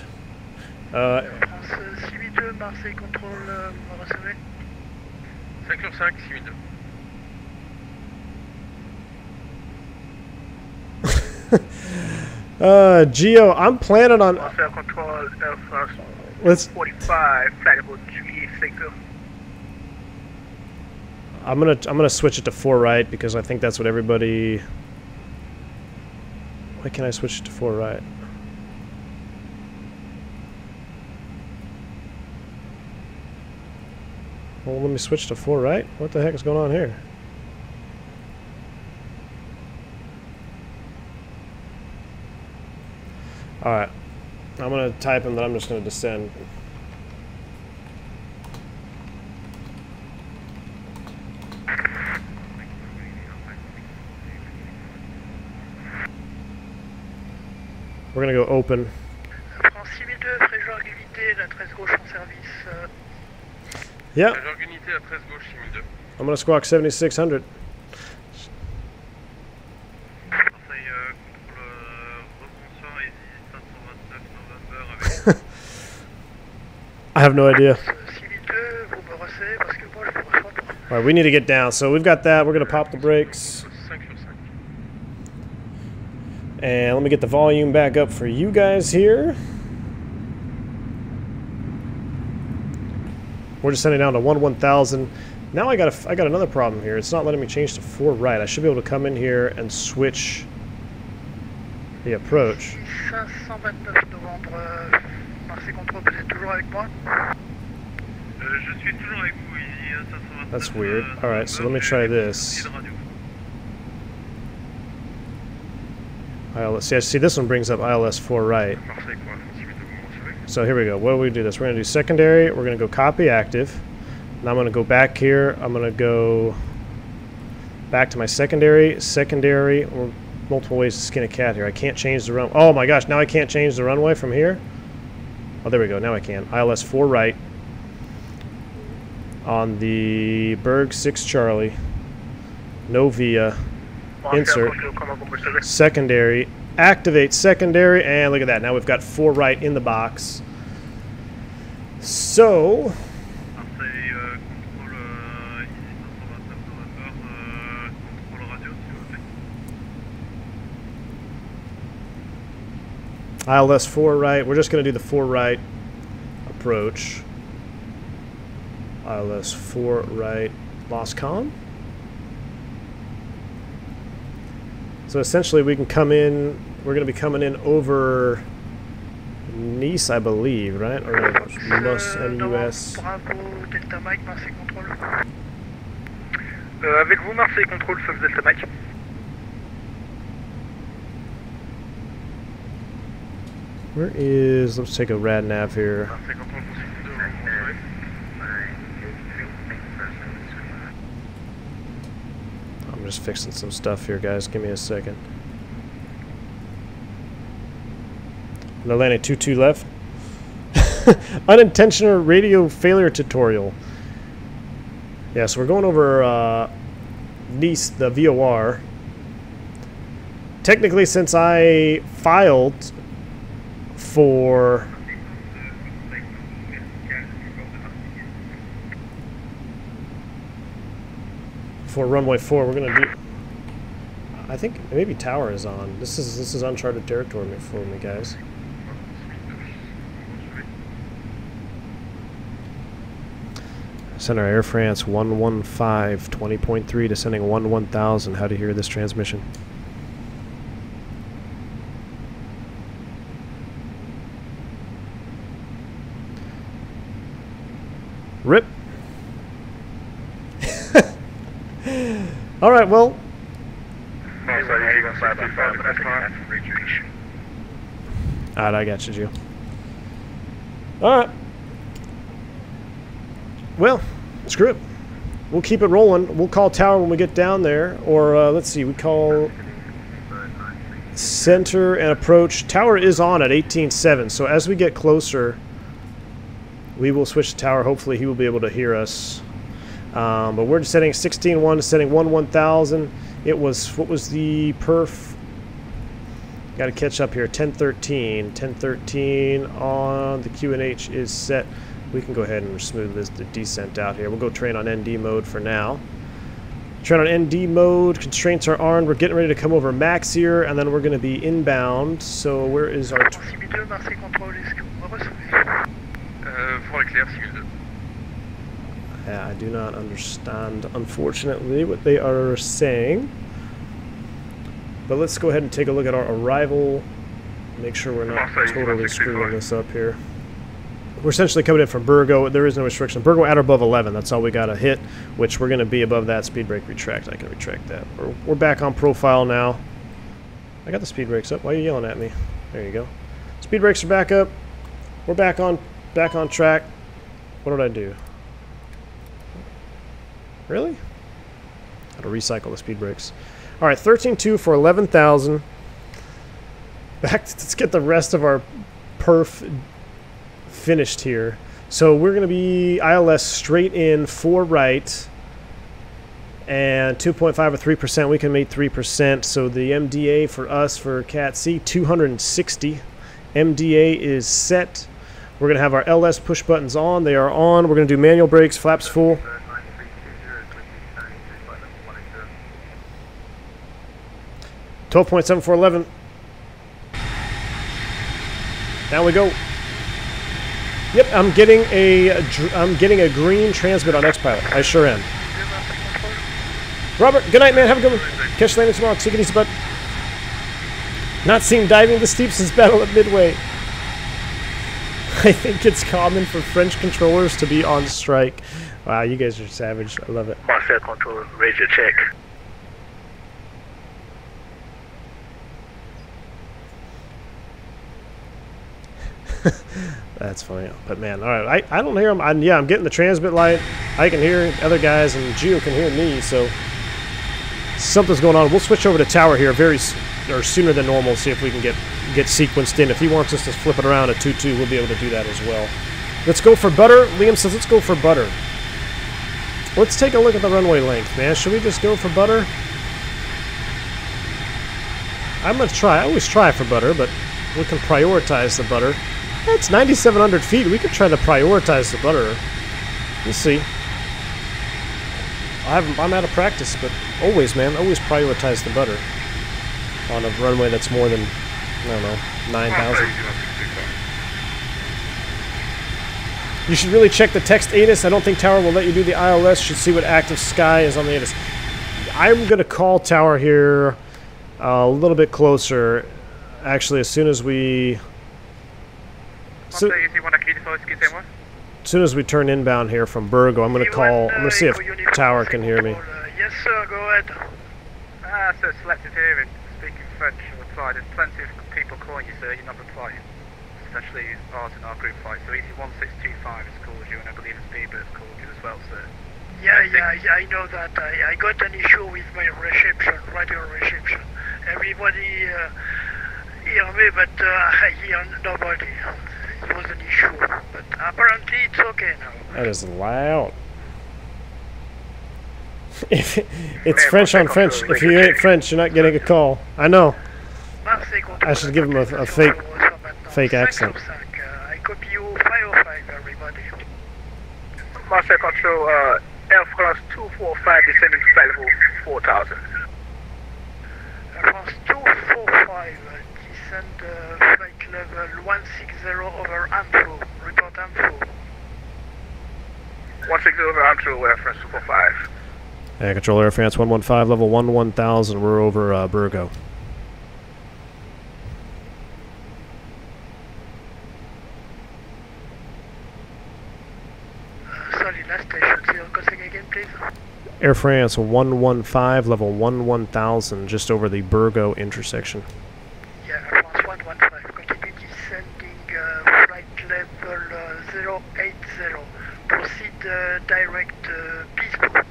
Geo, I'm planning on. Let's. 45, flight about Juliet sector. I'm gonna switch it to 4 right because I think that's what everybody. Why can't I switch it to 4 right? Well, let me switch to 4 right. What the heck is going on here? All right. I'm going to type him, then I'm just going to descend. We're going to go open. France 6002, Fréjeur Unité, la 13 gauche en service. Yeah. Fréjeur Unité, la 13 gauche, 6002. I'm going to squawk 7600. I have no idea. Alright, we need to get down. So we've got that. We're going to pop the brakes. And let me get the volume back up for you guys here. We're just sending down to 1000. Now I got another problem here. It's not letting me change to 4 right. I should be able to come in here and switch the approach. That's weird. Alright, so let me try this. See, this one brings up ILS 4 right. So here we go. What do we do this? We're going to do secondary. We're going to go copy active. Now I'm going to go back here. I'm going to go back to my secondary. Secondary. Or multiple ways to skin a cat here. I can't change the run. Oh my gosh, now I can't change the runway from here? Oh, there we go. Now I can. ILS 4 right. On the Berg 6 Charlie. No via. Insert. Secondary. Activate secondary. And look at that. Now we've got 4 right in the box. So. ILS 4 right. We're just going to do the 4 right approach. ILS 4 right. Lost comm. So essentially we can come in, we're going to be coming in over Nice, I believe, right? Or MUS, MUS. Avec vous, Marseille Contrôle, Fox Delta Mike. Where is, let's take a rad nav here. I'm just fixing some stuff here, guys. Give me a second. No landing 22 left. Unintentional radio failure tutorial. Yeah, so we're going over Nice, the VOR. Technically, since I filed for runway 4, we're gonna do. I think maybe tower is on. This is uncharted territory for me, guys. Center Air France 115 20.3 descending 1000. How to hear this transmission? Rip. All right, well. Alright, I got you, Joe. Alright. Well, screw it. We'll keep it rolling. We'll call tower when we get down there. Or, let's see, we call center and approach. Tower is on at 18.7, so as we get closer, we will switch to tower. Hopefully he will be able to hear us. But we're just setting 16.1 to setting 1000. It was, what was the perf? Got to catch up here. 1013. 1013 on the QNH is set. We can go ahead and smooth the descent out here. We'll go train on ND mode for now. Train on ND mode. Constraints are armed. We're getting ready to come over max here, and then we're going to be inbound. So where is our... I do not understand, unfortunately, what they are saying. But let's go ahead and take a look at our arrival. Make sure we're not totally screwing this up here. We're essentially coming in from Burgo. There is no restriction. Burgo at or above 11. That's all we got to hit, which we're going to be above that. Speed brake retract. I can retract that. We're back on profile now. I got the speed brakes up. Why are you yelling at me? There you go. Speed brakes are back up. We're back on track. What did I do? Really? Got to recycle the speed brakes. All right, 13.2 for 11,000. Let's get the rest of our perf finished here. So we're going to be ILS straight in, 4 right, and 2.5 or 3%. We can make 3%. So the MDA for us for Cat C, 260. MDA is set. We're going to have our LS push buttons on. They are on. We're going to do manual brakes, flaps full. 12.7411. Down we go. Yep, I'm getting a green transmit on X-Pilot. I sure am. Robert, good night, man. Have a good one. Catch you landing tomorrow. Take it easy, bud. Not seen diving this deep since Battle at Midway. I think it's common for French controllers to be on strike. Wow, you guys are savage. I love it. Master control, raise your check. That's funny, but man, all right, I don't hear him. I'm getting the transmit light. I can hear other guys, and Geo can hear me. So something's going on. We'll switch over to tower here sooner than normal. See if we can get sequenced in. If he wants us to flip it around at 2-2, we'll be able to do that as well. Let's go for butter. Liam says let's go for butter. Let's take a look at the runway length, man. Should we just go for butter? I'm gonna try. I always try for butter, but we can prioritize the butter. It's 9,700 feet. We could try to prioritize the butter. We'll see. I'm out of practice, but always, man, always prioritize the butter on a runway that's more than, I don't know, 9,000. You should really check the text ATIS. I don't think tower will let you do the ILS. Should see what active sky is on the ATIS. I'm going to call tower here a little bit closer. Actually, as soon as we... As soon as we turn inbound here from Burgo, I'm going to call. I'm going to see if tower can hear me. Yes, sir. Go ahead. So selective hearing. Speaking French, reply. There's plenty of people calling you, sir. You're not replying. Especially ours in our group fight. So EC1625 has called you, and I believe Speedbird has called you as well, sir. Yeah, I know that. I got an issue with my reception, radio reception. Everybody hear me, but I hear nobody. It was an issue, but apparently it's okay now. That is loud. It's French on French. If you ain't French, you're not getting a call. I know. I should give him a fake accent. I copy you 505, everybody. Master Control, Air France 245 descending to flight level 4000. 245, descend flight level 160 over Antro, report Antro. 160 over Antro, Air France 245. Yeah, Control Air France 115, level 1000. We're over Burgo. Sorry, last station, say your crossing again, please. Air France 115, level 1000, just over the Burgo intersection. Yeah, Air France 115, continue descending flight level 080. Proceed direct Bispo.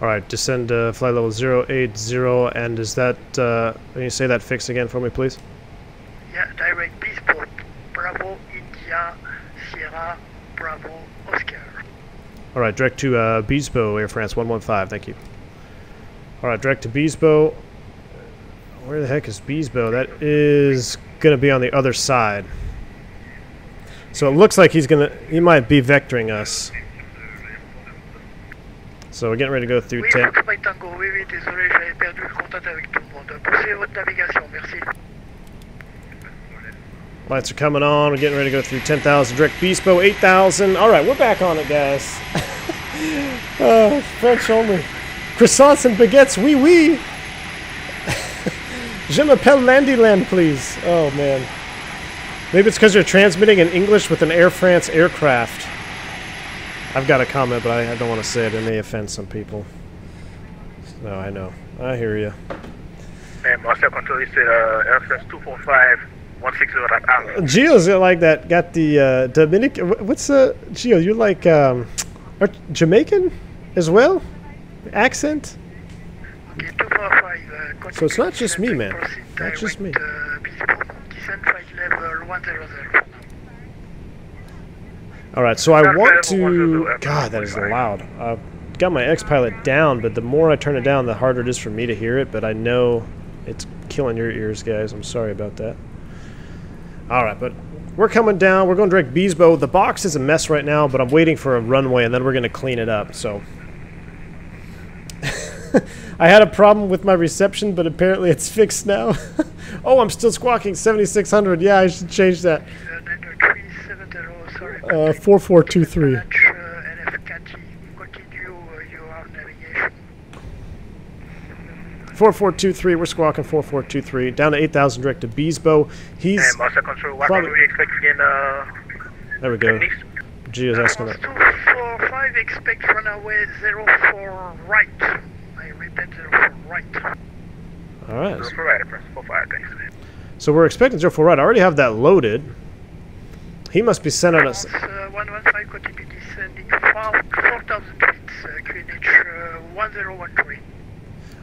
Alright, descend flight level 080, and is that, can you say that fixed again for me, please? Yeah, direct Bispo. Bravo, India, Sierra, Bravo, Oscar. Alright, direct to Bispo, Air France 115, thank you. Alright, direct to Bispo. Where the heck is Bispo? That is going to be on the other side. So it looks like he might be vectoring us. So we're getting ready to go through 10. Oui, Tango, oui, désolé, j'avais perdu le contact avec tout le monde. Poursuivez votre navigation, merci. Lights are coming on. We're getting ready to go through 10,000. Direct Bispo, 8,000. All right, we're back on it, guys. French only. Croissants and baguettes, oui, oui. Je m'appelle Landyland, please. Oh, man. Maybe it's because you're transmitting in English with an Air France aircraft. I've got a comment, but I don't want to say it. It may offend some people. No, I know. I hear you. And Master Control is Air France 245, 160 at Addons. Gio's like that. Got the Dominican. What's Gio? You're like Jamaican as well? Accent? Okay, 245, So it's not just me, man. Not just me. Bispo. Descend flight level 100. Alright, so I want to... God, that is loud. I've got my X-Pilot down, but the more I turn it down, the harder it is for me to hear it, but I know it's killing your ears, guys. I'm sorry about that. Alright, but we're coming down. We're going direct Bispo. The box is a mess right now, but I'm waiting for a runway, and then we're going to clean it up, so... I had a problem with my reception, but apparently it's fixed now. Oh, I'm still squawking 7600. Yeah, I should change that. 4423. 4423. We're squawking 4423. Down to 8,000 direct to Bispo. He's Master Control, what are we expecting? There we go. Gio's asking that. 245, expect runaway 04 right. I repeat 04 right. Alright. 04 right, press 45, thanks. So we're expecting 04 right. I already have that loaded. He must be sending us... 115, continue descending 4,000 feet, QNH 1013.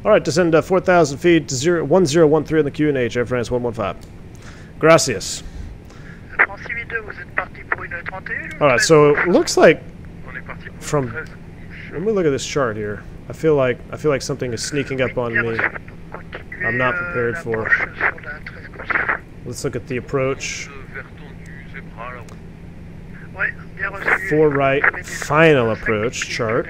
Alright, descend 4,000 feet to 1013 on the QNH, Air France 115. Gracias. Alright, so it looks like from... Let me look at this chart here. I feel like something is sneaking up on me. I'm not prepared for. Let's look at the approach. 4 right, final approach chart.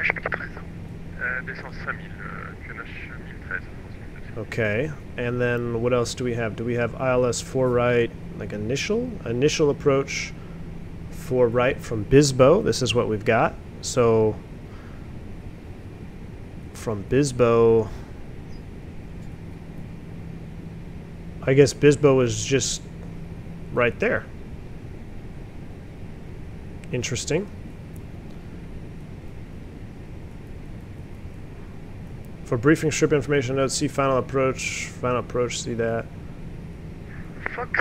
Okay, and then what else do we have? Do we have ILS 4 right, like initial approach 4 right from Bispo? This is what we've got. So from Bispo, I guess Bispo is just right there. Interesting. For briefing strip information notes, see final approach, see that. Fox,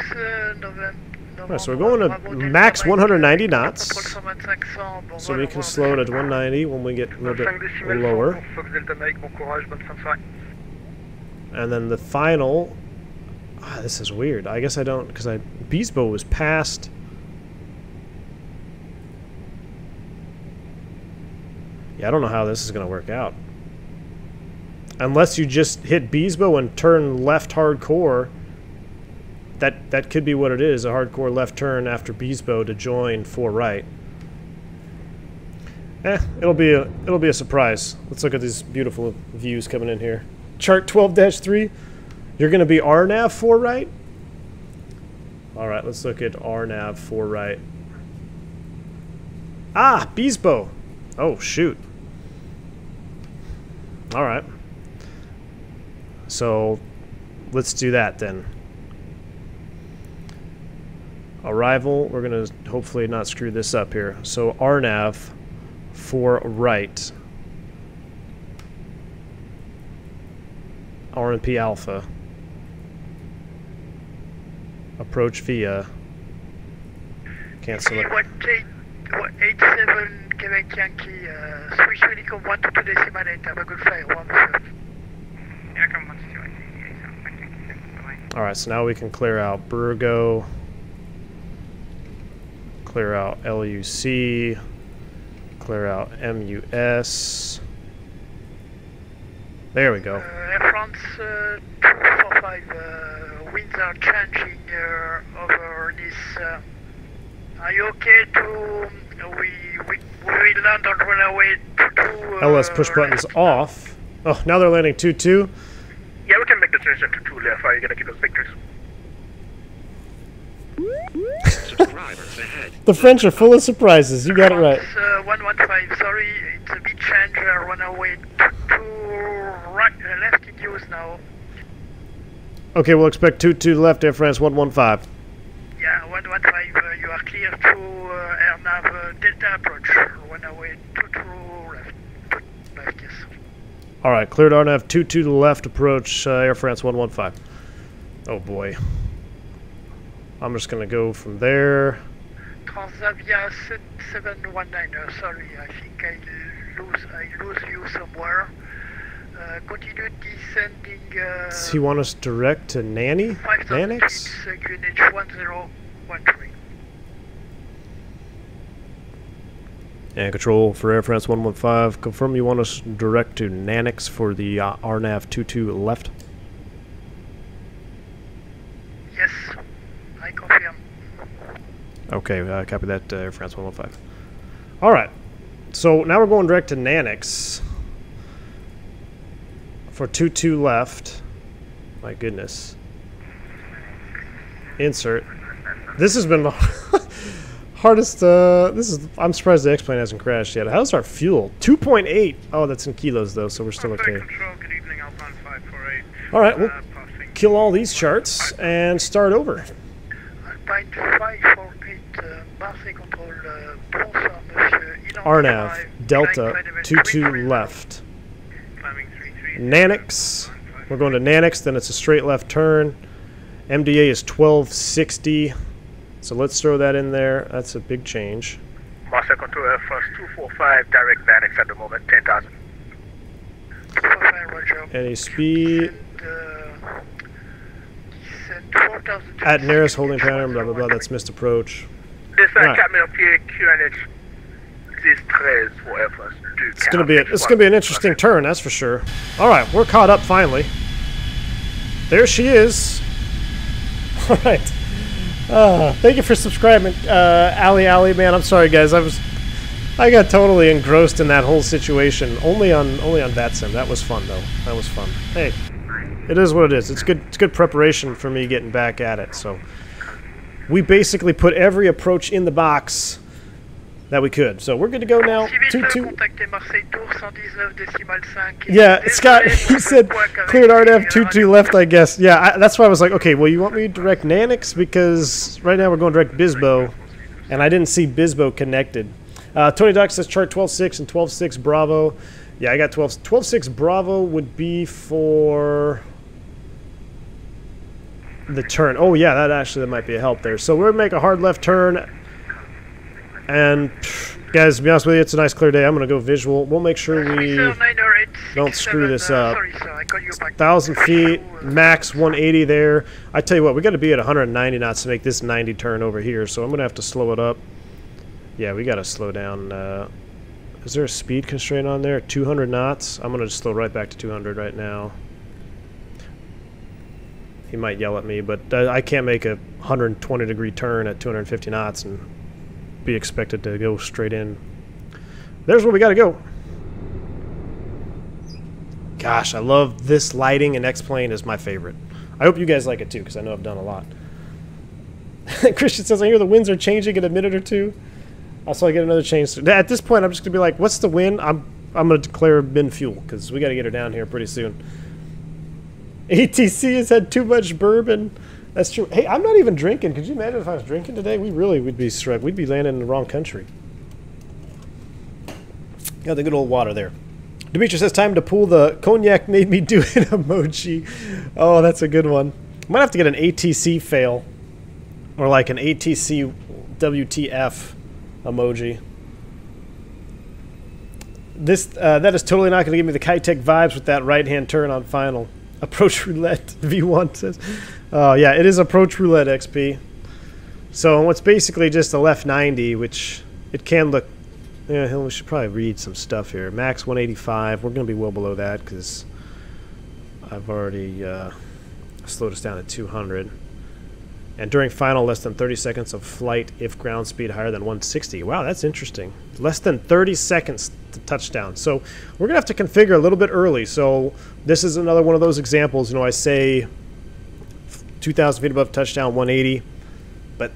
Alright, so we're going to max 190 knots. So we can slow it at 190 when we get a little bit lower. And then the final... this is weird. I guess I don't... Because Bispo was past... Yeah, I don't know how this is going to work out. Unless you just hit Bispo and turn left hardcore, that could be what it is, a hardcore left turn after Bispo to join 4 right. It'll be a surprise. Let's look at these beautiful views coming in here. Chart 12-3. You're going to be RNAV 4 right? Alright, let's look at RNAV 4 right. Ah, Beesbo. Oh, shoot. Alright. So, let's do that then. Arrival, we're going to hopefully not screw this up here. So, RNAV 4 right. RNP Alpha. Approach via. Can't select. 87 Quebec Yankee, switch Unicom 1 to 2 decimal 8. Have a good flight. Alright, so now we can clear out Burgo. Clear out LUC. Clear out MUS. There we go. Air France 245, winds are changing over Nice. Are you okay to... We will land on runway 22... LS push buttons off. Oh, now they're landing 2-2. Yeah, we can make the transition to 2 left. Are you going to get those pictures? The French are full of surprises. You got it right. 115, sorry, it's a bit change. Runway 22 right, left in use now. Okay, we'll expect 2-2 left, Air France 115. Yeah, 115, you are clear to air nav Delta approach. Runway 22 left. Left, yes. Alright, cleared RNAV 2-2 to the left, approach Air France 115. Oh boy. I'm just going to go from there. Transavia 719, sorry, I think I lose you somewhere. Continue descending... Does he want us direct to Nanny? Nanix? QNH 1013. And control for Air France 115. Confirm you want us direct to Nanix for the RNAV 2-2 left? Yes, I confirm. Okay, copy that, Air France 115. Alright, so now we're going direct to Nanix for 2-2 left. My goodness. Insert. This has been the hardest, I'm surprised the X-plane hasn't crashed yet. How's our fuel? 2.8. Oh, that's in kilos though, so we're still okay. Alright, we'll kill all these charts and start over. Alpine 548, Marseille control, bonsoir, monsieur. RNAV, Delta, 2-2 left. Nanix, we're going to Nanix, then it's a straight left turn. MDA is 1260, so let's throw that in there. That's a big change. Marseille control Air France 245, direct Nanix at the moment, 10,000. 245, roger. Any speed. Descend 4,000. At nearest holding pattern, blah blah blah, that's missed approach. This Right. 4 pieds QNH 10-13 for Air France 2. It's gonna be an interesting turn, that's for sure. Alright, we're caught up finally. There she is. Alright. Thank you for subscribing, Ali, man. I'm sorry guys, I got totally engrossed in that whole situation. Only on VatSim. That was fun though. That was fun. Hey, it is what it is. It's good preparation for me getting back at it. So we basically put every approach in the box that we could. So we're good to go now. 2-2. Yeah, Scott, he said cleared RNAV 2-2 left, I guess. Yeah, that's why I was like, okay, well, you want me to direct Nanix? Because right now we're going direct Bisbo, and I didn't see Bisbo connected. Tony Doc says chart 12.6 and 12.6 Bravo. Yeah, I got 12.6 Bravo would be for the turn. Oh, yeah, that might be a help there. So we're going to make a hard left turn. And, guys, to be honest with you, it's a nice clear day. I'm going to go visual. We'll make sure we don't screw this up. 1,000 feet, max 180 there. I tell you what, we got to be at 190 knots to make this 90 turn over here. So I'm going to have to slow it up. Yeah, we got to slow down. Is there a speed constraint on there? 200 knots? I'm going to just slow right back to 200 right now. He might yell at me, but I can't make a 120-degree turn at 250 knots and be expected to go straight in. There's where we got to go. Gosh, I love this lighting, and X-Plane is my favorite. I hope you guys like it too, because I know I've done a lot. Christian says, I hear the winds are changing in a minute or two. Also, I get another change. At this point, I'm just going to be like, what's the wind? I'm going to declare bin fuel, because we got to get her down here pretty soon. ATC has had too much bourbon. That's true. Hey, I'm not even drinking. Could you imagine if I was drinking today? We really would be struck. We'd be landing in the wrong country. Got the good old water there. Dimitri says, time to pull the cognac made me do it emoji. Oh, that's a good one. Might have to get an ATC fail. Or like an ATC WTF emoji. This that is totally not going to give me the Kitech vibes with that right-hand turn on final. Approach roulette, V1 says. Oh, yeah, it is approach roulette, XP. So it's basically just a left 90, which it can look... Yeah, we should probably read some stuff here. Max 185. We're going to be well below that because I've already slowed us down to 200. And during final, less than 30 seconds of flight if ground speed higher than 160. Wow, that's interesting. Less than 30 seconds to touchdown. So we're going to have to configure a little bit early. So this is another one of those examples. You know, I say 2,000 feet above touchdown, 180. But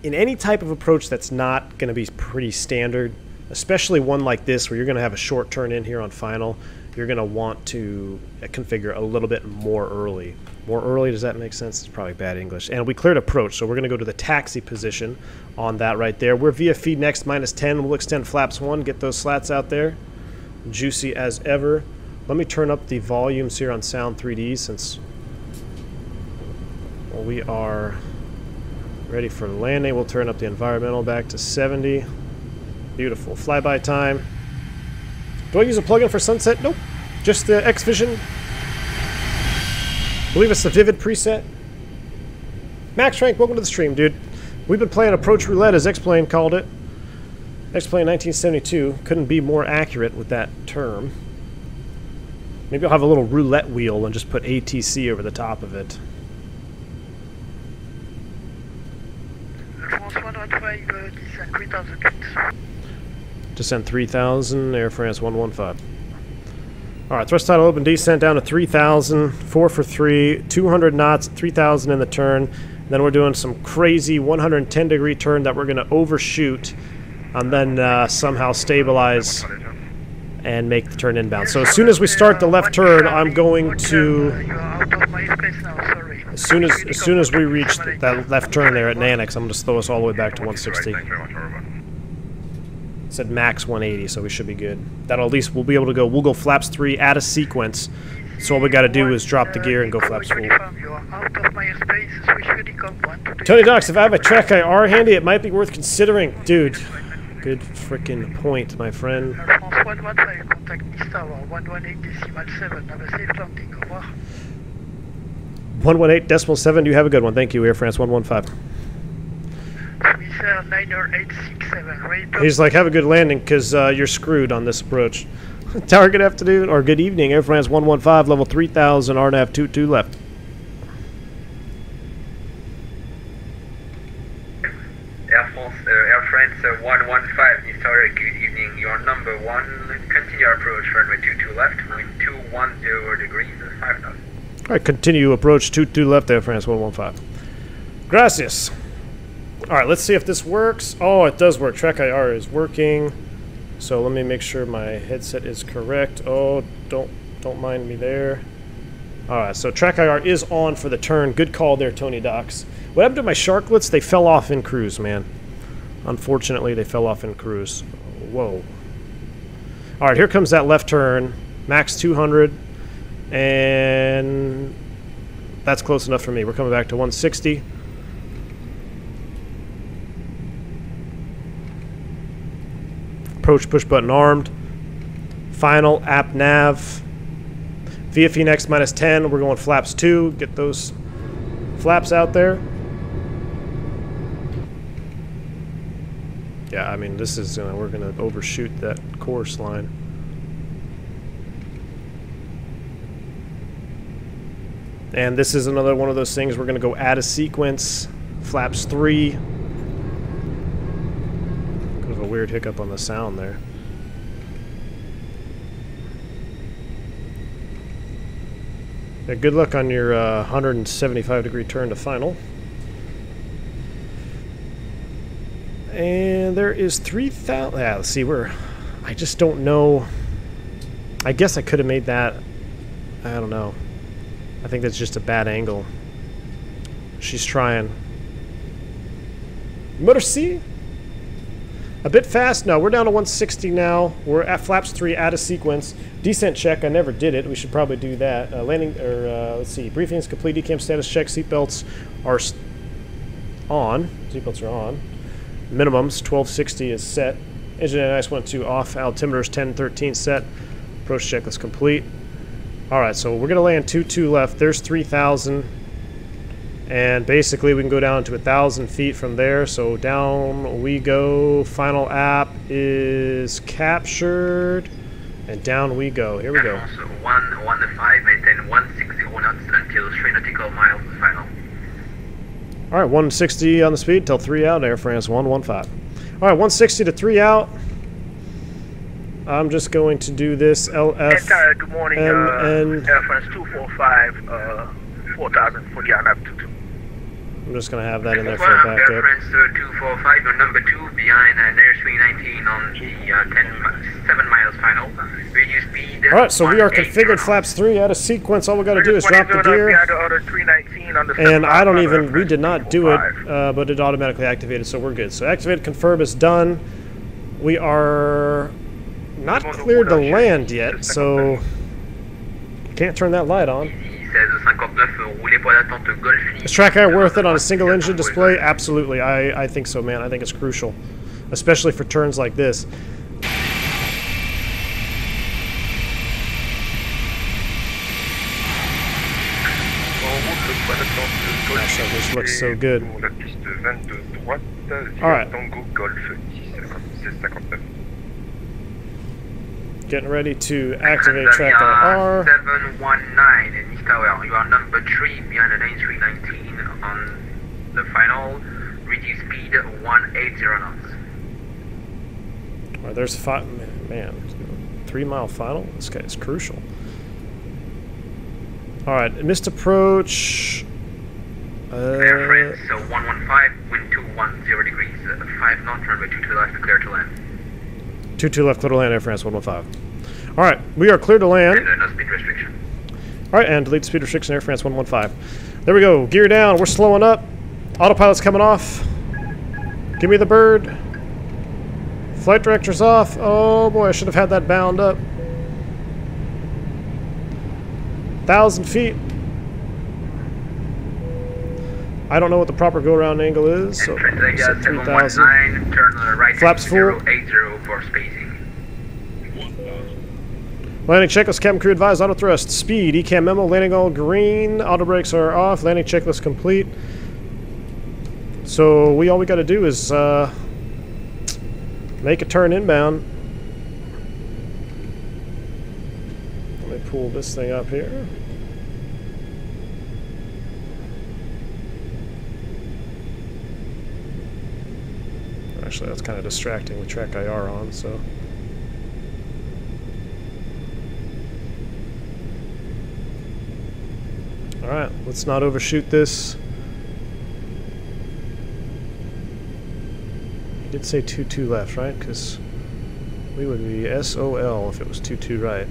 in any type of approach that's not going to be pretty standard, especially one like this where you're going to have a short turn in here on final, you're going to want to configure a little bit more early. More early, does that make sense? It's probably bad English. And we cleared approach, so we're going to go to the taxi position on that right there. We're VFE next, -10. We'll extend flaps 1, get those slats out there. Juicy as ever. Let me turn up the volumes here on Sound 3D since we are ready for landing. We'll turn up the environmental back to 70. Beautiful. Flyby time. Do I use a plugin for sunset? Nope. Just the X-Vision. I believe it's the Vivid preset. Max Rank, welcome to the stream, dude. We've been playing Approach Roulette, as X-Plane called it. X-Plane 1972. Couldn't be more accurate with that term. Maybe I'll have a little roulette wheel and just put ATC over the top of it. France 115, descent 3,000 feet. Descent 3,000, Air France 115. Alright, thrust throttle open descent down to 3,000, 4 for 3, 200 knots, 3,000 in the turn. Then we're doing some crazy 110-degree turn that we're going to overshoot and then somehow stabilize and make the turn inbound. So as soon as we start the left turn, I'm going to... As soon as we reach that left turn there at Nanix, I'm going to slow us all the way back to 160. It said max 180, so we should be good. That'll at least we'll be able to go. We'll go flaps 3, add a sequence. So all we got to do is drop the gear and go flaps full. Tony Docs, if I have a track IR handy, it might be worth considering. Dude, good freaking point, my friend. 118.7, you have a good one. Thank you, Air France 115. He's like, have a good landing, because you're screwed on this approach. Tower, good afternoon, or good evening. Air France 115, level 3000, RNAV 22 left. Air France 115, you started, good evening. Your number 1, continue approach, runway 22 left, wind 210 degrees, 5,000. Alright, continue approach 22 left, Air France 115. Gracias. Alright, let's see if this works. Oh, it does work. Track IR is working. So let me make sure my headset is correct. Oh, don't mind me there. Alright, so track IR is on for the turn. Good call there, Tony Docs. What happened to my sharklets? They fell off in cruise, man. Unfortunately, they fell off in cruise. Whoa. Alright, here comes that left turn. Max 200. And that's close enough for me. We're coming back to 160. Approach push button armed. Final app nav. VFE next -10. We're going flaps 2. Get those flaps out there. Yeah, I mean, this is we're gonna overshoot that course line. And this is another one of those things. We're gonna go add a sequence. Flaps 3. A weird hiccup on the sound there. Yeah, good luck on your 175-degree turn to final. And there is 3,000. Yeah, let's see. I just don't know. I guess I could have made that. I don't know. I think that's just a bad angle. She's trying. Merci. A bit fast. No, we're down to 160 now. We're at flaps 3 out of sequence. Descent check. I never did it. We should probably do that. Landing, or let's see. Briefing is complete. Decam status check. Seatbelts are on. Seatbelts are on. Minimums 1260 is set. Engine and ice 1-2 off. Altimeters 1013 set. Approach checklist complete. All right, so we're gonna land 2-2 left. There's 3,000. And basically we can go down to 1,000 feet from there. So down we go. Final app is captured. And down we go. Here we go. Also 115, maintain 160 knots until 3 nautical miles final. All right, 160 on the speed till 3 out. Air France 115. All right, 160 to 3 out. I'm just going to do this LFMN. Good morning, Air France 245, 4,000 for Garnap 22. I'm just going to have that in there for Air backup. France 245, you're number 2 behind Air 319 on the 7 miles final. Reduce speed. All right, so we are configured flaps 3 out of sequence. All we got to do is drop the gear. And I don't even, we did not do it, but it automatically activated, so we're good. So activate confirm is done. We are not cleared to land yet, so can't turn that light on. Is track air worth it on a single engine display? Absolutely. I think so, man. I think it's crucial, especially for turns like this. Gosh, this looks so good. Alright. Getting ready to activate track IR. 719 in East Tower. You are number 3 behind the 319 on the final. Reduce speed 180 knots. Alright, there's 5. Man, 3 mile final? This guy's crucial. Alright, missed approach. Air France, so 115, wind 210 degrees, 5 knots, runway 22 left, clear to land. 22 left, clear to land, Air France 115. Alright, we are clear to land. And no speed restriction. Alright, and delete speed restriction, Air France 115. There we go, gear down, we're slowing up. Autopilot's coming off. Give me the bird. Flight director's off. Oh boy, I should have had that bound up. 1,000 feet. I don't know what the proper go-around angle is, so 3,000. Turn right Flaps full. 080 for spacing. Landing checklist, cabin crew advised, auto thrust, speed, ECAM memo, landing all green, auto brakes are off, landing checklist complete. So all we got to do is make a turn inbound. Let me pull this thing up here. Actually, that's kind of distracting with track IR on, so. Alright, let's not overshoot this. You did say 2-2 left, right? Because we would be SOL if it was 2-2 right.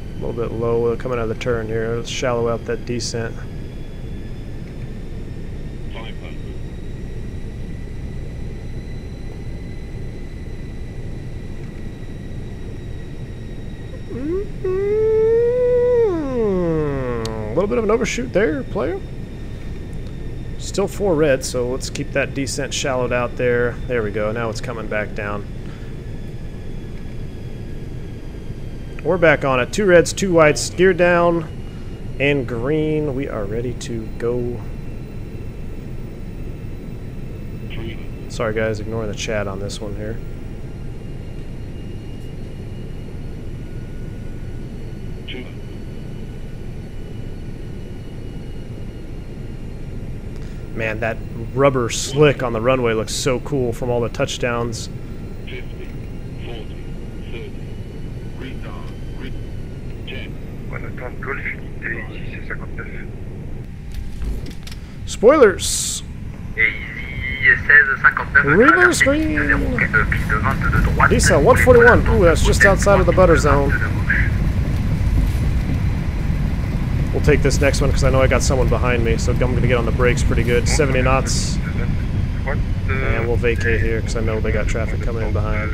A little bit low coming out of the turn here. Let's shallow out that descent. A little bit of an overshoot there, player. Still 4 red, so let's keep that descent shallowed out there. There we go. Now it's coming back down. We're back on it. 2 reds, 2 whites, gear down, and green. We are ready to go. Sorry guys, ignoring the chat on this one here. Man, that rubber slick on the runway looks so cool from all the touchdowns. 50, 40, 30, retard. On attend Golf Unité, ici c'est 59. Spoilers! Et ici 1659. Reverse screen! Lisa, 141. Ooh, that's just outside of the butter zone. We'll take this next one because I know I got someone behind me, so I'm going to get on the brakes pretty good. 70 knots. And we'll vacate here because I know they got traffic coming in behind.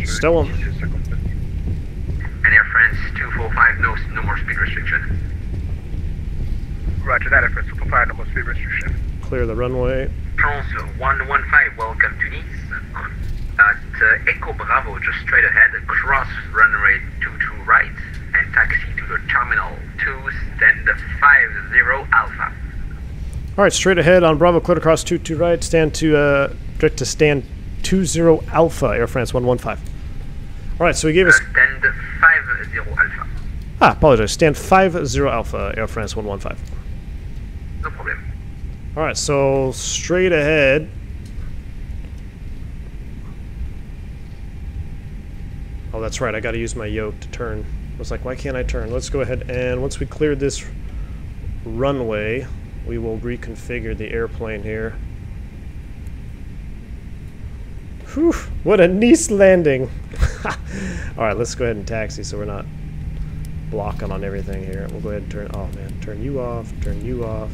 Stow them. And Air France 245, no more speed restriction. Roger that, Air France 245, no more speed restriction. Clear the runway. France 115, welcome to Nice. At Echo Bravo, just straight ahead, cross runway 22 right, and taxi to the terminal 2, stand 50 Alpha. Alright, straight ahead on Bravo, clear across 22 right, stand to, direct to stand 20 Alpha, Air France 115. Alright, so he gave us... Stand 50 Alpha. Apologize, stand 50 Alpha, Air France 115. No problem. Alright, so straight ahead. Oh, that's right, I gotta use my yoke to turn. I was like, why can't I turn? Let's go ahead and once we clear this runway, we will reconfigure the airplane here. Whew, what a Nice landing. Alright, let's go ahead and taxi so we're not blocking on everything here. We'll go ahead and turn, oh man, turn you off, turn you off.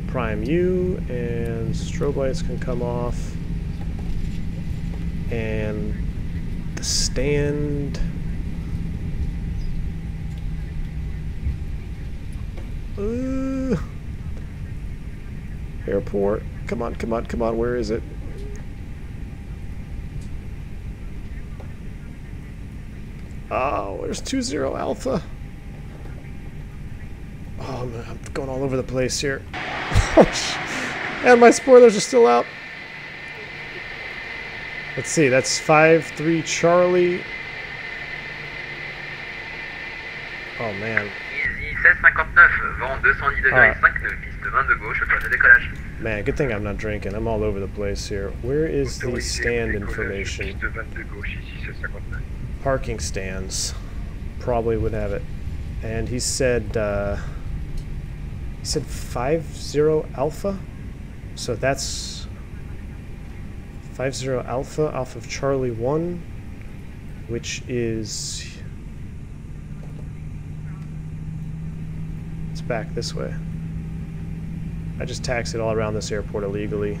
Prime you, and strobe lights can come off. And the stand. Airport. Come on, come on, come on. Where is it? Oh, there's 20 Alpha. Oh man, I'm going all over the place here. And my spoilers are still out. Let's see, that's 5-3 Charlie. Oh man. Easy 1659, vent 210 degrés 5 nœuds, piste 20 de gauche, autorisé décollage. Man, good thing I'm not drinking. I'm all over the place here. Where is the stand information? Parking stands. Probably would have it. And he said 50 Alpha? So that's 50 Alpha off of Charlie 1, which is... It's back this way. I just taxied all around this airport illegally.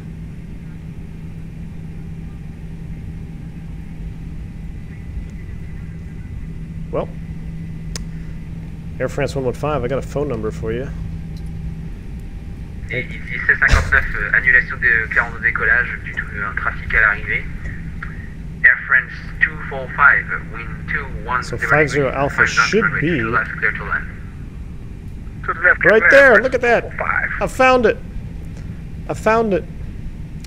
Well, Air France 115, I got a phone number for you. Et ici C59, annulation de clearance de décollage due to un trafic à l'arrivée. Air France 245, wind 210. So 50 Alpha should be left, clear to land. right there. Look at that. I found it. I found it.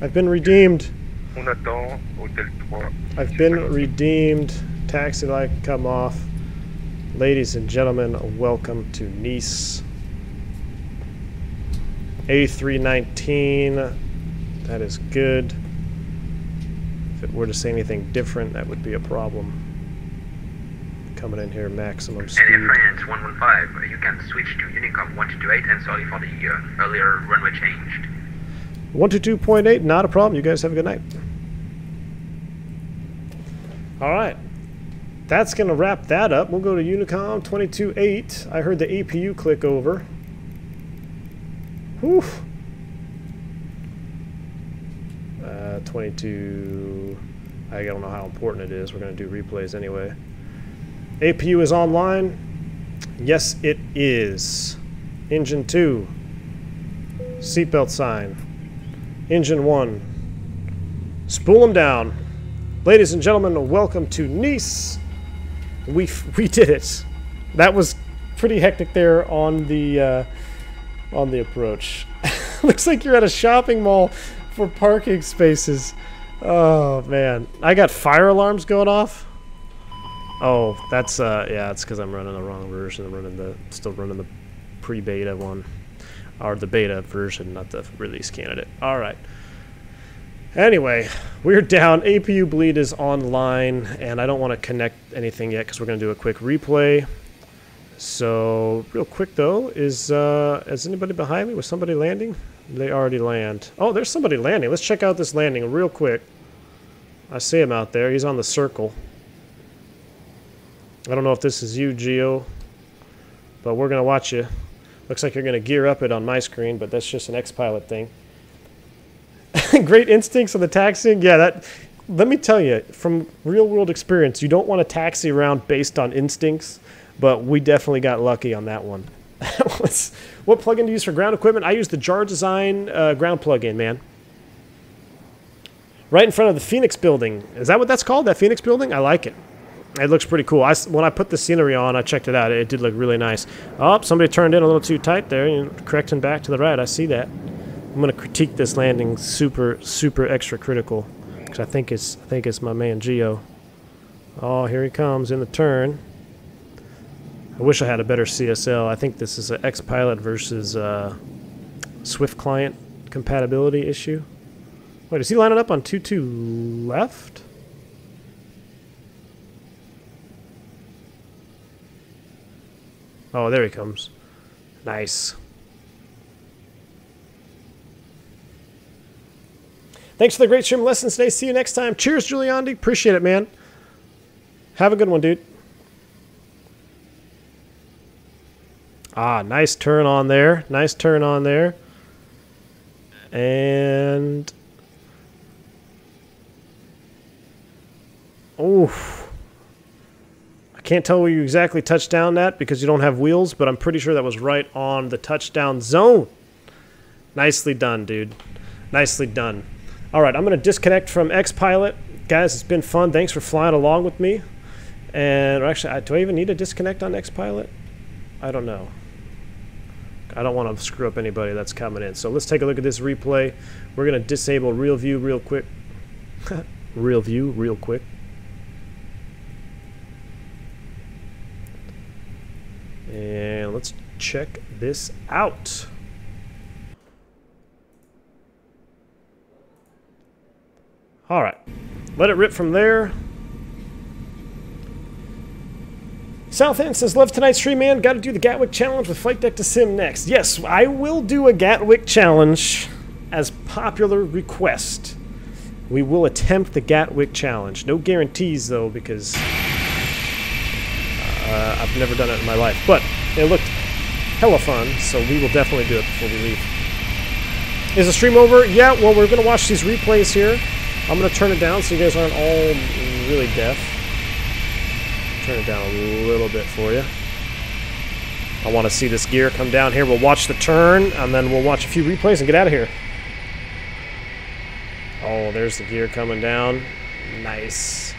I've been redeemed. On attend, Hôtel 3. I've been redeemed. Taxi light can come off. Ladies and gentlemen, welcome to Nice. A319. That is good. If it were to say anything different, that would be a problem. Coming in here, maximum speed. And Air France 115, you can switch to Unicom 128, and sorry for the earlier runway changed. 122.8, not a problem. You guys have a good night. All right. That's going to wrap that up. We'll go to Unicom 22.8. I heard the APU click over. Whew. 22. I don't know how important it is. We're going to do replays anyway. APU is online. Yes, it is. Engine 2. Seatbelt sign. Engine 1. Spool them down. Ladies and gentlemen, welcome to Nice. We did it. That was pretty hectic there on the approach. Looks like you're at a shopping mall for parking spaces. Oh man, I got fire alarms going off. Oh, that's yeah, it's because I'm running the wrong version. I'm still running the pre-beta one, or the beta version, not the release candidate. All right. Anyway, we're down. APU bleed is online, and I don't want to connect anything yet because we're going to do a quick replay. So, real quick though, is anybody behind me? Was somebody landing? They already land. Oh, there's somebody landing. Let's check out this landing real quick. I see him out there. He's on the circle. I don't know if this is you, Geo, but we're going to watch you. Looks like you're going to gear up it on my screen, but that's just an X-Pilot thing. Great instincts on the taxiing. Yeah, that. Let me tell you, from real-world experience, you don't want to taxi around based on instincts, but we definitely got lucky on that one. What plugin do you use for ground equipment? I use the Jar Design ground plugin, man. Right in front of the Phoenix building. Is that what that's called, that Phoenix building? I like it. It looks pretty cool. When I put the scenery on, I checked it out. It did look really nice. Oh, somebody turned in a little too tight there. You know, correcting back to the right. I see that. I'm going to critique this landing super extra critical. Because I think it's my man Geo. Oh, here he comes in the turn. I wish I had a better CSL. I think this is an X-Pilot versus Swift client compatibility issue. Wait, is he lining up on 2-2 left? Oh, there he comes. Nice. Thanks for the great stream lessons today. See you next time. Cheers, Giuliandi. Appreciate it, man. Have a good one, dude. Ah, nice turn on there. Nice turn on there. And... oof. I can't tell where you exactly touched down at because you don't have wheels, but I'm pretty sure that was right on the touchdown zone. Nicely done, dude. Nicely done. All right, I'm going to disconnect from X-Pilot. Guys, it's been fun. Thanks for flying along with me. And actually, do I even need to disconnect on X-Pilot? I don't know. I don't want to screw up anybody that's coming in. So let's take a look at this replay. We're going to disable real view real quick. Real view real quick. And let's check this out. All right, let it rip from there. South End says, love tonight's stream, man. Got to do the Gatwick challenge with Flight Deck to Sim next. Yes, I will do a Gatwick challenge as popular request. We will attempt the Gatwick challenge. No guarantees, though, because I've never done it in my life. But it looked hella fun, so we will definitely do it before we leave. Is the stream over? Yeah, well, we're going to watch these replays here. I'm going to turn it down so you guys aren't all really deaf. Turn it down a little bit for you. I want to see this gear come down here. We'll watch the turn, and then we'll watch a few replays and get out of here. Oh, there's the gear coming down. Nice.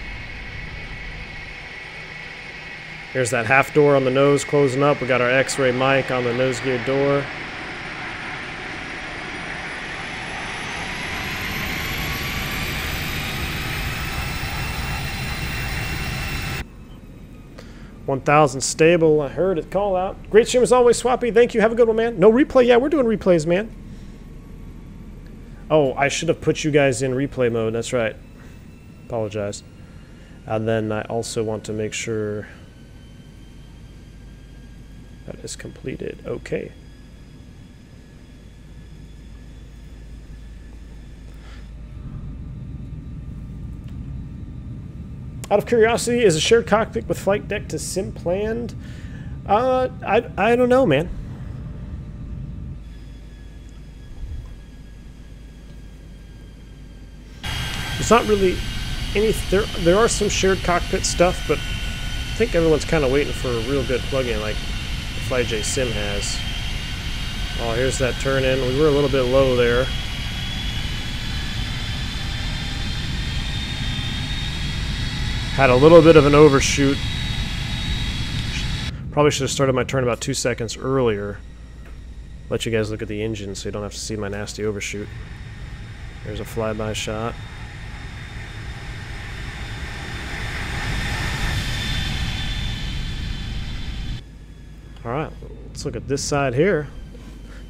Here's that half door on the nose closing up. We got our X-ray mic on the nose gear door. $1,000 stable. I heard it call out. Great stream as always, Swappy. Thank you. Have a good one, man. No replay. Yeah, we're doing replays, man. Oh, I should have put you guys in replay mode. That's right. Apologize. And then I also want to make sure that is completed. Okay. Out of curiosity, is a shared cockpit with Flight Deck to Sim planned? I don't know, man. There's not really any. There are some shared cockpit stuff, but I think everyone's kind of waiting for a real good plugin like the FlyJ Sim has. Oh, here's that turn in. We were a little bit low there. Had a little bit of an overshoot. Probably should have started my turn about 2 seconds earlier. Let you guys look at the engine so you don't have to see my nasty overshoot. There's a flyby shot. Alright, let's look at this side here.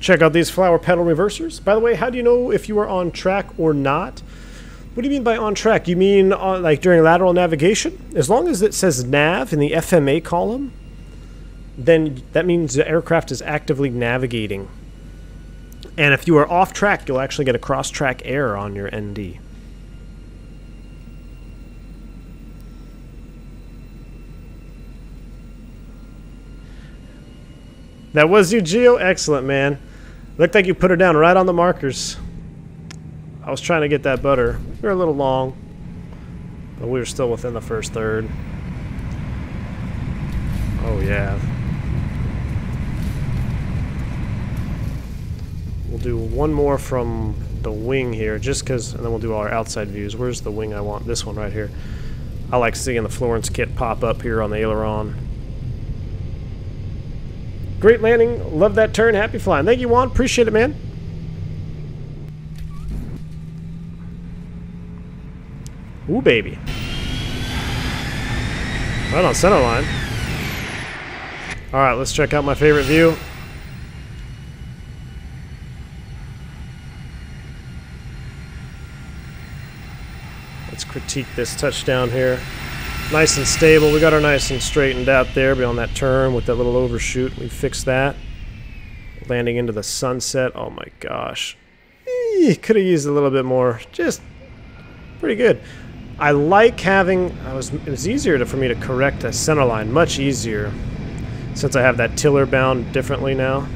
Check out these flower pedal reversers. By the way, how do you know if you are on track or not? What do you mean by on track? You mean like during lateral navigation? As long as it says nav in the FMA column, then that means the aircraft is actively navigating. And if you are off track, you'll actually get a cross-track error on your ND. That was you, Geo? Excellent, man. Looked like you put her down right on the markers. I was trying to get that butter. We were a little long, but we were still within the first third. Oh, yeah. We'll do one more from the wing here, just because, and then we'll do all our outside views. Where's the wing I want? This one right here. I like seeing the Florence kit pop up here on the aileron. Great landing. Love that turn. Happy flying. Thank you, Juan. Appreciate it, man. Ooh, baby. Right on center line. Alright, let's check out my favorite view. Let's critique this touchdown here. Nice and stable. We got her nice and straightened out there beyond that turn with that little overshoot. We fixed that. Landing into the sunset. Oh my gosh. Could have used a little bit more. Just pretty good. I like having... it was easier for me to correct a center line. Much easier. Since I have that tiller bound differently now.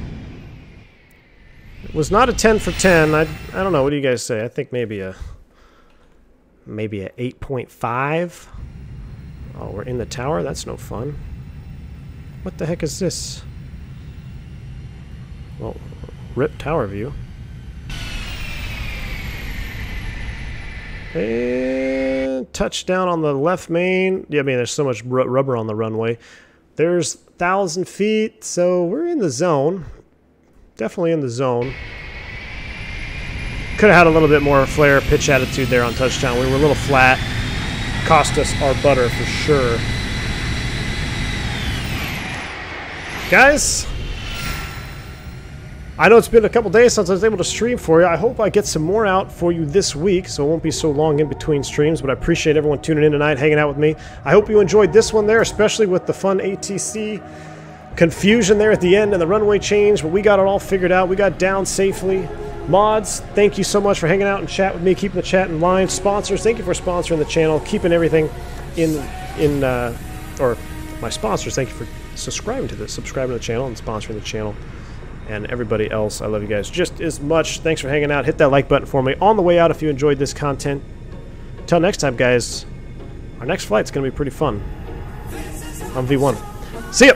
It was not a 10 for 10. I don't know. What do you guys say? I think maybe a 8.5. Oh, we're in the tower? That's no fun. What the heck is this? Well, rip tower view. And touchdown on the left main. Yeah, I mean, there's so much rubber on the runway. There's 1,000 feet, so we're in the zone. Definitely in the zone. Could have had a little bit more flare pitch attitude there on touchdown. We were a little flat. Cost us our butter for sure. Guys, I know it's been a couple days since I was able to stream for you. I hope I get some more out for you this week, so it won't be so long in between streams, but I appreciate everyone tuning in tonight, hanging out with me. I hope you enjoyed this one there, especially with the fun ATC confusion there at the end and the runway change, but we got it all figured out. We got down safely. Mods, thank you so much for hanging out and chat with me, keeping the chat in line. Sponsors, thank you for sponsoring the channel, keeping everything or my sponsors, thank you for subscribing to the channel and sponsoring the channel. And everybody else, I love you guys just as much. Thanks for hanging out. Hit that like button for me on the way out if you enjoyed this content. Until next time, guys, our next flight's going to be pretty fun. I'm V1. See ya!